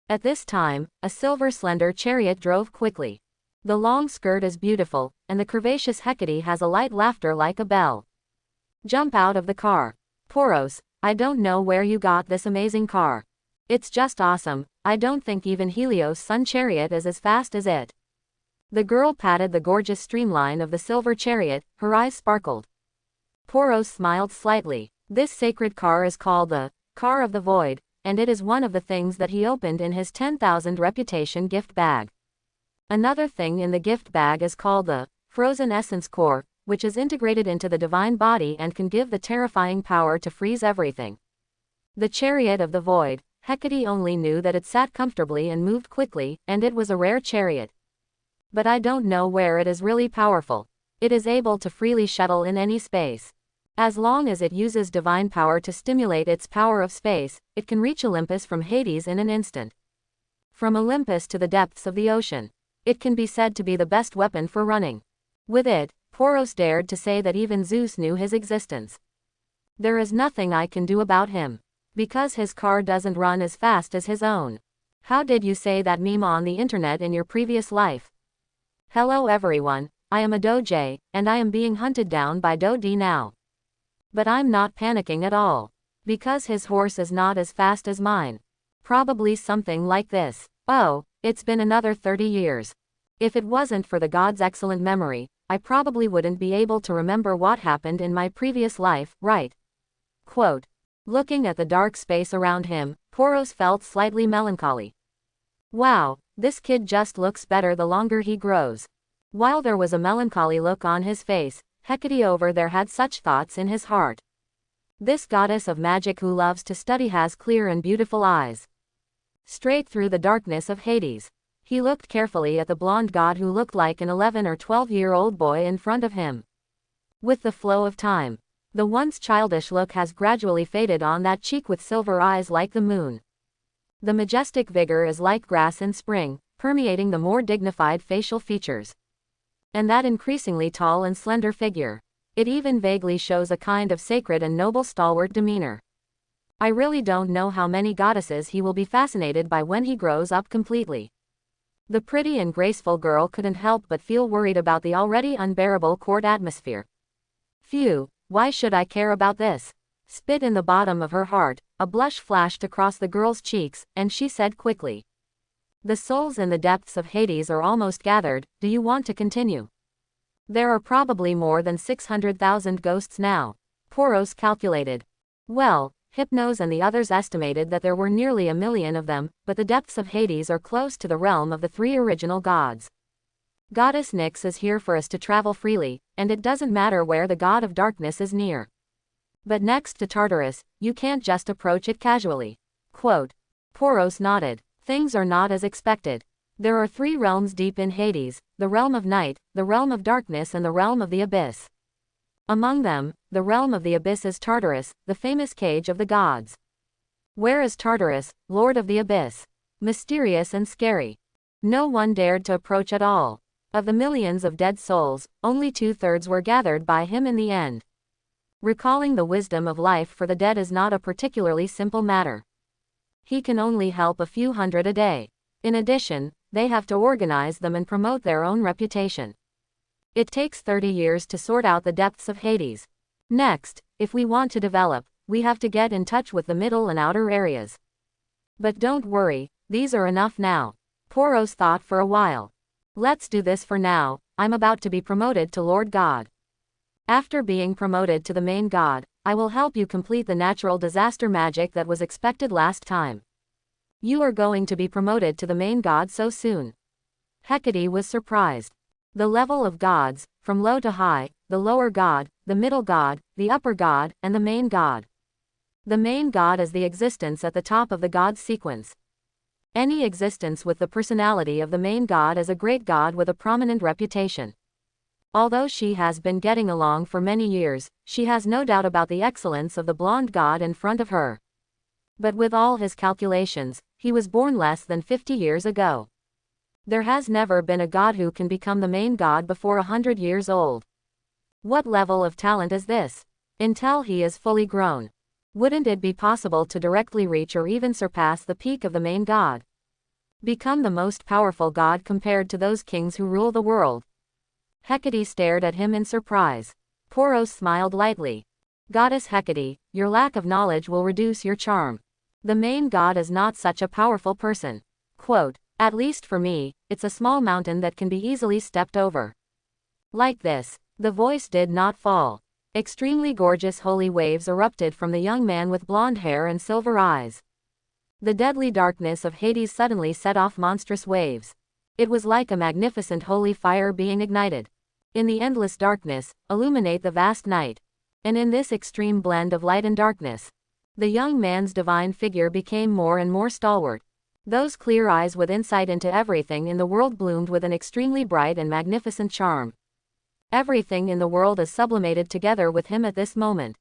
At this time, a silver slender chariot drove quickly. The long skirt is beautiful, and the curvaceous Hecate has a light laughter like a bell. Jump out of the car. Poros, I don't know where you got this amazing car. It's just awesome. I don't think even Helios' sun chariot is as fast as it. The girl patted the gorgeous streamline of the silver chariot, her eyes sparkled. Poros smiled slightly. This sacred car is called the Car of the Void, and it is one of the things that he opened in his 10,000 reputation gift bag. Another thing in the gift bag is called the Frozen Essence Core, which is integrated into the divine body and can give the terrifying power to freeze everything. The Chariot of the Void, Hecate only knew that it sat comfortably and moved quickly, and it was a rare chariot. But I don't know where it is really powerful. It is able to freely shuttle in any space. As long as it uses divine power to stimulate its power of space, it can reach Olympus from Hades in an instant. From Olympus to the depths of the ocean. It can be said to be the best weapon for running. With it, Poros dared to say that even Zeus knew his existence. There is nothing I can do about him. Because his car doesn't run as fast as his own. How did you say that meme on the internet in your previous life? Hello everyone, I am a Doge, and I am being hunted down by Dodi now. But I'm not panicking at all. Because his horse is not as fast as mine. Probably something like this. Oh, it's been another 30 years. If it wasn't for the god's excellent memory, I probably wouldn't be able to remember what happened in my previous life, right? Quote. Looking at the dark space around him, Poros felt slightly melancholy. Wow, this kid just looks better the longer he grows. While there was a melancholy look on his face, Hecate over there had such thoughts in his heart. This goddess of magic who loves to study has clear and beautiful eyes. Straight through the darkness of Hades. He looked carefully at the blonde god who looked like an 11 or 12-year-old boy in front of him. With the flow of time, the once childish look has gradually faded on that cheek with silver eyes like the moon. The majestic vigor is like grass in spring, permeating the more dignified facial features. And that increasingly tall and slender figure. It even vaguely shows a kind of sacred and noble stalwart demeanor. I really don't know how many goddesses he will be fascinated by when he grows up completely. The pretty and graceful girl couldn't help but feel worried about the already unbearable court atmosphere. Phew, why should I care about this? Spit in the bottom of her heart, a blush flashed across the girl's cheeks, and she said quickly. The souls in the depths of Hades are almost gathered, do you want to continue? There are probably more than 600,000 ghosts now. Poros calculated. Well, Hypnos and the others estimated that there were nearly 1 million of them, but the depths of Hades are close to the realm of the 3 original gods. Goddess Nyx is here for us to travel freely, and it doesn't matter where the god of darkness is near. But next to Tartarus, you can't just approach it casually. Quote. Poros nodded. Things are not as expected. There are 3 realms deep in Hades, the realm of night, the realm of darkness and the realm of the abyss. Among them, the realm of the abyss is Tartarus, the famous cage of the gods. Where is Tartarus, lord of the abyss? Mysterious and scary. No one dared to approach at all. Of the millions of dead souls, only 2/3 were gathered by him in the end. Recalling the wisdom of life for the dead is not a particularly simple matter. He can only help a few hundred a day. In addition, they have to organize them and promote their own reputation. It takes 30 years to sort out the depths of Hades. Next, if we want to develop, we have to get in touch with the middle and outer areas. But don't worry, these are enough now. Poros thought for a while. Let's do this for now, I'm about to be promoted to Lord God. After being promoted to the main god, I will help you complete the natural disaster magic that was expected last time. You are going to be promoted to the main god so soon. Hecate was surprised. The level of gods, from low to high, the lower god, the middle god, the upper god, and the main god. The main god is the existence at the top of the god's sequence. Any existence with the personality of the main god is a great god with a prominent reputation. Although she has been getting along for many years, she has no doubt about the excellence of the blonde god in front of her. But with all his calculations, he was born less than 50 years ago. There has never been a god who can become the main god before 100 years old. What level of talent is this? Until he is fully grown. Wouldn't it be possible to directly reach or even surpass the peak of the main god? Become the most powerful god compared to those kings who rule the world? Hecate stared at him in surprise. Poros smiled lightly. Goddess Hecate, your lack of knowledge will reduce your charm. The main god is not such a powerful person. Quote, at least for me, it's a small mountain that can be easily stepped over. Like this, the voice did not fall. Extremely gorgeous holy waves erupted from the young man with blonde hair and silver eyes. The deadly darkness of Hades suddenly set off monstrous waves. It was like a magnificent holy fire being ignited. In the endless darkness, illuminate the vast night. And in this extreme blend of light and darkness, the young man's divine figure became more and more stalwart. Those clear eyes with insight into everything in the world bloomed with an extremely bright and magnificent charm. Everything in the world is sublimated together with him at this moment.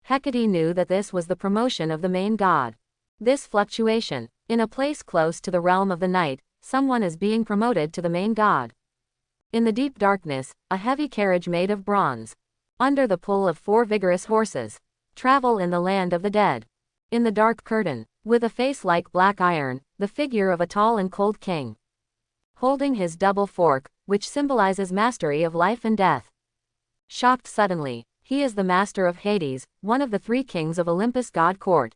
Hecate knew that this was the promotion of the main god. This fluctuation, in a place close to the realm of the night, someone is being promoted to the main god. In the deep darkness, a heavy carriage made of bronze, under the pull of 4 vigorous horses, travel in the land of the dead. In the dark curtain, with a face like black iron, the figure of a tall and cold king, holding his double fork, which symbolizes mastery of life and death. Shocked suddenly, he is the master of Hades, one of the 3 kings of Olympus god court.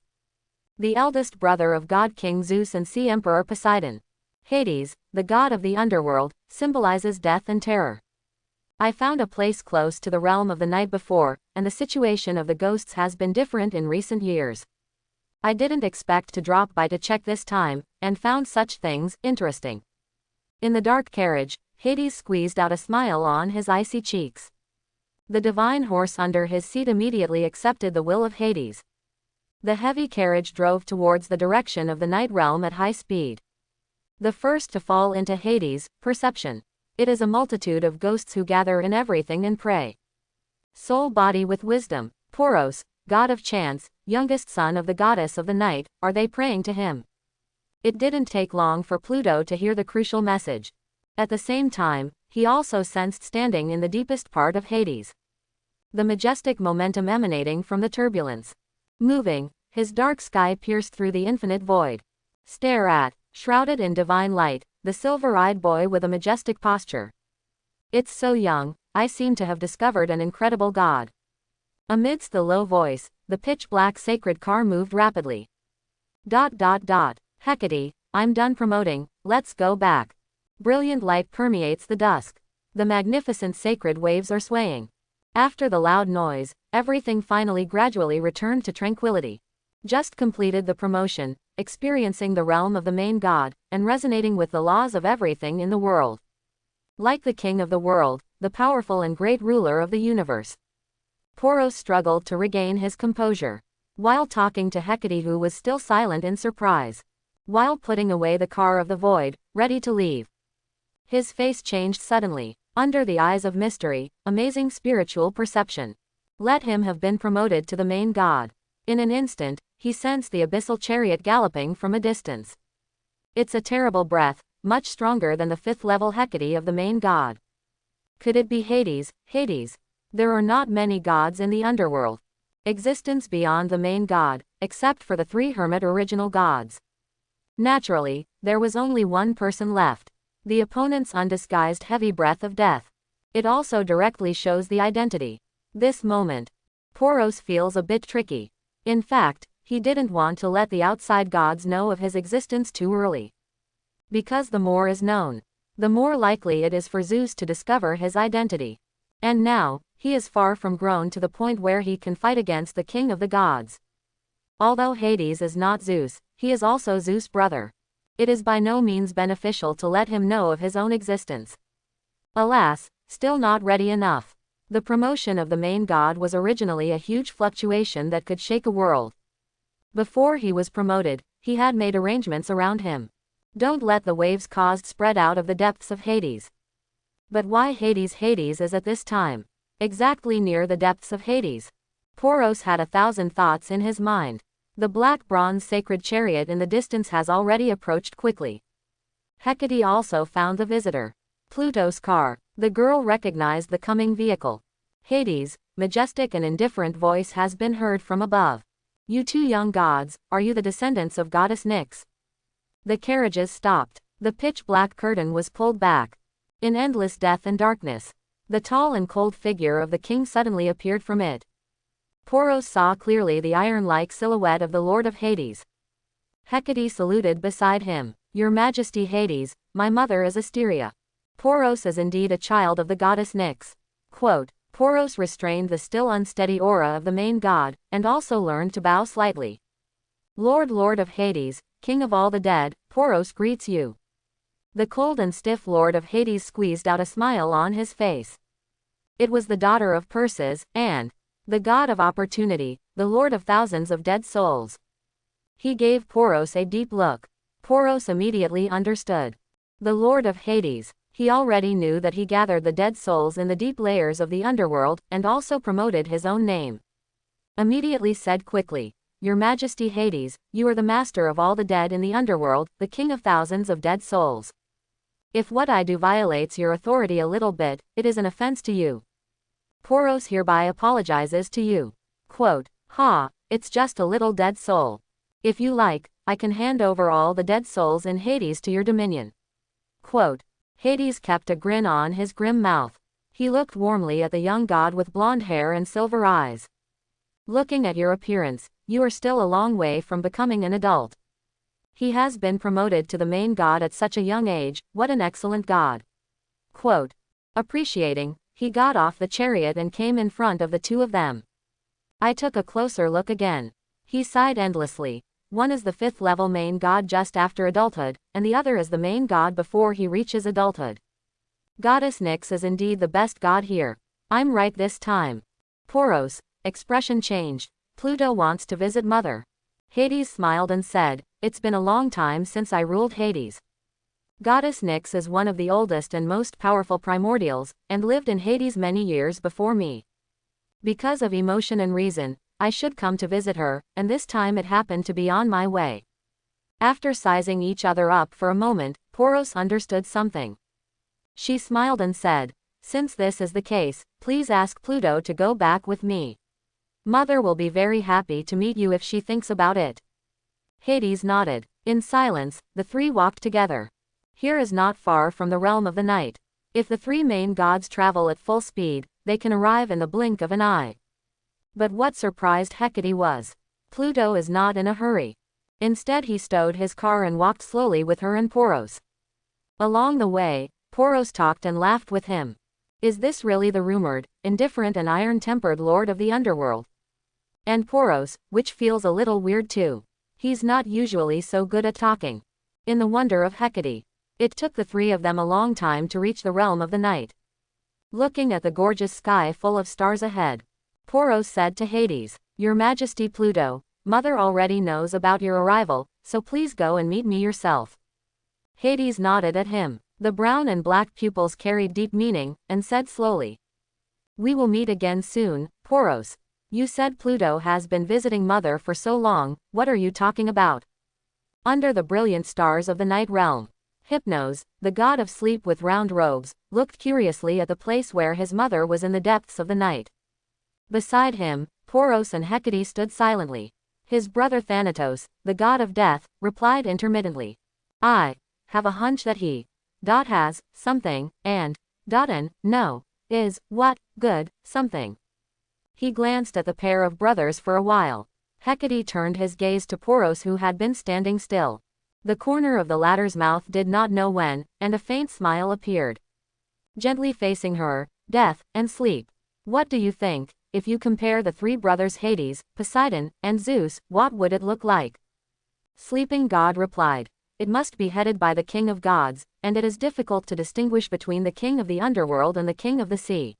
The eldest brother of god King Zeus and sea emperor Poseidon. Hades, the god of the underworld, symbolizes death and terror. I found a place close to the realm of the night before, and the situation of the ghosts has been different in recent years. I didn't expect to drop by to check this time, and found such things interesting. In the dark carriage, Hades squeezed out a smile on his icy cheeks. The divine horse under his seat immediately accepted the will of Hades. The heavy carriage drove towards the direction of the night realm at high speed. The first to fall into Hades' perception. It is a multitude of ghosts who gather in everything and pray. Soul body with wisdom, Poros, god of chance, youngest son of the goddess of the night, are they praying to him? It didn't take long for Pluto to hear the crucial message. At the same time, he also sensed standing in the deepest part of Hades the majestic momentum emanating from the turbulence. Moving, his dark sky pierced through the infinite void. Stare at, shrouded in divine light, the silver-eyed boy with a majestic posture. It's so young, I seem to have discovered an incredible god. Amidst the low voice, the pitch-black sacred car moved rapidly. Hecate, I'm done promoting, let's go back. Brilliant light permeates the dusk. The magnificent sacred waves are swaying. After the loud noise, everything finally gradually returned to tranquility. Just completed the promotion, experiencing the realm of the main god, and resonating with the laws of everything in the world. Like the king of the world, the powerful and great ruler of the universe. Poros struggled to regain his composure. While talking to Hecate, who was still silent in surprise. While putting away the car of the void, ready to leave. His face changed suddenly. Under the eyes of mystery, amazing spiritual perception. Let him have been promoted to the main god. In an instant, he sensed the abyssal chariot galloping from a distance. It's a terrible breath, much stronger than the 5th level Hecate of the main god. Could it be Hades? Hades. There are not many gods in the underworld. Existence beyond the main god, except for the 3 hermit original gods. Naturally, there was only one person left. The opponent's undisguised heavy breath of death. It also directly shows the identity. This moment, Poros feels a bit tricky. In fact, he didn't want to let the outside gods know of his existence too early. Because the more is known, the more likely it is for Zeus to discover his identity. And now, he is far from grown to the point where he can fight against the king of the gods. Although Hades is not Zeus, he is also Zeus' brother. It is by no means beneficial to let him know of his own existence. Alas, still not ready enough. The promotion of the main god was originally a huge fluctuation that could shake a world. Before he was promoted, he had made arrangements around him. Don't let the waves caused spread out of the depths of Hades. But why Hades? Hades is at this time exactly near the depths of Hades. Poros had 1,000 thoughts in his mind. The black bronze sacred chariot in the distance has already approached quickly. Hecate also found the visitor. Pluto's car. The girl recognized the coming vehicle. Hades, majestic and indifferent voice has been heard from above. You 2 young gods, are you the descendants of goddess Nyx? The carriages stopped. The pitch-black curtain was pulled back. In endless death and darkness, the tall and cold figure of the king suddenly appeared from it. Poros saw clearly the iron-like silhouette of the Lord of Hades. Hecate saluted beside him. Your Majesty Hades, my mother is Asteria. Poros is indeed a child of the goddess Nyx. Quote, Poros restrained the still unsteady aura of the main god, and also learned to bow slightly. Lord of Hades, king of all the dead, Poros greets you. The cold and stiff Lord of Hades squeezed out a smile on his face. It was the daughter of Perses, and the god of opportunity, the lord of thousands of dead souls. He gave Poros a deep look. Poros immediately understood. The Lord of Hades. He already knew that he gathered the dead souls in the deep layers of the underworld, and also promoted his own name. Immediately said quickly, Your Majesty Hades, you are the master of all the dead in the underworld, the king of thousands of dead souls. If what I do violates your authority a little bit, it is an offense to you. Poros hereby apologizes to you. Quote, it's just a little dead soul. If you like, I can hand over all the dead souls in Hades to your dominion. Quote, Hades kept a grin on his grim mouth. He looked warmly at the young god with blonde hair and silver eyes. Looking at your appearance, you are still a long way from becoming an adult. He has been promoted to the main god at such a young age, what an excellent god. Quote, appreciating, he got off the chariot and came in front of the 2 of them. I took a closer look again. He sighed endlessly. One is the 5th level main god just after adulthood, and the other is the main god before he reaches adulthood. Goddess Nyx is indeed the best god here. I'm right this time. Poros, expression changed. Pluto wants to visit Mother. Hades smiled and said, it's been a long time since I ruled Hades. Goddess Nyx is one of the oldest and most powerful primordials, and lived in Hades many years before me. Because of emotion and reason, I should come to visit her, and this time it happened to be on my way. After sizing each other up for a moment, Poros understood something. She smiled and said, since this is the case, please ask Pluto to go back with me. Mother will be very happy to meet you if she thinks about it. Hades nodded. In silence, the three walked together. Here is not far from the realm of the night. If the three main gods travel at full speed, they can arrive in the blink of an eye. But what surprised Hecate was, Pluto is not in a hurry. Instead he stowed his car and walked slowly with her and Poros. Along the way, Poros talked and laughed with him. Is this really the rumored, indifferent and iron-tempered lord of the underworld? And Poros, which feels a little weird too. He's not usually so good at talking. In the wonder of Hecate. It took the three of them a long time to reach the realm of the night. Looking at the gorgeous sky full of stars ahead, Poros said to Hades, Your Majesty Pluto, Mother already knows about your arrival, so please go and meet me yourself. Hades nodded at him. The brown and black pupils carried deep meaning, and said slowly, We will meet again soon, Poros. You said Pluto has been visiting Mother for so long, what are you talking about? Under the brilliant stars of the night realm, Hypnos, the god of sleep with round robes, looked curiously at the place where his mother was in the depths of the night. Beside him, Poros and Hecate stood silently. His brother Thanatos, the god of death, replied intermittently. I have a hunch that he has something, and no, is what good something. He glanced at the pair of brothers for a while. Hecate turned his gaze to Poros, who had been standing still. The corner of the latter's mouth did not know when, and a faint smile appeared. Gently facing her, death, and sleep. What do you think, if you compare the three brothers Hades, Poseidon, and Zeus, what would it look like? Sleeping God replied. It must be headed by the king of gods, and it is difficult to distinguish between the king of the underworld and the king of the sea.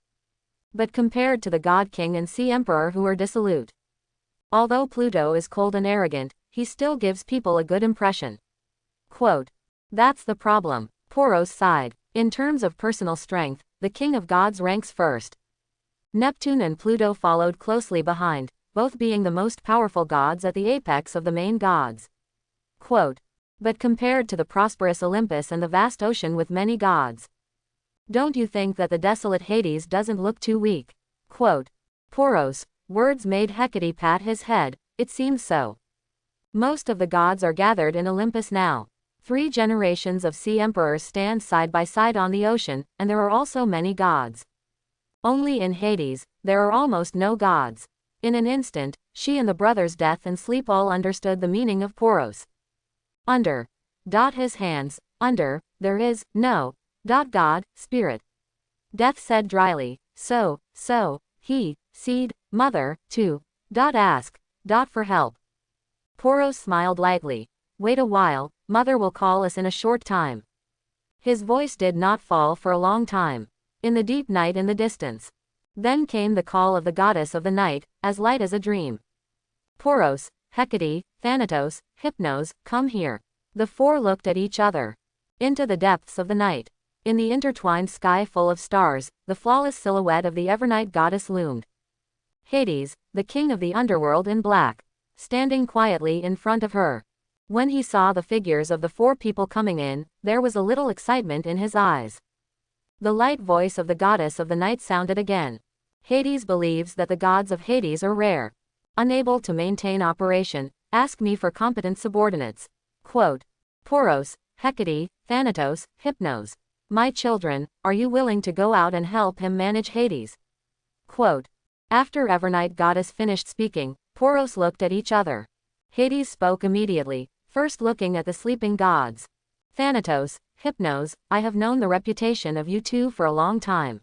But compared to the god king and sea emperor who are dissolute. Although Pluto is cold and arrogant, he still gives people a good impression. Quote, That's the problem, Poros sighed. In terms of personal strength, the king of gods ranks first. Neptune and Pluto followed closely behind, both being the most powerful gods at the apex of the main gods. Quote, But compared to the prosperous Olympus and the vast ocean with many gods, don't you think that the desolate Hades doesn't look too weak? Quote, Poros, words made Hecate pat his head, it seems so. Most of the gods are gathered in Olympus now. 3 generations of sea emperors stand side by side on the ocean, and there are also many gods. Only in Hades, there are almost no gods. In an instant, she and the brothers Death and Sleep all understood the meaning of Poros. Under. His hands, under, there is, no. God, spirit. Death said dryly, so, he, seed, mother, too. Ask. For help. Poros smiled lightly. Wait a while, Mother will call us in a short time. His voice did not fall for a long time. In the deep night in the distance. Then came the call of the goddess of the night, as light as a dream. Poros, Hecate, Thanatos, Hypnos, come here. The 4 looked at each other. Into the depths of the night. In the intertwined sky full of stars, the flawless silhouette of the Evernight goddess loomed. Hades, the king of the underworld in black, standing quietly in front of her. When he saw the figures of the 4 people coming in, there was a little excitement in his eyes. The light voice of the goddess of the night sounded again. Hades believes that the gods of Hades are rare. Unable to maintain operation, ask me for competent subordinates. Quote, Poros, Hecate, Thanatos, Hypnos. My children, are you willing to go out and help him manage Hades? Quote, After Evernight goddess finished speaking, Poros looked at each other. Hades spoke immediately, first looking at the sleeping gods. Thanatos, Hypnos, I have known the reputation of you 2 for a long time.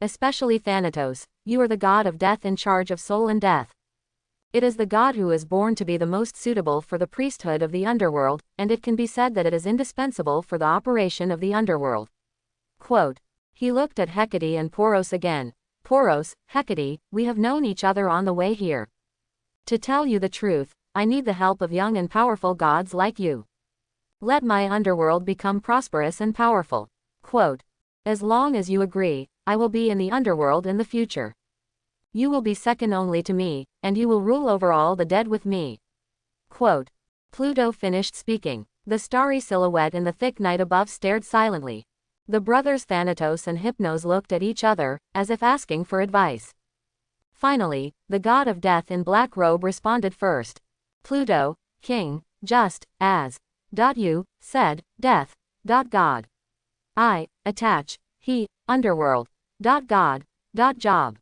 Especially Thanatos, you are the god of death in charge of soul and death. It is the god who is born to be the most suitable for the priesthood of the underworld, and it can be said that it is indispensable for the operation of the underworld. Quote. He looked at Hecate and Poros again. Poros, Hecate, we have known each other on the way here. To tell you the truth, I need the help of young and powerful gods like you. Let my underworld become prosperous and powerful. Quote. As long as you agree, I will be in the underworld in the future. You will be second only to me, and you will rule over all the dead with me. Quote. Pluto finished speaking. The starry silhouette in the thick night above stared silently. The brothers Thanatos and Hypnos looked at each other, as if asking for advice. Finally, the god of death in black robe responded first. Pluto, king, just, as. You, said, death. God. I, attach, he, underworld. God. Job.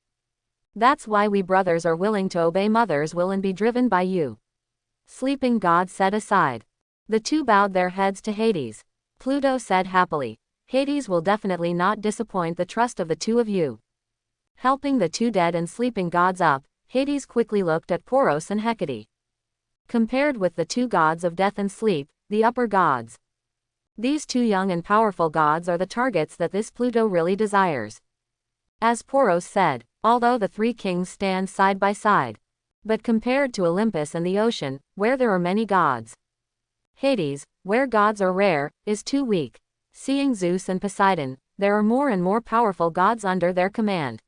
That's why we brothers are willing to obey mother's will and be driven by you. Sleeping god said aside. The two bowed their heads to Hades. Pluto said happily. Hades will definitely not disappoint the trust of the two of you. Helping the two dead and sleeping gods up, Hades quickly looked at Poros and Hecate. Compared with the two gods of death and sleep, the upper gods. These two young and powerful gods are the targets that this Pluto really desires. As Poros said, although the three kings stand side by side. But compared to Olympus and the ocean, where there are many gods, Hades, where gods are rare, is too weak. Seeing Zeus and Poseidon, there are more and more powerful gods under their command.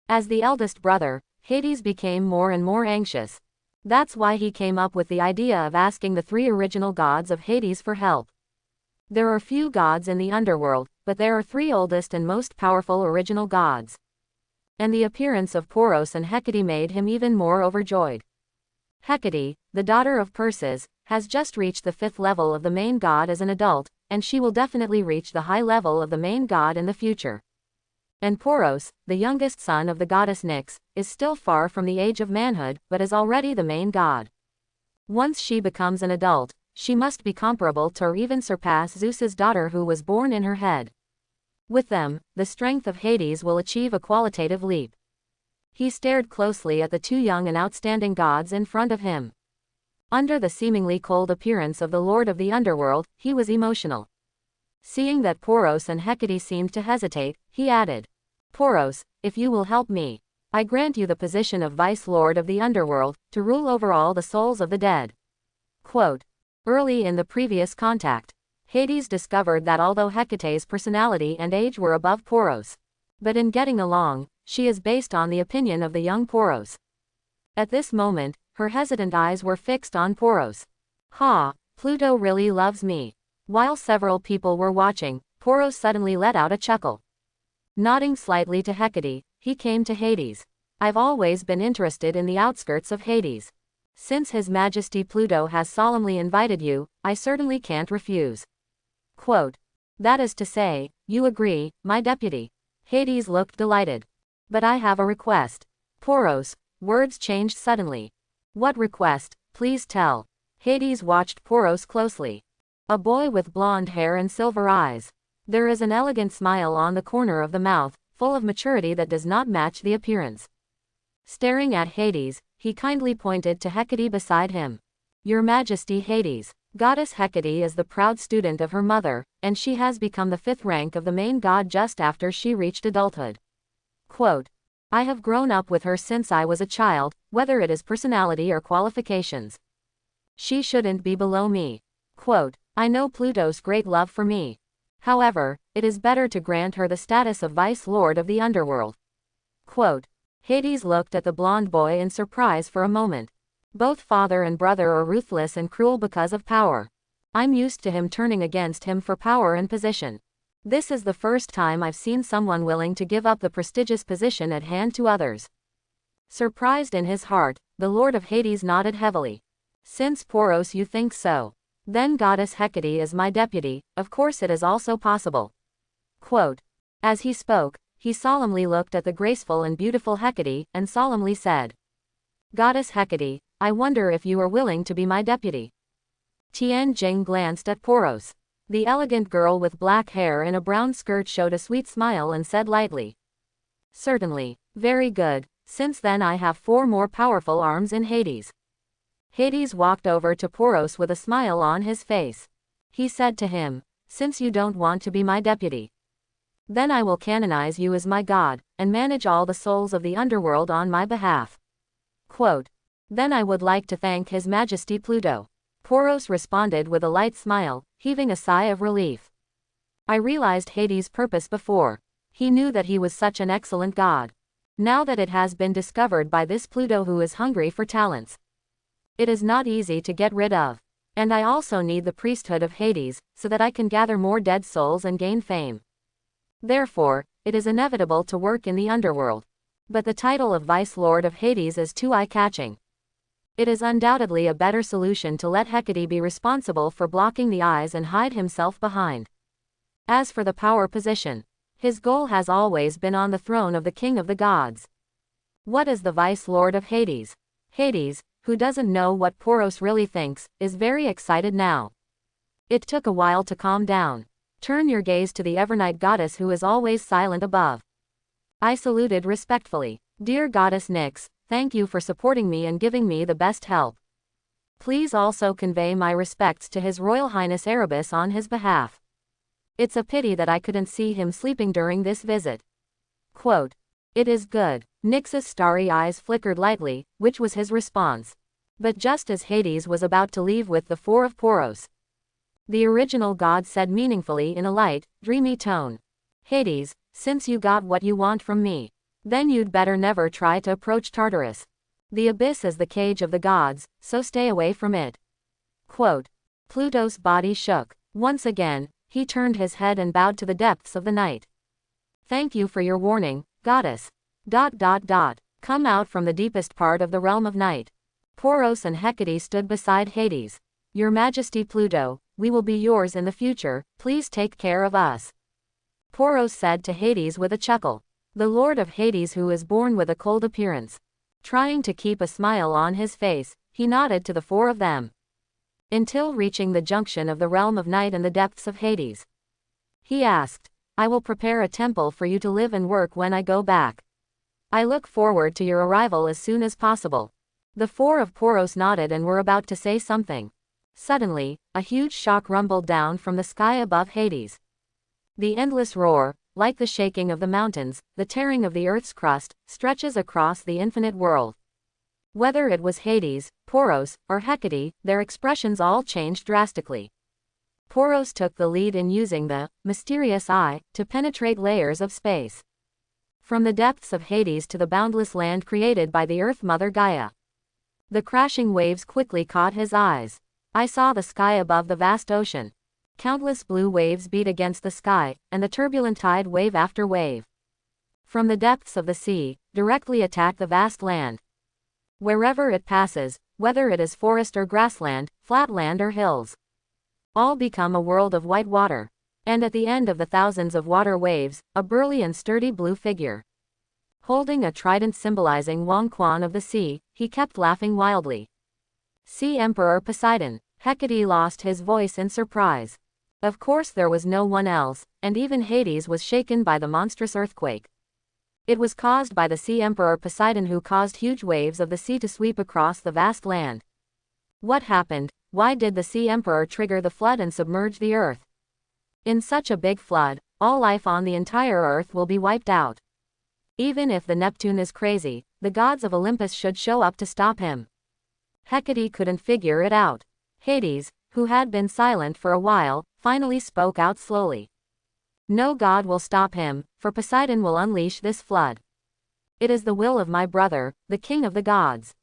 As the eldest brother, Hades became more and more anxious. That's why he came up with the idea of asking the three original gods of Hades for help. There are few gods in the underworld, but there are three oldest and most powerful original gods. And the appearance of Poros and Hecate made him even more overjoyed. Hecate, the daughter of Perses, has just reached the 5th level of the main god as an adult, and she will definitely reach the high level of the main god in the future. And Poros, the youngest son of the goddess Nyx, is still far from the age of manhood, but is already the main god. Once she becomes an adult, she must be comparable to or even surpass Zeus's daughter who was born in her head. With them, the strength of Hades will achieve a qualitative leap. He stared closely at the two young and outstanding gods in front of him. Under the seemingly cold appearance of the Lord of the Underworld, he was emotional. Seeing that Poros and Hecate seemed to hesitate, he added, Poros, if you will help me, I grant you the position of Vice Lord of the Underworld, to rule over all the souls of the dead. Quote. Early in the previous contact, Hades discovered that although Hecate's personality and age were above Poros, but in getting along, she is based on the opinion of the young Poros. At this moment, her hesitant eyes were fixed on Poros. Ha, Pluto really loves me. While several people were watching, Poros suddenly let out a chuckle. Nodding slightly to Hecate, he came to Hades. I've always been interested in the outskirts of Hades. Since His Majesty Pluto has solemnly invited you, I certainly can't refuse. Quote. That is to say, you agree, my deputy. Hades looked delighted. But I have a request. Poros, words changed suddenly. What request, please tell. Hades watched Poros closely. A boy with blonde hair and silver eyes. There is an elegant smile on the corner of the mouth, full of maturity that does not match the appearance. Staring at Hades, he kindly pointed to Hecate beside him. Your Majesty Hades, Goddess Hecate is the proud student of her mother, and she has become the 5th rank of the main god just after she reached adulthood. Quote. I have grown up with her since I was a child, whether it is personality or qualifications. She shouldn't be below me. Quote. I know Pluto's great love for me. However, it is better to grant her the status of Vice Lord of the Underworld. Quote. Hades looked at the blonde boy in surprise for a moment. Both father and brother are ruthless and cruel because of power. I'm used to him turning against him for power and position. This is the first time I've seen someone willing to give up the prestigious position at hand to others. Surprised in his heart, the Lord of Hades nodded heavily. Since Poros you think so, then Goddess Hecate is my deputy, of course it is also possible. Quote. As he spoke, he solemnly looked at the graceful and beautiful Hecate, and solemnly said, Goddess Hecate, I wonder if you are willing to be my deputy. Tianjing glanced at Poros. The elegant girl with black hair in a brown skirt showed a sweet smile and said lightly, Certainly, very good, Since then I have 4 more powerful arms in Hades. Hades walked over to Poros with a smile on his face. He said to him, since you don't want to be my deputy, then I will canonize you as my god, and manage all the souls of the underworld on my behalf. Quote, then I would like to thank His Majesty Pluto. Poros responded with a light smile, heaving a sigh of relief. I realized Hades' purpose before. He knew that he was such an excellent god. Now that it has been discovered by this Pluto who is hungry for talents, it is not easy to get rid of. And I also need the priesthood of Hades, so that I can gather more dead souls and gain fame. Therefore, it is inevitable to work in the underworld. But the title of Vice Lord of Hades is too eye-catching. It is undoubtedly a better solution to let Hecate be responsible for blocking the eyes and hide himself behind. As for the power position, his goal has always been on the throne of the king of the gods. What is the Vice Lord of Hades? Hades, who doesn't know what Poros really thinks, is very excited now. It took a while to calm down. Turn your gaze to the Evernight goddess who is always silent above. I saluted respectfully. Dear goddess Nyx, thank you for supporting me and giving me the best help. Please also convey my respects to His Royal Highness Erebus on his behalf. It's a pity that I couldn't see him sleeping during this visit. Quote, it is good. Nyx's starry eyes flickered lightly, which was his response. But just as Hades was about to leave with the 4 of Poros, the original god said meaningfully in a light, dreamy tone, Hades, since you got what you want from me, then you'd better never try to approach Tartarus. The abyss is the cage of the gods, so stay away from it. Quote, Pluto's body shook. Once again, he turned his head and bowed to the depths of the night. Thank you for your warning, goddess. Come out from the deepest part of the realm of night. Poros and Hecate stood beside Hades. Your Majesty Pluto, we will be yours in the future, please take care of us. Poros said to Hades with a chuckle. The Lord of Hades, who is born with a cold appearance. Trying to keep a smile on his face, he nodded to the 4 of them. Until reaching the junction of the realm of night and the depths of Hades, he asked, I will prepare a temple for you to live and work when I go back. I look forward to your arrival as soon as possible. The 4 of Poros nodded and were about to say something. Suddenly, a huge shock rumbled down from the sky above Hades. The endless roar, like the shaking of the mountains, the tearing of the earth's crust, stretches across the infinite world. Whether it was Hades, Poros, or Hecate, their expressions all changed drastically. Poros took the lead in using the mysterious eye to penetrate layers of space. From the depths of Hades to the boundless land created by the Earth Mother Gaia. The crashing waves quickly caught his eyes. I saw the sky above the vast ocean. Countless blue waves beat against the sky, and the turbulent tide wave after wave, from the depths of the sea, directly attack the vast land. Wherever it passes, whether it is forest or grassland, flatland or hills, all become a world of white water. And at the end of the thousands of water waves, a burly and sturdy blue figure, holding a trident symbolizing Wang Quan of the sea, he kept laughing wildly. Sea Emperor Poseidon. Hecate lost his voice in surprise. Of course there was no one else, and even Hades was shaken by the monstrous earthquake. It was caused by the Sea Emperor Poseidon, who caused huge waves of the sea to sweep across the vast land. What happened? Why did the Sea Emperor trigger the flood and submerge the earth? In such a big flood, all life on the entire earth will be wiped out. Even if the Neptune is crazy, the gods of Olympus should show up to stop him. Hecate couldn't figure it out. Hades, who had been silent for a while, finally spoke out slowly. No god will stop him, for Poseidon will unleash this flood. It is the will of my brother, the king of the gods.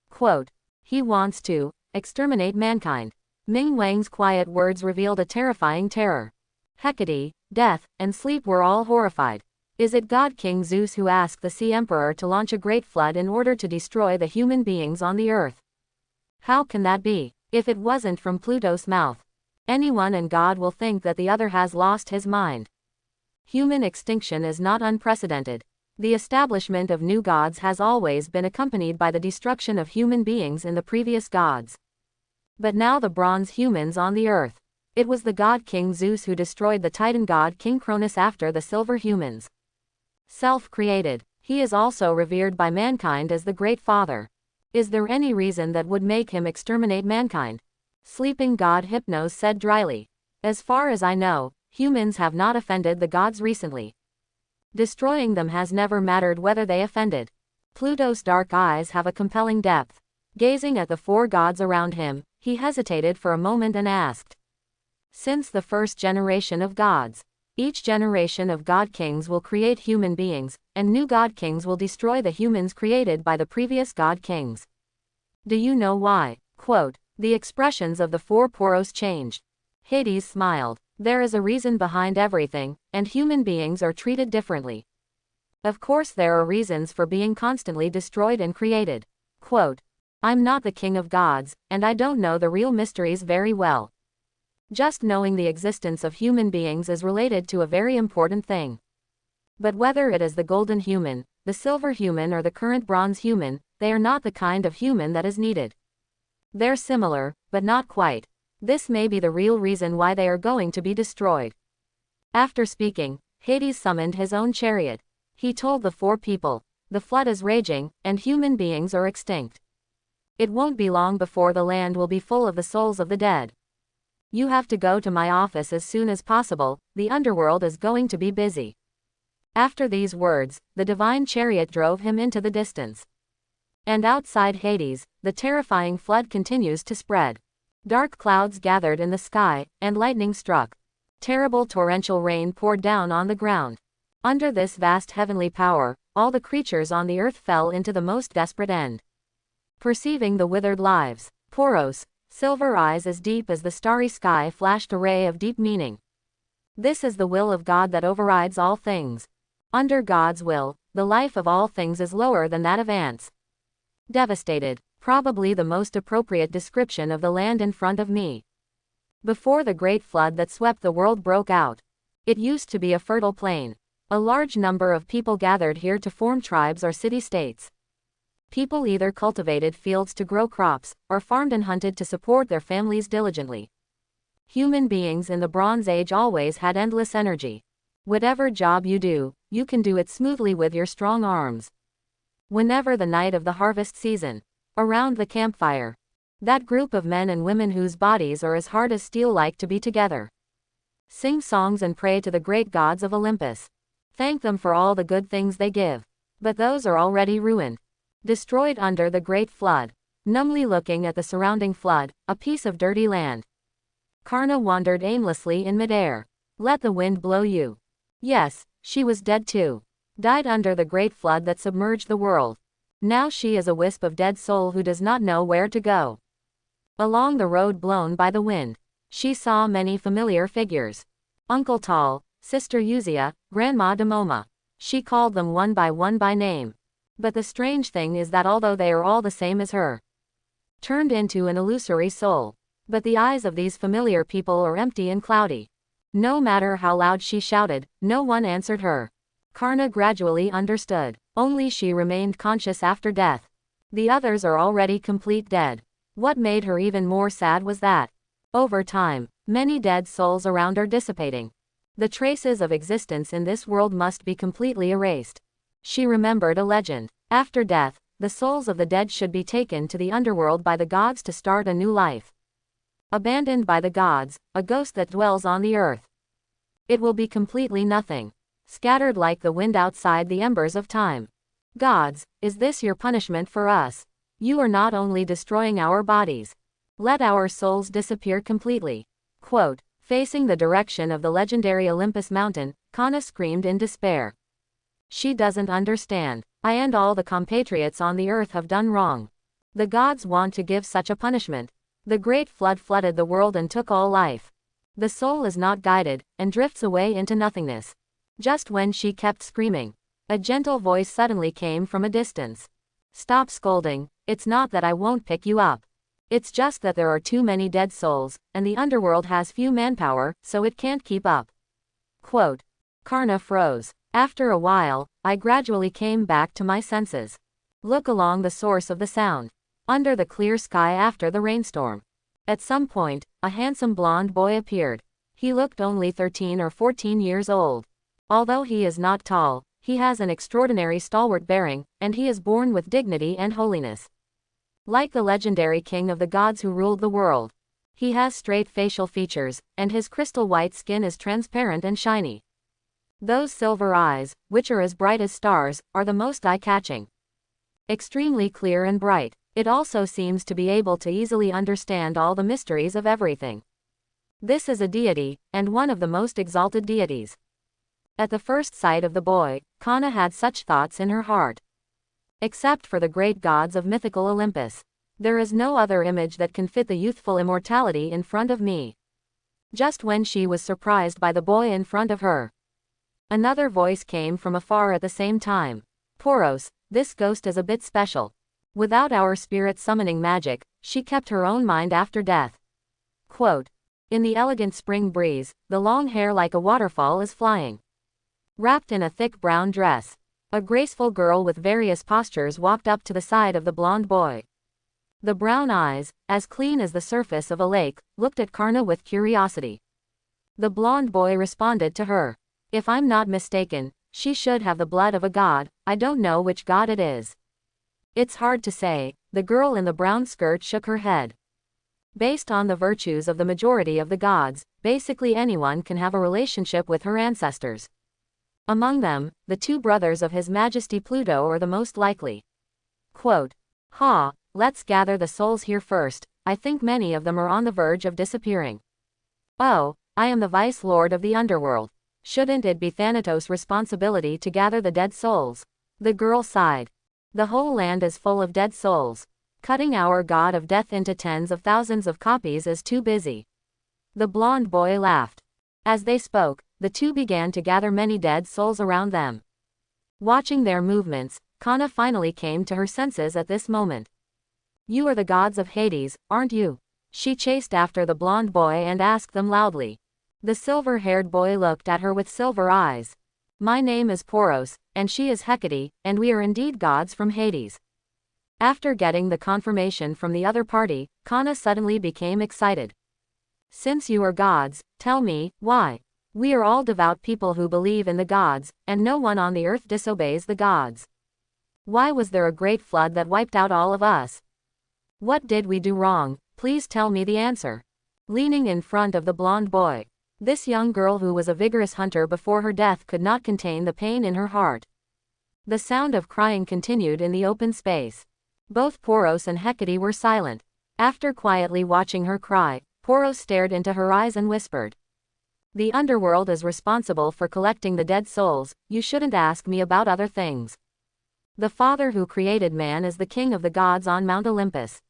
Quote, he wants to exterminate mankind. Ming Wang's quiet words revealed a terrifying terror. Hecate, death, and sleep were all horrified. Is it God King Zeus who asked the Sea Emperor to launch a great flood in order to destroy the human beings on the earth? How can that be? If it wasn't from Pluto's mouth, anyone and God will think that the other has lost his mind. Human extinction is not unprecedented. The establishment of new gods has always been accompanied by the destruction of human beings in the previous gods. But now the bronze humans on the earth. It was the god King Zeus who destroyed the Titan god King Cronus after the silver humans. Self-created. He is also revered by mankind as the Great Father. Is there any reason that would make him exterminate mankind? Sleeping god Hypnos said dryly. As far as I know, humans have not offended the gods recently. Destroying them has never mattered whether they offended. Pluto's dark eyes have a compelling depth. Gazing at the four gods around him, he hesitated for a moment and asked. Since the first generation of gods, each generation of god kings will create human beings, and new god kings will destroy the humans created by the previous god kings. Do you know why? Quote, the expressions of the four Poros changed. Hades smiled. There is a reason behind everything, and human beings are treated differently. Of course there are reasons for being constantly destroyed and created. Quote, I'm not the king of gods, and I don't know the real mysteries very well. Just knowing the existence of human beings is related to a very important thing. But whether it is the golden human, the silver human or the current bronze human, they are not the kind of human that is needed. They're similar, but not quite. This may be the real reason why they are going to be destroyed. After speaking, Hades summoned his own chariot. He told the four people, the flood is raging, and human beings are extinct. It won't be long before the land will be full of the souls of the dead. You have to go to my office as soon as possible, the underworld is going to be busy. After these words, the divine chariot drove him into the distance. And outside Hades, the terrifying flood continues to spread. Dark clouds gathered in the sky, and lightning struck. Terrible torrential rain poured down on the ground. Under this vast heavenly power, all the creatures on the earth fell into the most desperate end. Perceiving the withered lives, Poros, silver eyes as deep as the starry sky flashed a ray of deep meaning. This is the will of God that overrides all things. Under God's will, the life of all things is lower than that of ants. Devastated, probably the most appropriate description of the land in front of me. Before the great flood that swept the world broke out, it used to be a fertile plain. A large number of people gathered here to form tribes or city-states. People either cultivated fields to grow crops, or farmed and hunted to support their families diligently. Human beings in the Bronze Age always had endless energy. Whatever job you do, you can do it smoothly with your strong arms. Whenever the night of the harvest season, around the campfire, that group of men and women whose bodies are as hard as steel like to be together. Sing songs and pray to the great gods of Olympus. Thank them for all the good things they give. But those are already ruined. Destroyed under the great flood. Numbly looking at the surrounding flood, a piece of dirty land. Karna wandered aimlessly in midair. Let the wind blow you. Yes, she was dead too. Died under the great flood that submerged the world. Now she is a wisp of dead soul who does not know where to go. Along the road blown by the wind, she saw many familiar figures. Uncle Tal, Sister Eusia, Grandma Demoma. She called them one by name. But the strange thing is that although they are all the same as her, turned into an illusory soul, but the eyes of these familiar people are empty and cloudy. No matter how loud she shouted, no one answered her. Karna gradually understood. Only she remained conscious after death. The others are already complete dead. What made her even more sad was that, over time, many dead souls around are dissipating. The traces of existence in this world must be completely erased. She remembered a legend. After death, the souls of the dead should be taken to the underworld by the gods to start a new life. Abandoned by the gods, a ghost that dwells on the earth. It will be completely nothing. Scattered like the wind outside the embers of time. Gods, is this your punishment for us? You are not only destroying our bodies. Let our souls disappear completely. Quote, facing the direction of the legendary Olympus mountain, Kana screamed in despair. She doesn't understand. I and all the compatriots on the earth have done wrong. The gods want to give such a punishment. The great flood flooded the world and took all life. The soul is not guided, and drifts away into nothingness. Just when she kept screaming, a gentle voice suddenly came from a distance. Stop scolding, it's not that I won't pick you up. It's just that there are too many dead souls, and the underworld has few manpower, so it can't keep up. Quote. Karna froze. After a while, I gradually came back to my senses. Look along the source of the sound. Under the clear sky after the rainstorm. At some point, a handsome blonde boy appeared. He looked only 13 or 14 years old. Although he is not tall, he has an extraordinary stalwart bearing, and he is born with dignity and holiness. Like the legendary king of the gods who ruled the world. He has straight facial features, and his crystal white skin is transparent and shiny. Those silver eyes, which are as bright as stars, are the most eye-catching. Extremely clear and bright, it also seems to be able to easily understand all the mysteries of everything. This is a deity, and one of the most exalted deities. At the first sight of the boy, Kana had such thoughts in her heart. Except for the great gods of mythical Olympus, there is no other image that can fit the youthful immortality in front of me. Just when she was surprised by the boy in front of her, another voice came from afar at the same time. Poros, this ghost is a bit special. Without our spirit summoning magic, she kept her own mind after death. Quote, in the elegant spring breeze, the long hair like a waterfall is flying. Wrapped in a thick brown dress, a graceful girl with various postures walked up to the side of the blonde boy. The brown eyes, as clean as the surface of a lake, looked at Karna with curiosity. The blonde boy responded to her. If I'm not mistaken, she should have the blood of a god, I don't know which god it is. It's hard to say, the girl in the brown skirt shook her head. Based on the virtues of the majority of the gods, basically anyone can have a relationship with her ancestors. Among them, the two brothers of His Majesty Pluto are the most likely. Quote, let's gather the souls here first, I think many of them are on the verge of disappearing. Oh, I am the Vice Lord of the Underworld. Shouldn't it be Thanatos' responsibility to gather the dead souls? The girl sighed. The whole land is full of dead souls. Cutting our god of death into tens of thousands of copies is too busy. The blonde boy laughed. As they spoke, the two began to gather many dead souls around them. Watching their movements, Kana finally came to her senses at this moment. You are the gods of Hades, aren't you? She chased after the blonde boy and asked them loudly. The silver-haired boy looked at her with silver eyes. My name is Poros, and she is Hecate, and we are indeed gods from Hades. After getting the confirmation from the other party, Kana suddenly became excited. Since you are gods, tell me, why? We are all devout people who believe in the gods, and no one on the earth disobeys the gods. Why was there a great flood that wiped out all of us? What did we do wrong? Please tell me the answer. Leaning in front of the blonde boy, this young girl who was a vigorous hunter before her death could not contain the pain in her heart. The sound of crying continued in the open space. Both Poros and Hecate were silent. After quietly watching her cry, Poros stared into her eyes and whispered. The underworld is responsible for collecting the dead souls, you shouldn't ask me about other things. The Father who created man is the king of the gods on Mount Olympus.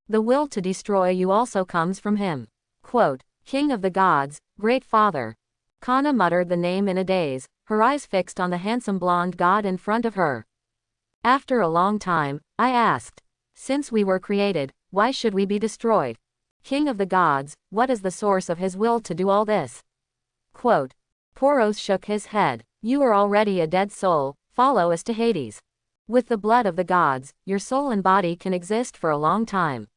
The will to destroy you also comes from him. Quote, King of the gods, Great Father. Kana muttered the name in a daze, her eyes fixed on the handsome blonde god in front of her. After a long time, I asked. Since we were created, why should we be destroyed? King of the gods, what is the source of his will to do all this? Quote, Poros shook his head. You are already a dead soul, follow us to Hades. With the blood of the gods, your soul and body can exist for a long time.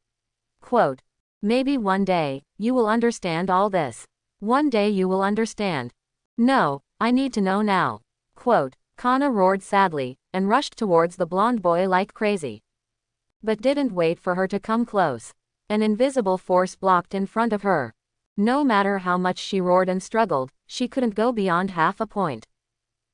Quote, maybe one day, you will understand all this. One day you will understand. No, I need to know now. Quote, Kana roared sadly, and rushed towards the blonde boy like crazy. But didn't wait for her to come close. An invisible force blocked in front of her. No matter how much she roared and struggled, she couldn't go beyond half a point.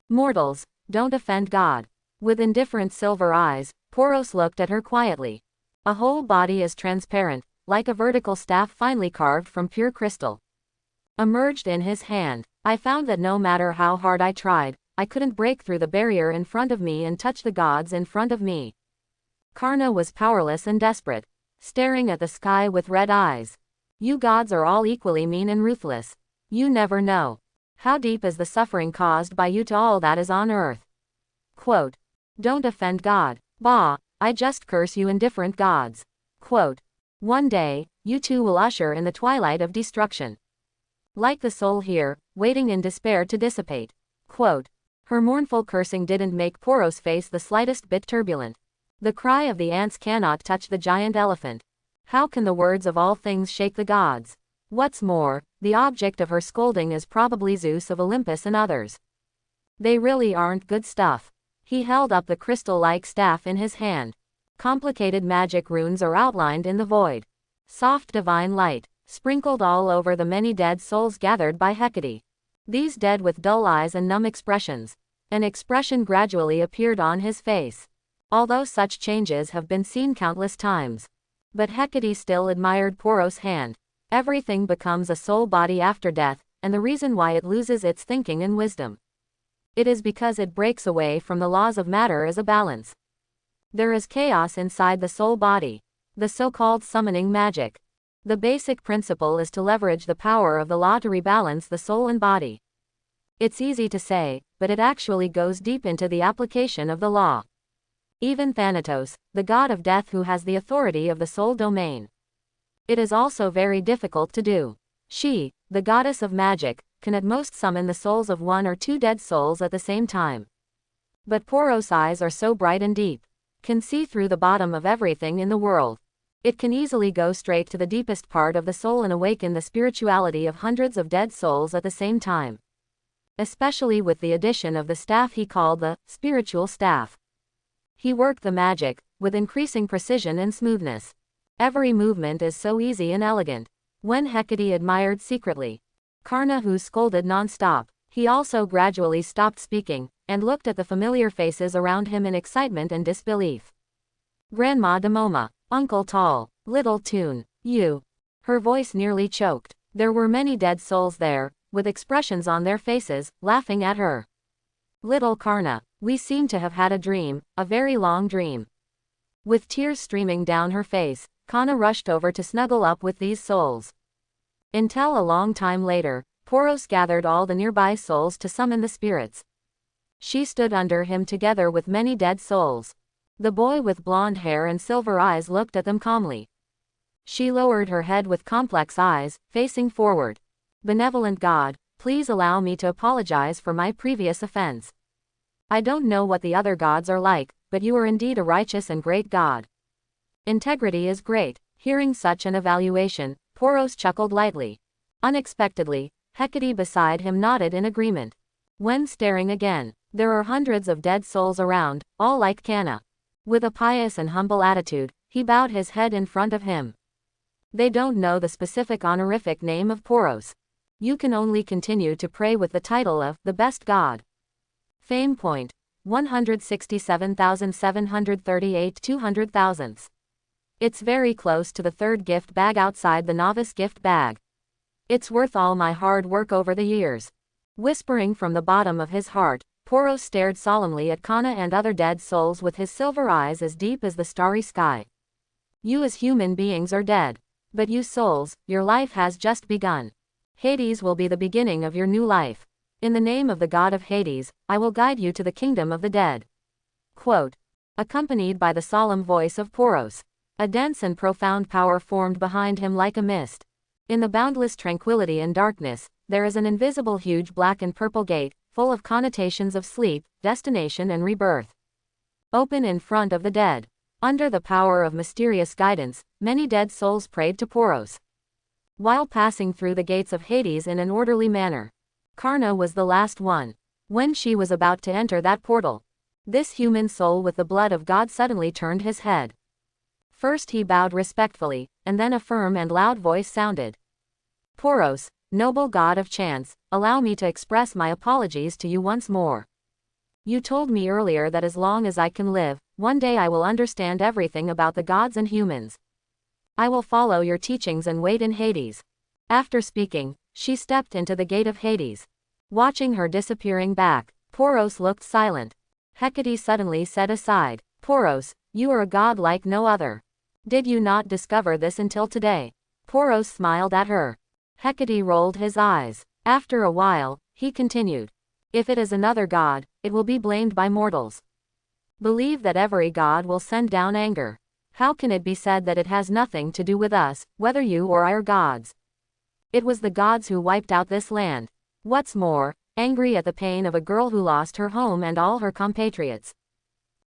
Mortals, don't offend God. With indifferent silver eyes, Poros looked at her quietly. A whole body is transparent, like a vertical staff finely carved from pure crystal. Emerged in his hand. I found that no matter how hard I tried, I couldn't break through the barrier in front of me and touch the gods in front of me. Karna was powerless and desperate, staring at the sky with red eyes. You gods are all equally mean and ruthless. You never know. How deep is the suffering caused by you to all that is on earth? Quote, don't offend God. Bah, I just curse you indifferent gods. Quote, one day, you too will usher in the twilight of destruction. Like the soul here, waiting in despair to dissipate. Quote, her mournful cursing didn't make Poros' face the slightest bit turbulent. The cry of the ants cannot touch the giant elephant. How can the words of all things shake the gods? What's more, the object of her scolding is probably Zeus of Olympus and others. They really aren't good stuff. He held up the crystal-like staff in his hand. Complicated magic runes are outlined in the void. Soft divine light, sprinkled all over the many dead souls gathered by Hecate. These dead with dull eyes and numb expressions. An expression gradually appeared on his face. Although such changes have been seen countless times. But Hecate still admired Poros' hand. Everything becomes a soul body after death, and the reason why it loses its thinking and wisdom. It is because it breaks away from the laws of matter as a balance. There is chaos inside the soul body. The so-called summoning magic. The basic principle is to leverage the power of the law to rebalance the soul and body. It's easy to say, but it actually goes deep into the application of the law. Even Thanatos, the god of death who has the authority of the soul domain. It is also very difficult to do. She, the goddess of magic, can at most summon the souls of one or two dead souls at the same time. But Poros' eyes are so bright and deep. Can see through the bottom of everything in the world. It can easily go straight to the deepest part of the soul and awaken the spirituality of hundreds of dead souls at the same time. Especially with the addition of the staff he called the spiritual staff. He worked the magic with increasing precision and smoothness. Every movement is so easy and elegant. When Hecate admired secretly Karna, who scolded non-stop, he also gradually stopped speaking and looked at the familiar faces around him in excitement and disbelief. Grandma Demoma, Uncle Tall, Little Toon, you. Her voice nearly choked. There were many dead souls there, with expressions on their faces, laughing at her. Little Karna, we seem to have had a dream, a very long dream. With tears streaming down her face, Karna rushed over to snuggle up with these souls. Until a long time later, Poros gathered all the nearby souls to summon the spirits. She stood under him together with many dead souls. The boy with blonde hair and silver eyes looked at them calmly. She lowered her head with complex eyes, facing forward. Benevolent God, please allow me to apologize for my previous offense. I don't know what the other gods are like, but you are indeed a righteous and great God. Integrity is great. Hearing such an evaluation, Poros chuckled lightly. Unexpectedly, Hecate beside him nodded in agreement. When staring again, there are hundreds of dead souls around, all like Kana. With a pious and humble attitude, he bowed his head in front of him. They don't know the specific honorific name of Poros. You can only continue to pray with the title of the best god. Fame point. 167,738 200,000. It's very close to the third gift bag outside the novice gift bag. It's worth all my hard work over the years. Whispering from the bottom of his heart, Poros stared solemnly at Kana and other dead souls with his silver eyes as deep as the starry sky. You as human beings are dead. But you souls, your life has just begun. Hades will be the beginning of your new life. In the name of the god of Hades, I will guide you to the kingdom of the dead. Quote. Accompanied by the solemn voice of Poros. A dense and profound power formed behind him like a mist. In the boundless tranquility and darkness, there is an invisible huge black and purple gate, full of connotations of sleep, destination and rebirth. Open in front of the dead. Under the power of mysterious guidance, many dead souls prayed to Poros. While passing through the gates of Hades in an orderly manner. Karna was the last one. When she was about to enter that portal, this human soul with the blood of God suddenly turned his head. First he bowed respectfully, and then a firm and loud voice sounded. Poros, noble god of chance, allow me to express my apologies to you once more. You told me earlier that as long as I can live, one day I will understand everything about the gods and humans. I will follow your teachings and wait in Hades. After speaking, she stepped into the gate of Hades. Watching her disappearing back, Poros looked silent. Hecate suddenly said aside, Poros, you are a god like no other. Did you not discover this until today? Poros smiled at her. Hecate rolled his eyes. After a while, he continued. If it is another god, it will be blamed by mortals. Believe that every god will send down anger. How can it be said that it has nothing to do with us, whether you or I are gods? It was the gods who wiped out this land. What's more, angry at the pain of a girl who lost her home and all her compatriots.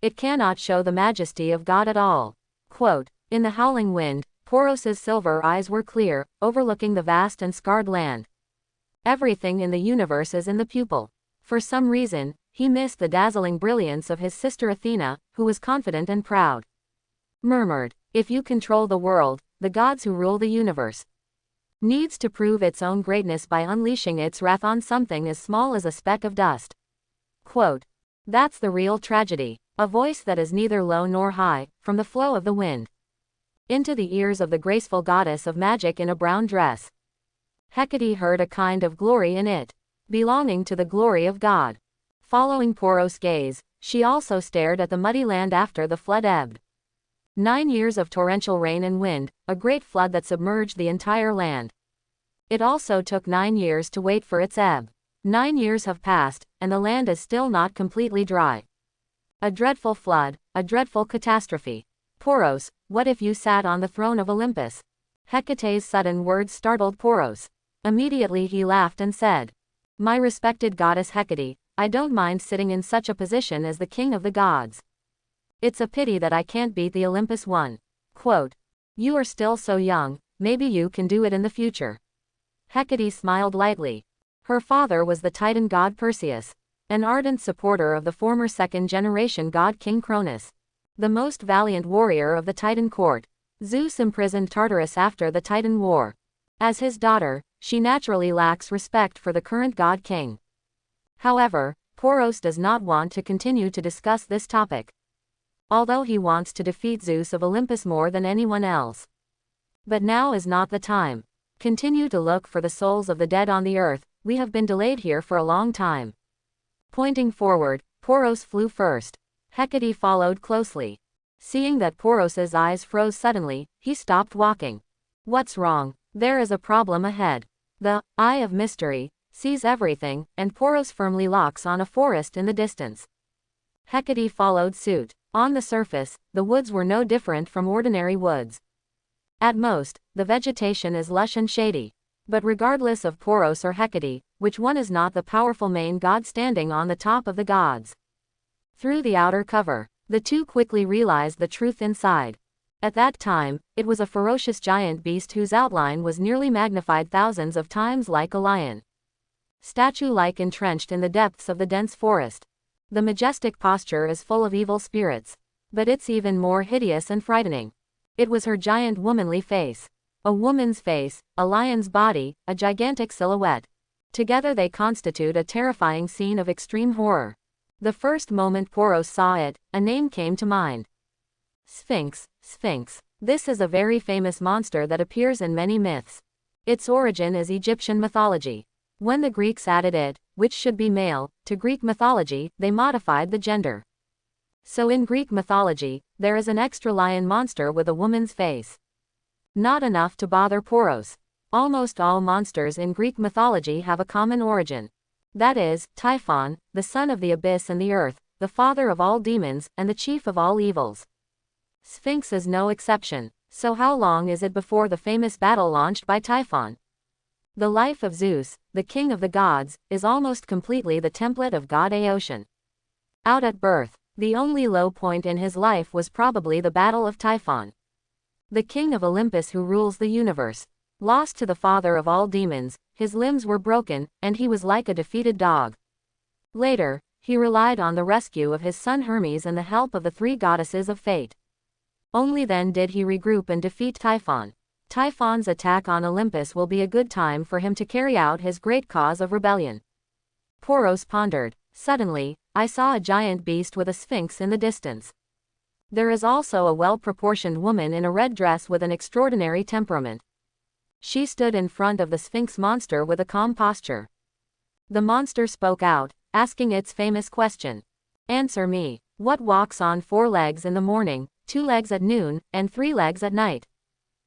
It cannot show the majesty of God at all. Quote, in the howling wind, Poros's silver eyes were clear, overlooking the vast and scarred land. Everything in the universe is in the pupil. For some reason, he missed the dazzling brilliance of his sister Athena, who was confident and proud. Murmured, "If you control the world, the gods who rule the universe needs to prove its own greatness by unleashing its wrath on something as small as a speck of dust." Quote, "That's the real tragedy." A voice that is neither low nor high, from the flow of the wind, into the ears of the graceful goddess of magic in a brown dress. Hecate heard a kind of glory in it, belonging to the glory of God. Following Poros' gaze, she also stared at the muddy land after the flood ebbed. 9 years of torrential rain and wind, a great flood that submerged the entire land. It also took 9 years to wait for its ebb. 9 years have passed, and the land is still not completely dry. A dreadful flood, a dreadful catastrophe. Poros, what if you sat on the throne of Olympus? Hecate's sudden words startled Poros. Immediately he laughed and said, "My respected goddess Hecate, I don't mind sitting in such a position as the king of the gods. It's a pity that I can't beat the Olympus one." Quote, "You are still so young, maybe you can do it in the future." Hecate smiled lightly. Her father was the Titan god Perseus, an ardent supporter of the former second-generation god King Cronus, the most valiant warrior of the Titan court. Zeus imprisoned Tartarus after the Titan War. As his daughter, she naturally lacks respect for the current god king. However, Poros does not want to continue to discuss this topic, although he wants to defeat Zeus of Olympus more than anyone else. But now is not the time. Continue to look for the souls of the dead on the earth, we have been delayed here for a long time. Pointing forward, Poros flew first. Hecate followed closely. Seeing that Poros's eyes froze suddenly, he stopped walking. What's wrong? There is a problem ahead. The Eye of Mystery sees everything, and Poros firmly locks on a forest in the distance. Hecate followed suit. On the surface, the woods were no different from ordinary woods. At most, the vegetation is lush and shady. But regardless of Poros or Hecate, which one is not the powerful main god standing on the top of the gods? Through the outer cover, the two quickly realized the truth inside. At that time, it was a ferocious giant beast whose outline was nearly magnified thousands of times like a lion. Statue-like entrenched in the depths of the dense forest. The majestic posture is full of evil spirits. But it's even more hideous and frightening. It was her giant womanly face. A woman's face, a lion's body, a gigantic silhouette. Together they constitute a terrifying scene of extreme horror. The first moment Poros saw it, a name came to mind. Sphinx. Sphinx. This is a very famous monster that appears in many myths. Its origin is Egyptian mythology. When the Greeks added it, which should be male, to Greek mythology, they modified the gender. So in Greek mythology, there is an extra lion monster with a woman's face. Not enough to bother Poros. Almost all monsters in Greek mythology have a common origin. That is, Typhon, the son of the abyss and the earth, the father of all demons, and the chief of all evils. Sphinx is no exception. So how long is it before the famous battle launched by Typhon? The life of Zeus, the king of the gods, is almost completely the template of god Aeotian. Out at birth, the only low point in his life was probably the battle of Typhon. The king of Olympus who rules the universe. Lost to the father of all demons, his limbs were broken, and he was like a defeated dog. Later, he relied on the rescue of his son Hermes and the help of the 3 goddesses of fate. Only then did he regroup and defeat Typhon. Typhon's attack on Olympus will be a good time for him to carry out his great cause of rebellion. Poros pondered. Suddenly, I saw a giant beast with a sphinx in the distance. There is also a well-proportioned woman in a red dress with an extraordinary temperament. She stood in front of the sphinx monster with a calm posture. The monster spoke out, asking its famous question. Answer me. What walks on 4 legs in the morning, 2 legs at noon, and 3 legs at night?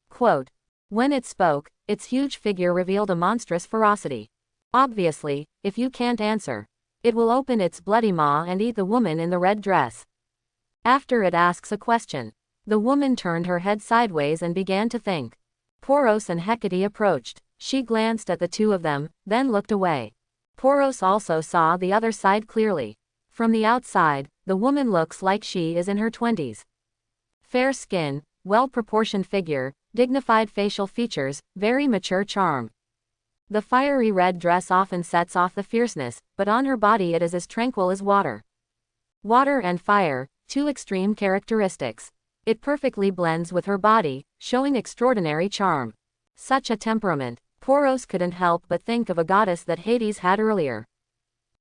Quote. When it spoke, its huge figure revealed a monstrous ferocity. Obviously, if you can't answer, it will open its bloody maw and eat the woman in the red dress. After it asks a question, the woman turned her head sideways and began to think. Poros and Hecate approached. She glanced at the two of them, then looked away. Poros also saw the other side clearly. From the outside, the woman looks like she is in her 20s. Fair skin, well-proportioned figure, dignified facial features, very mature charm. The fiery red dress often sets off the fierceness, but on her body it is as tranquil as water. Water and fire, two extreme characteristics. It perfectly blends with her body, showing extraordinary charm. Such a temperament. Poros couldn't help but think of a goddess that Hades had earlier.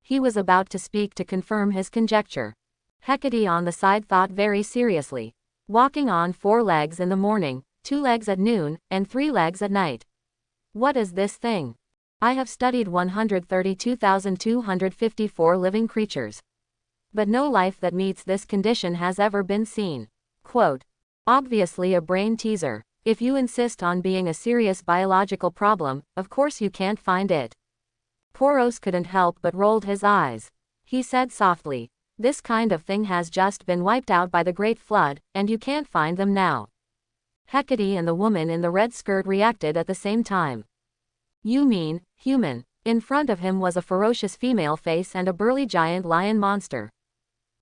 He was about to speak to confirm his conjecture. Hecate on the side thought very seriously. Walking on 4 legs in the morning, 2 legs at noon, and 3 legs at night. What is this thing? I have studied 132,254 living creatures. But no life that meets this condition has ever been seen. Quote. Obviously a brain teaser. If you insist on being a serious biological problem, of course you can't find it. Poros couldn't help but rolled his eyes. He said softly, this kind of thing has just been wiped out by the Great Flood, and you can't find them now. Hecate and the woman in the red skirt reacted at the same time. You mean, human? In front of him was a ferocious female face and a burly giant lion monster.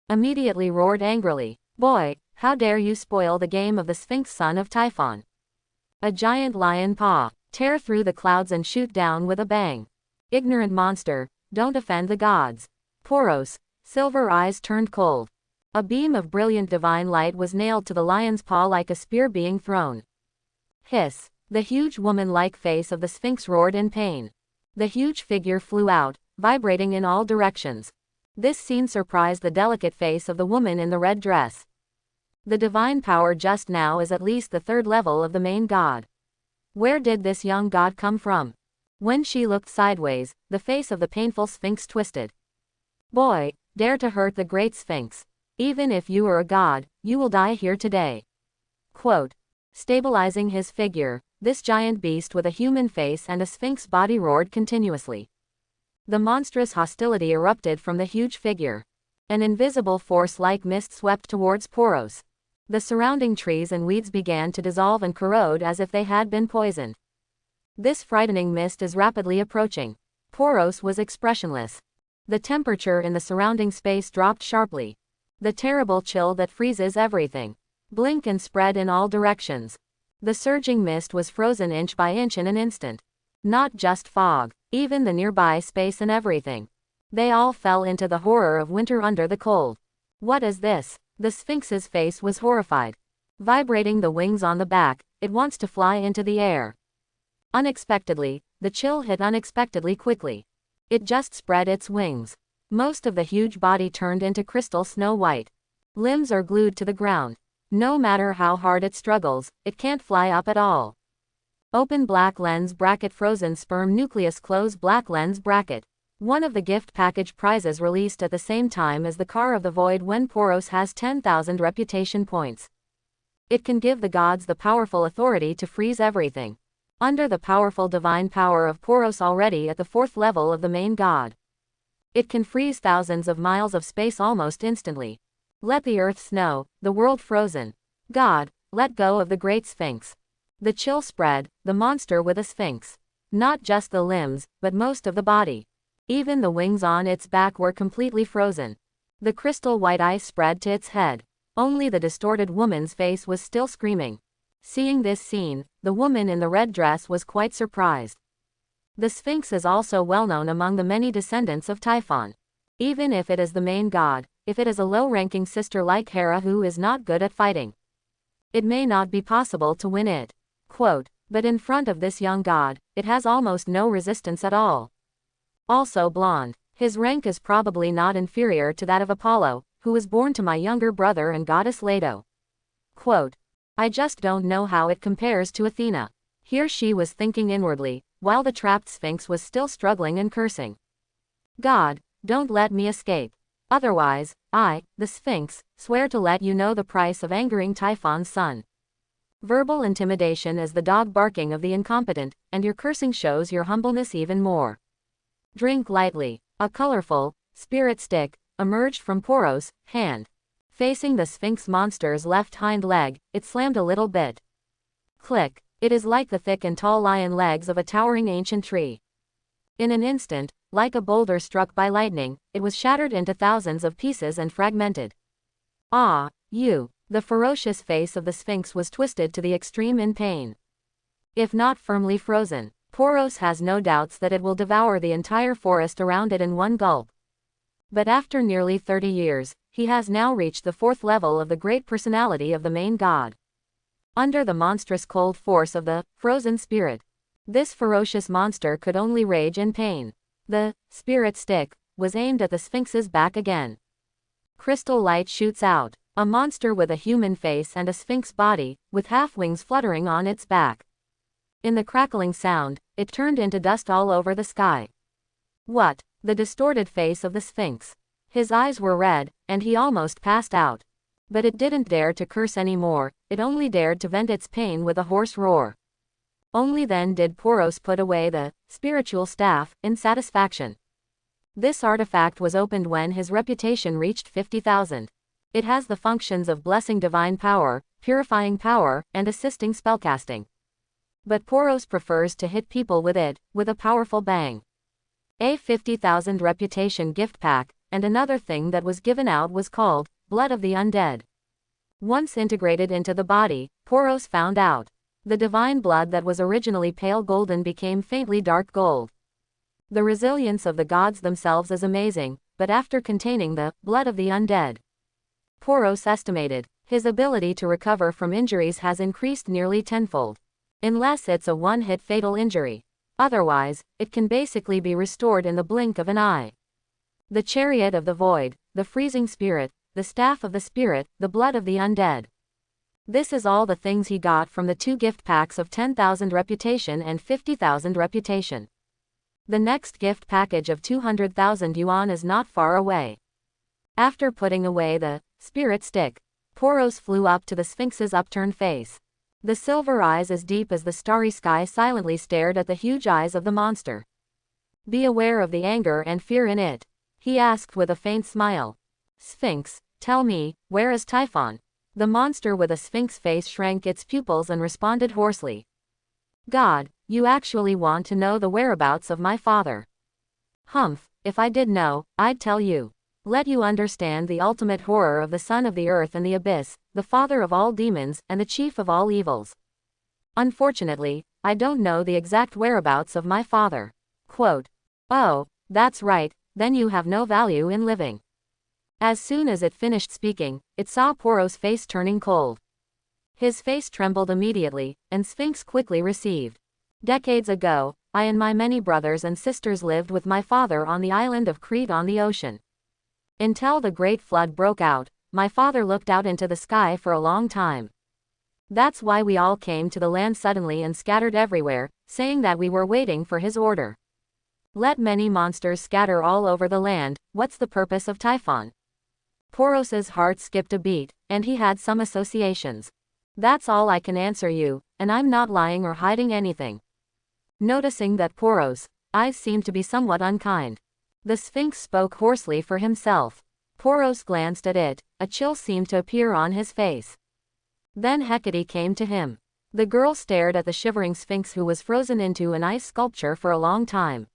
Immediately roared angrily, boy, how dare you spoil the game of the Sphinx son of Typhon. A giant lion paw, tear through the clouds and shoot down with a bang. Ignorant monster, don't offend the gods. Poros, silver eyes turned cold. A beam of brilliant divine light was nailed to the lion's paw like a spear being thrown. Hiss. The huge woman-like face of the Sphinx roared in pain. The huge figure flew out, vibrating in all directions. This scene surprised the delicate face of the woman in the red dress. The divine power just now is at least the 3rd level of the main god. Where did this young god come from? When she looked sideways, the face of the painful Sphinx twisted. Boy, dare to hurt the great Sphinx. Even if you are a god, you will die here today. Quote. Stabilizing his figure, this giant beast with a human face and a Sphinx body roared continuously. The monstrous hostility erupted from the huge figure. An invisible force like mist swept towards Poros. The surrounding trees and weeds began to dissolve and corrode as if they had been poisoned. This frightening mist is rapidly approaching. Poros was expressionless. The temperature in the surrounding space dropped sharply. The terrible chill that freezes everything. Blink and spread in all directions. The surging mist was frozen inch by inch in an instant. Not just fog, even the nearby space and everything. They all fell into the horror of winter under the cold. What is this? The Sphinx's face was horrified. Vibrating the wings on the back, it wants to fly into the air. Unexpectedly, the chill hit unexpectedly quickly. It just spread its wings. Most of the huge body turned into crystal snow white. Limbs are glued to the ground. No matter how hard it struggles, it can't fly up at all. Open black lens bracket frozen sperm nucleus close black lens bracket. One of the gift package prizes released at the same time as the Car of the Void when Poros has 10,000 reputation points. It can give the gods the powerful authority to freeze everything. Under the powerful divine power of Poros already at the 4th level of the main god. It can freeze thousands of miles of space almost instantly. Let the earth snow, the world frozen. God, let go of the great Sphinx. The chill spread, the monster with a Sphinx. Not just the limbs, but most of the body. Even the wings on its back were completely frozen. The crystal white ice spread to its head. Only the distorted woman's face was still screaming. Seeing this scene, the woman in the red dress was quite surprised. The Sphinx is also well known among the many descendants of Typhon. Even if it is the main god, if it is a low-ranking sister like Hera who is not good at fighting, it may not be possible to win it. Quote, but in front of this young god, it has almost no resistance at all. Also blonde. His rank is probably not inferior to that of Apollo, who was born to my younger brother and goddess Leto. Quote, I just don't know how it compares to Athena. Here she was thinking inwardly, while the trapped Sphinx was still struggling and cursing. God, don't let me escape. Otherwise, I, the Sphinx, swear to let you know the price of angering Typhon's son. Verbal intimidation is the dog barking of the incompetent, and your cursing shows your humbleness even more. Drink lightly. A colorful, spirit stick, emerged from Poros' hand. Facing the Sphinx monster's left hind leg, it slammed a little bit. Click. It is like the thick and tall lion legs of a towering ancient tree. In an instant, like a boulder struck by lightning, it was shattered into thousands of pieces and fragmented. Ah, you. The ferocious face of the Sphinx was twisted to the extreme in pain. If not firmly frozen, Poros has no doubts that it will devour the entire forest around it in one gulp. But after nearly 30 years, he has now reached the 4th level of the great personality of the main god. Under the monstrous cold force of the frozen spirit, this ferocious monster could only rage in pain. The spirit stick was aimed at the Sphinx's back again. Crystal light shoots out. A monster with a human face and a sphinx body, with half wings fluttering on its back. In the crackling sound, it turned into dust all over the sky. What? The distorted face of the sphinx. His eyes were red, and he almost passed out. But it didn't dare to curse anymore, it only dared to vent its pain with a hoarse roar. Only then did Poros put away the spiritual staff in satisfaction. This artifact was opened when his reputation reached 50,000. It has the functions of blessing divine power, purifying power, and assisting spellcasting. But Poros prefers to hit people with it, with a powerful bang. A 50,000 reputation gift pack, and another thing that was given out was called Blood of the Undead. Once integrated into the body, Poros found out. The divine blood that was originally pale golden became faintly dark gold. The resilience of the gods themselves is amazing, but after containing the blood of the undead, Poros estimated, his ability to recover from injuries has increased nearly tenfold. Unless it's a one-hit fatal injury. Otherwise, it can basically be restored in the blink of an eye. The chariot of the void, the freezing spirit, the staff of the spirit, the blood of the undead. This is all the things he got from the 2 gift packs of 10,000 reputation and 50,000 reputation. The next gift package of 200,000 yuan is not far away. After putting away the spirit stick, Poros flew up to the Sphinx's upturned face. The silver eyes as deep as the starry sky silently stared at the huge eyes of the monster. Be aware of the anger and fear in it, he asked with a faint smile. Sphinx, tell me, where is Typhon? The monster with a sphinx face shrank its pupils and responded hoarsely. God, you actually want to know the whereabouts of my father? Humph, if I did know, I'd tell you. Let you understand the ultimate horror of the son of the earth and the abyss, the father of all demons, and the chief of all evils. Unfortunately, I don't know the exact whereabouts of my father. Quote. Oh, that's right, then you have no value in living. As soon as it finished speaking, it saw Poros' face turning cold. His face trembled immediately, and Sphinx quickly received. Decades ago, I and my many brothers and sisters lived with my father on the island of Crete on the ocean. Until the great flood broke out, my father looked out into the sky for a long time. That's why we all came to the land suddenly and scattered everywhere, saying that we were waiting for his order. Let many monsters scatter all over the land, what's the purpose of Typhon? Poros's heart skipped a beat, and he had some associations. That's all I can answer you, and I'm not lying or hiding anything. Noticing that Poros' eyes seemed to be somewhat unkind, the Sphinx spoke hoarsely for himself. Poros glanced at it, a chill seemed to appear on his face. Then Hecate came to him. The girl stared at the shivering Sphinx who was frozen into an ice sculpture for a long time.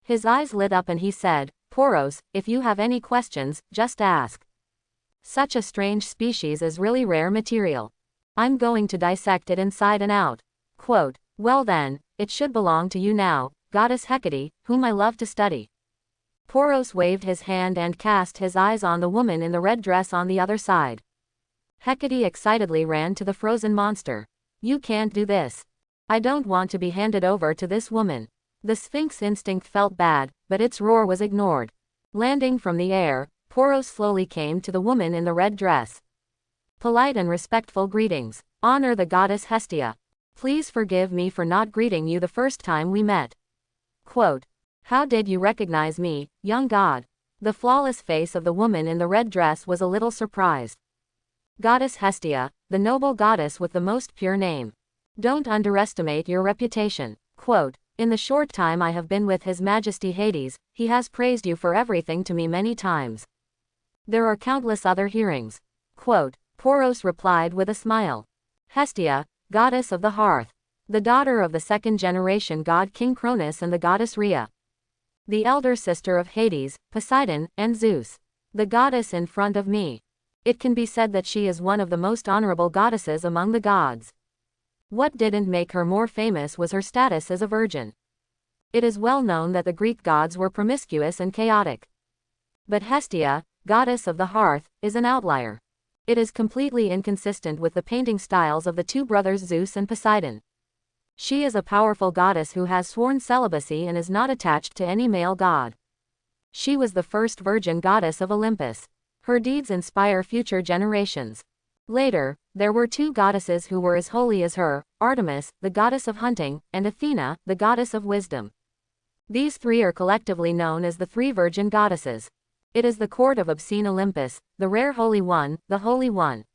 His eyes lit up and he said, Poros, if you have any questions, just ask. Such a strange species is really rare material. I'm going to dissect it inside and out. Quote, well then, it should belong to you now, goddess Hecate, whom I love to study. Poros waved his hand and cast his eyes on the woman in the red dress on the other side. Hecate excitedly ran to the frozen monster. You can't do this. I don't want to be handed over to this woman. The Sphinx instinct felt bad, but its roar was ignored. Landing from the air, Poros slowly came to the woman in the red dress. Polite and respectful greetings. Honor the goddess Hestia. Please forgive me for not greeting you the first time we met. Quote. How did you recognize me, young god? The flawless face of the woman in the red dress was a little surprised. Goddess Hestia, the noble goddess with the most pure name. Don't underestimate your reputation. Quote, in the short time I have been with His Majesty Hades, he has praised you for everything to me many times. There are countless other hearings. Quote, Poros replied with a smile. Hestia, goddess of the hearth. The daughter of the second-generation god King Cronus and the goddess Rhea. The elder sister of Hades, Poseidon, and Zeus. The goddess in front of me. It can be said that she is one of the most honorable goddesses among the gods. What didn't make her more famous was her status as a virgin. It is well known that the Greek gods were promiscuous and chaotic. But Hestia, goddess of the hearth, is an outlier. It is completely inconsistent with the painting styles of the two brothers Zeus and Poseidon. She is a powerful goddess who has sworn celibacy and is not attached to any male god. She was the first virgin goddess of Olympus. Her deeds inspire future generations. Later, there were two goddesses who were as holy as her, Artemis, the goddess of hunting, and Athena, the goddess of wisdom. These three are collectively known as the three virgin goddesses. It is the court of obscene Olympus, the rare holy one, the Holy One.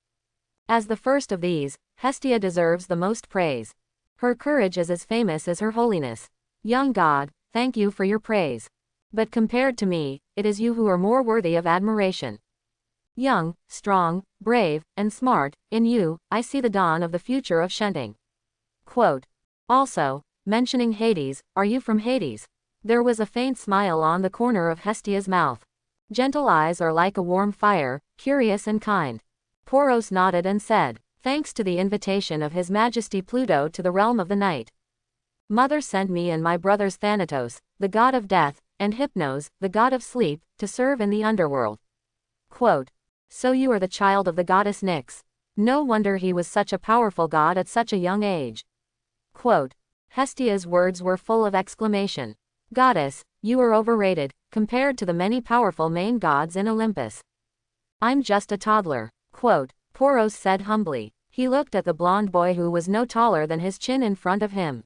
As the first of these, Hestia deserves the most praise. Her courage is as famous as her holiness. Young god, thank you for your praise. But compared to me, it is you who are more worthy of admiration. Young, strong, brave, and smart, in you, I see the dawn of the future of shunting. Quote. Also, mentioning Hades, are you from Hades? There was a faint smile on the corner of Hestia's mouth. Gentle eyes are like a warm fire, curious and kind. Poros nodded and said, thanks to the invitation of His Majesty Pluto to the realm of the night. Mother sent me and my brothers Thanatos, the god of death, and Hypnos, the god of sleep, to serve in the underworld. Quote. So you are the child of the goddess Nyx. No wonder he was such a powerful god at such a young age. Quote. Hestia's words were full of exclamation. Goddess, you are overrated, compared to the many powerful main gods in Olympus. I'm just a toddler. Quote. Poros said humbly. He looked at the blonde boy who was no taller than his chin in front of him.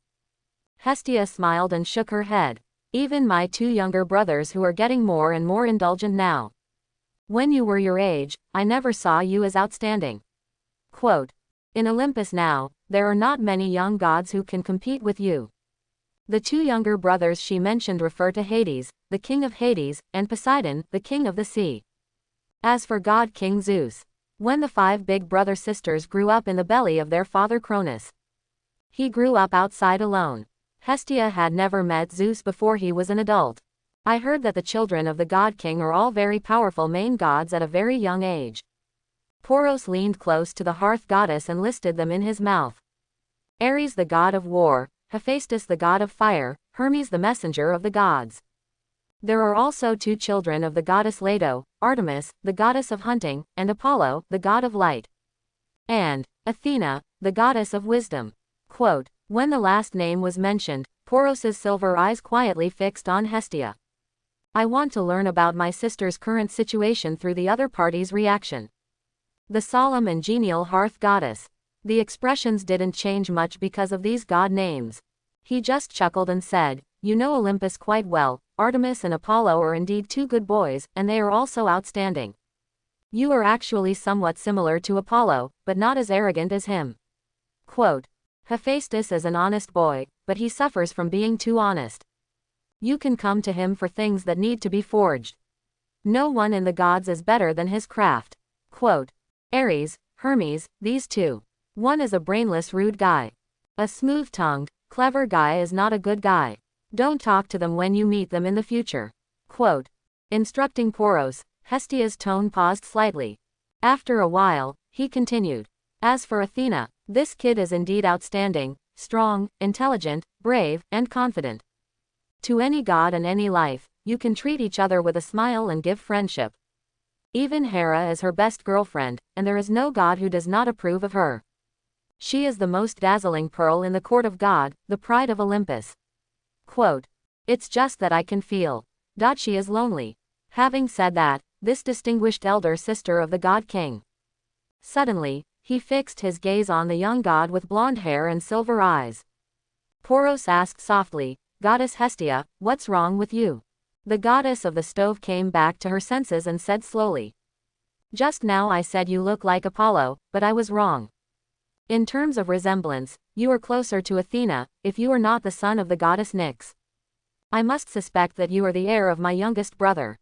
Hestia smiled and shook her head. Even my two younger brothers who are getting more and more indulgent now. When you were your age, I never saw you as outstanding. Quote. In Olympus now, there are not many young gods who can compete with you. The two younger brothers she mentioned refer to Hades, the king of Hades, and Poseidon, the king of the sea. As for God King Zeus, when the 5 big brother sisters grew up in the belly of their father Cronus, he grew up outside alone. Hestia had never met Zeus before he was an adult. I heard that the children of the God King are all very powerful main gods at a very young age. Poros leaned close to the hearth goddess and listed them in his mouth. Ares the god of war, Hephaestus the god of fire, Hermes the messenger of the gods. There are also 2 children of the goddess Leto, Artemis, the goddess of hunting, and Apollo, the god of light. And Athena, the goddess of wisdom. Quote. When the last name was mentioned, Poros's silver eyes quietly fixed on Hestia. I want to learn about my sister's current situation through the other party's reaction. The solemn and genial hearth goddess. The expressions didn't change much because of these god names. He just chuckled and said, you know Olympus quite well, Artemis and Apollo are indeed 2 good boys, and they are also outstanding. You are actually somewhat similar to Apollo, but not as arrogant as him. Quote. Hephaestus is an honest boy, but he suffers from being too honest. You can come to him for things that need to be forged. No one in the gods is better than his craft. Quote. Ares, Hermes, these 2. One is a brainless rude guy. A smooth-tongued, clever guy is not a good guy. Don't talk to them when you meet them in the future. Quote. Instructing Poros, Hestia's tone paused slightly. After a while, he continued. As for Athena, this kid is indeed outstanding, strong, intelligent, brave, and confident. To any god and any life, you can treat each other with a smile and give friendship. Even Hera is her best girlfriend, and there is no god who does not approve of her. She is the most dazzling pearl in the court of God, the pride of Olympus. Quote. It's just that I can feel. She is lonely. Having said that, this distinguished elder sister of the god king. Suddenly, he fixed his gaze on the young god with blonde hair and silver eyes. Poros asked softly, Goddess Hestia, what's wrong with you? The goddess of the stove came back to her senses and said slowly. Just now I said you look like Apollo, but I was wrong. In terms of resemblance, you are closer to Athena, if you are not the son of the goddess Nyx. I must suspect that you are the heir of my youngest brother.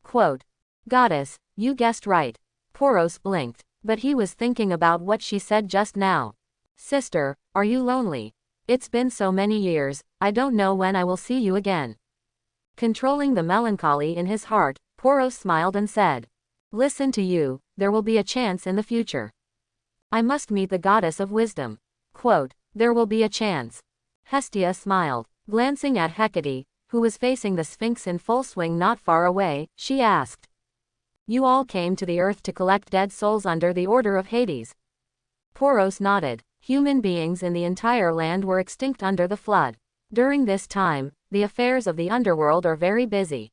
Quote. Goddess, you guessed right. Poros blinked, but he was thinking about what she said just now. Sister, are you lonely? It's been so many years, I don't know when I will see you again. Controlling the melancholy in his heart, Poros smiled and said. Listen to you, there will be a chance in the future. I must meet the goddess of wisdom. Quote. There will be a chance. Hestia smiled. Glancing at Hecate, who was facing the Sphinx in full swing not far away, she asked. You all came to the earth to collect dead souls under the order of Hades. Poros nodded. Human beings in the entire land were extinct under the flood. During this time, the affairs of the underworld are very busy.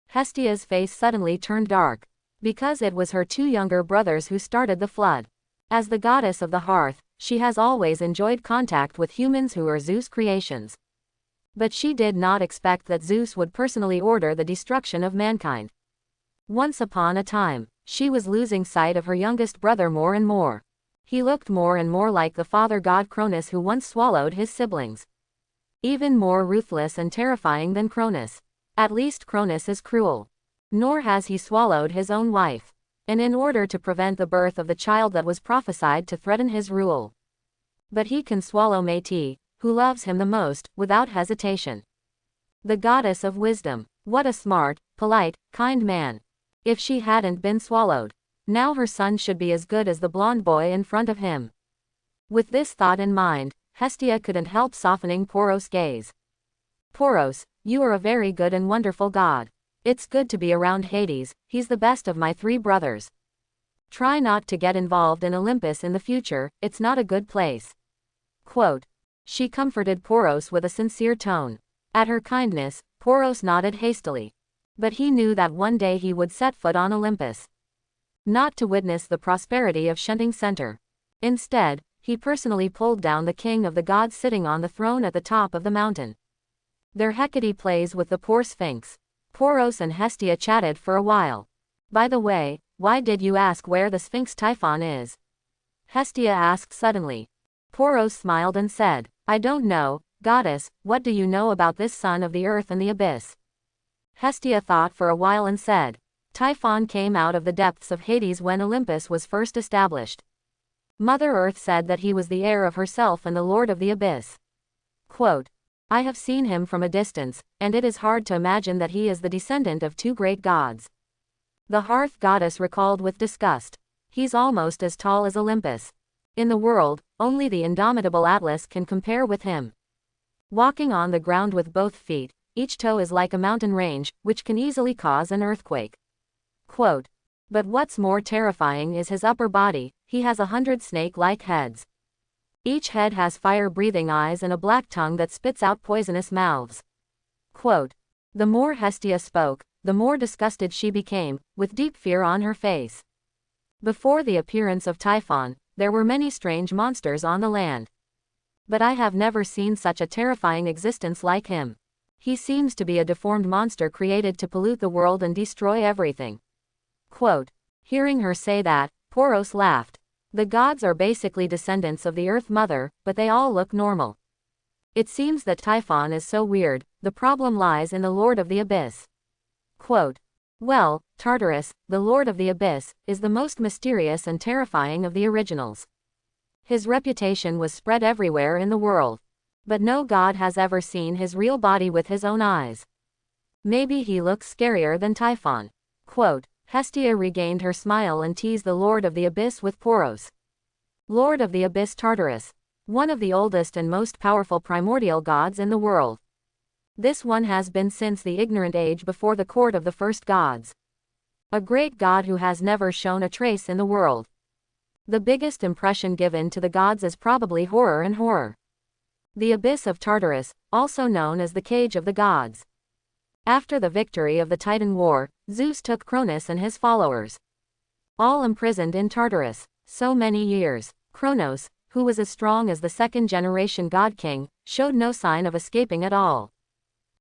Hestia's face suddenly turned dark. Because it was her 2 younger brothers who started the flood. As the goddess of the hearth, she has always enjoyed contact with humans who are Zeus' creations. But she did not expect that Zeus would personally order the destruction of mankind. Once upon a time, she was losing sight of her youngest brother more and more. He looked more and more like the father god Cronus who once swallowed his siblings. Even more ruthless and terrifying than Cronus. At least Cronus is cruel. Nor has he swallowed his own wife. And in order to prevent the birth of the child that was prophesied to threaten his rule. But he can swallow Métis, who loves him the most, without hesitation. The goddess of wisdom. What a smart, polite, kind man. If she hadn't been swallowed. Now her son should be as good as the blonde boy in front of him. With this thought in mind, Hestia couldn't help softening Poros' gaze. Poros, you are a very good and wonderful god. It's good to be around Hades, he's the best of my 3 brothers. Try not to get involved in Olympus in the future, it's not a good place. Quote. She comforted Poros with a sincere tone. At her kindness, Poros nodded hastily. But he knew that one day he would set foot on Olympus. Not to witness the prosperity of Shunting Center. Instead, he personally pulled down the king of the gods sitting on the throne at the top of the mountain. There Hecate plays with the poor Sphinx. Poros and Hestia chatted for a while. By the way, why did you ask where the Sphinx Typhon is? Hestia asked suddenly. Poros smiled and said, I don't know, goddess, what do you know about this son of the earth and the abyss? Hestia thought for a while and said, Typhon came out of the depths of Hades when Olympus was first established. Mother Earth said that he was the heir of herself and the lord of the abyss. Quote, I have seen him from a distance, and it is hard to imagine that he is the descendant of 2 great gods. The hearth goddess recalled with disgust. He's almost as tall as Olympus. In the world, only the indomitable Atlas can compare with him. Walking on the ground with both feet, each toe is like a mountain range, which can easily cause an earthquake. Quote, but what's more terrifying is his upper body, he has 100 snake-like heads. Each head has fire-breathing eyes and a black tongue that spits out poisonous mouths. Quote, the more Hestia spoke, the more disgusted she became, with deep fear on her face. Before the appearance of Typhon, there were many strange monsters on the land. But I have never seen such a terrifying existence like him. He seems to be a deformed monster created to pollute the world and destroy everything. Quote, hearing her say that, Poros laughed. The gods are basically descendants of the Earth Mother, but they all look normal. It seems that Typhon is so weird, the problem lies in the Lord of the Abyss. Quote, well, Tartarus, the Lord of the Abyss, is the most mysterious and terrifying of the originals. His reputation was spread everywhere in the world. But no god has ever seen his real body with his own eyes. Maybe he looks scarier than Typhon. Quote, Hestia regained her smile and teased the Lord of the Abyss with Poros. Lord of the Abyss Tartarus. One of the oldest and most powerful primordial gods in the world. This one has been since the ignorant age before the court of the first gods. A great god who has never shown a trace in the world. The biggest impression given to the gods is probably horror and horror. The Abyss of Tartarus, also known as the Cage of the Gods. After the victory of the Titan War, Zeus took Cronus and his followers. All imprisoned in Tartarus, so many years. Cronos, who was as strong as the second-generation god-king, showed no sign of escaping at all.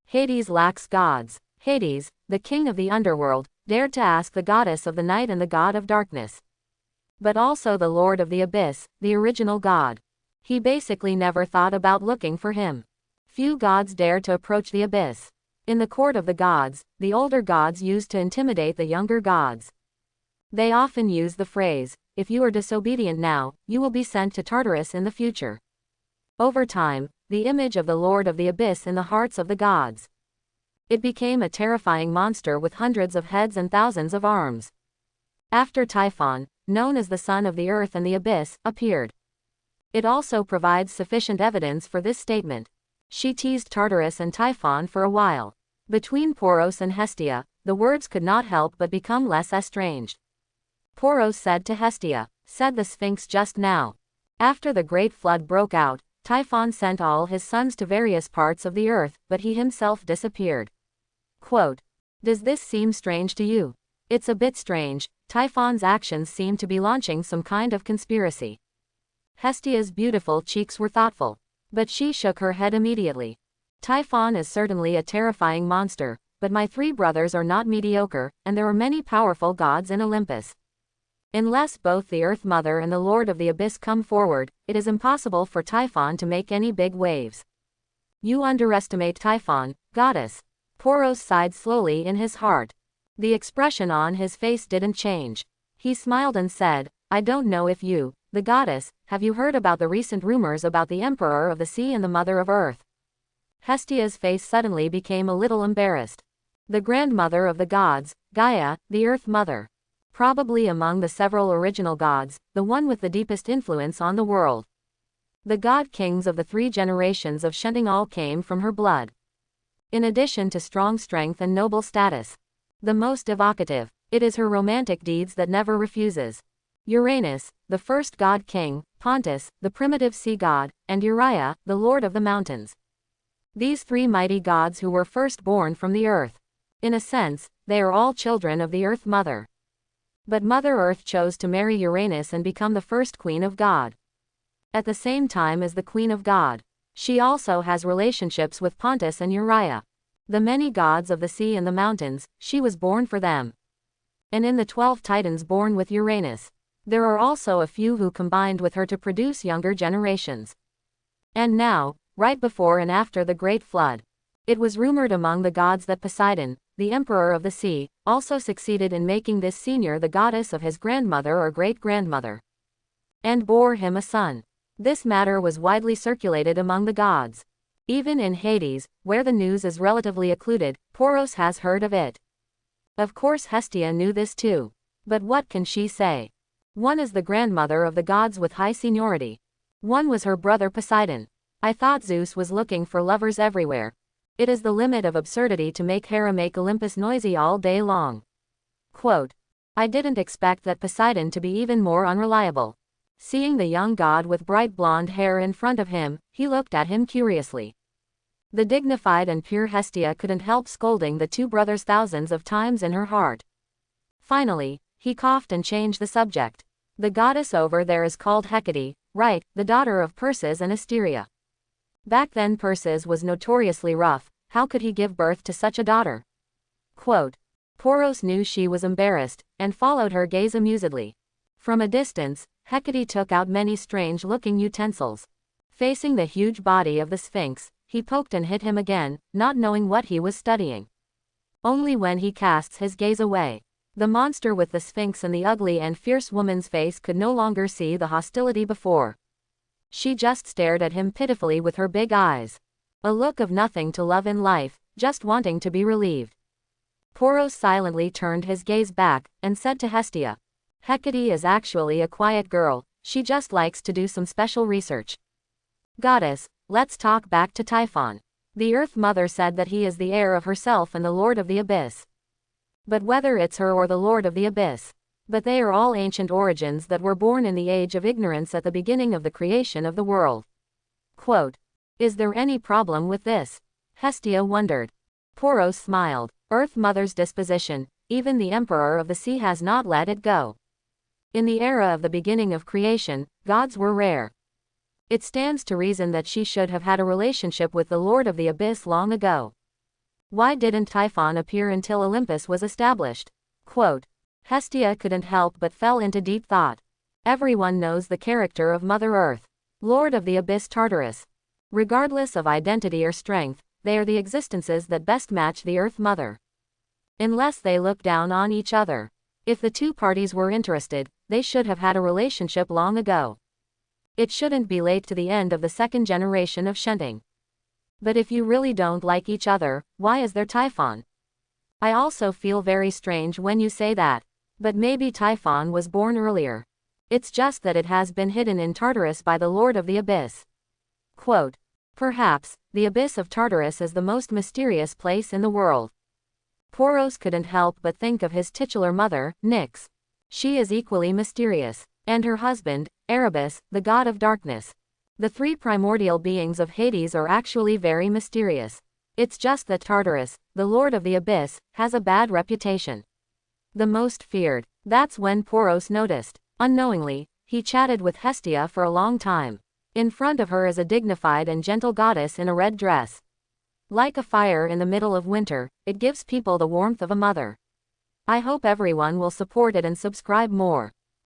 Hades lacks gods. Hades, the king of the underworld, dared to ask the goddess of the night and the god of darkness. But also the Lord of the Abyss, the original god. He basically never thought about looking for him. Few gods dared to approach the abyss. In the court of the gods, the older gods used to intimidate the younger gods. They often use the phrase, if you are disobedient now, you will be sent to Tartarus in the future. Over time, the image of the Lord of the Abyss in the hearts of the gods. It became a terrifying monster with hundreds of heads and thousands of arms. After Typhon, known as the son of the earth and the abyss, appeared. It also provides sufficient evidence for this statement. She teased Tartarus and Typhon for a while. Between Poros and Hestia, the words could not help but become less estranged. Poros said to Hestia, "Said the Sphinx just now. After the great flood broke out, Typhon sent all his sons to various parts of the earth, but he himself disappeared." Quote, "Does this seem strange to you? It's a bit strange. Typhon's actions seem to be launching some kind of conspiracy." Hestia's beautiful cheeks were thoughtful, but she shook her head immediately. "Typhon is certainly a terrifying monster, but my 3 brothers are not mediocre, and there are many powerful gods in Olympus. Unless both the Earth Mother and the Lord of the Abyss come forward, it is impossible for Typhon to make any big waves." "You underestimate Typhon, goddess." Poros sighed slowly in his heart. The expression on his face didn't change. He smiled and said, "I don't know if you, the goddess, have you heard about the recent rumors about the Emperor of the Sea and the Mother of Earth?" Hestia's face suddenly became a little embarrassed. The grandmother of the gods, Gaia, the Earth Mother. Probably among the several original gods, the one with the deepest influence on the world. The god kings of the 3 generations of Shenting all came from her blood. In addition to strong strength and noble status, the most evocative, it is her romantic deeds that never refuses. Uranus, the first god king, Pontus, the primitive sea god, and Uriah, the lord of the mountains. These 3 mighty gods who were first born from the earth. In a sense, they are all children of the Earth Mother. But Mother Earth chose to marry Uranus and become the first Queen of God. At the same time as the Queen of God, she also has relationships with Pontus and Uriah. The many gods of the sea and the mountains, she was born for them. And in the 12 titans born with Uranus, there are also a few who combined with her to produce younger generations. And now, right before and after the Great Flood, it was rumored among the gods that Poseidon, the Emperor of the Sea, also succeeded in making this senior the goddess of his grandmother or great-grandmother, and bore him a son. This matter was widely circulated among the gods. Even in Hades, where the news is relatively occluded, Poros has heard of it. Of course Hestia knew this too. But what can she say? One is the grandmother of the gods with high seniority. One was her brother Poseidon. I thought Zeus was looking for lovers everywhere. It is the limit of absurdity to make Hera make Olympus noisy all day long. Quote, "I didn't expect that Poseidon to be even more unreliable." Seeing the young god with bright blonde hair in front of him, he looked at him curiously. The dignified and pure Hestia couldn't help scolding the 2 brothers thousands of times in her heart. Finally, he coughed and changed the subject. "The goddess over there is called Hecate, right, the daughter of Perses and Asteria. Back then Perses was notoriously rough. How could he give birth to such a daughter?" Quote, Poros knew she was embarrassed, and followed her gaze amusedly. From a distance, Hecate took out many strange-looking utensils. Facing the huge body of the Sphinx, he poked and hit him again, not knowing what he was studying. Only when he casts his gaze away, the monster with the Sphinx and the ugly and fierce woman's face could no longer see the hostility before. She just stared at him pitifully with her big eyes. A look of nothing to love in life, just wanting to be relieved. Poros silently turned his gaze back, and said to Hestia, "Hecate is actually a quiet girl, she just likes to do some special research. Goddess, let's talk back to Typhon. The Earth Mother said that he is the heir of herself and the Lord of the Abyss. But whether it's her or the Lord of the Abyss, but they are all ancient origins that were born in the age of ignorance at the beginning of the creation of the world." Quote, "Is there any problem with this?" Hestia wondered. Poros smiled. Earth Mother's disposition, even the Emperor of the Sea has not let it go. In the era of the beginning of creation, gods were rare. It stands to reason that she should have had a relationship with the Lord of the Abyss long ago. Why didn't Typhon appear until Olympus was established? Quote, Hestia couldn't help but fell into deep thought. Everyone knows the character of Mother Earth, Lord of the Abyss Tartarus. Regardless of identity or strength, they are the existences that best match the Earth Mother. Unless they look down on each other. If the 2 parties were interested, they should have had a relationship long ago. It shouldn't be late to the end of the 2nd generation of Shenting. But if you really don't like each other, why is there Typhon? I also feel very strange when you say that. But maybe Typhon was born earlier. It's just that it has been hidden in Tartarus by the Lord of the Abyss. Quote, perhaps, the Abyss of Tartarus is the most mysterious place in the world. Poros couldn't help but think of his titular mother, Nyx. She is equally mysterious. And her husband, Erebus, the god of darkness. The three primordial beings of Hades are actually very mysterious. It's just that Tartarus, the Lord of the Abyss, has a bad reputation. The most feared. That's when Poros noticed. Unknowingly, he chatted with Hestia for a long time. In front of her is a dignified and gentle goddess in a red dress. Like a fire in the middle of winter, it gives people the warmth of a mother. I hope everyone will support it and subscribe more.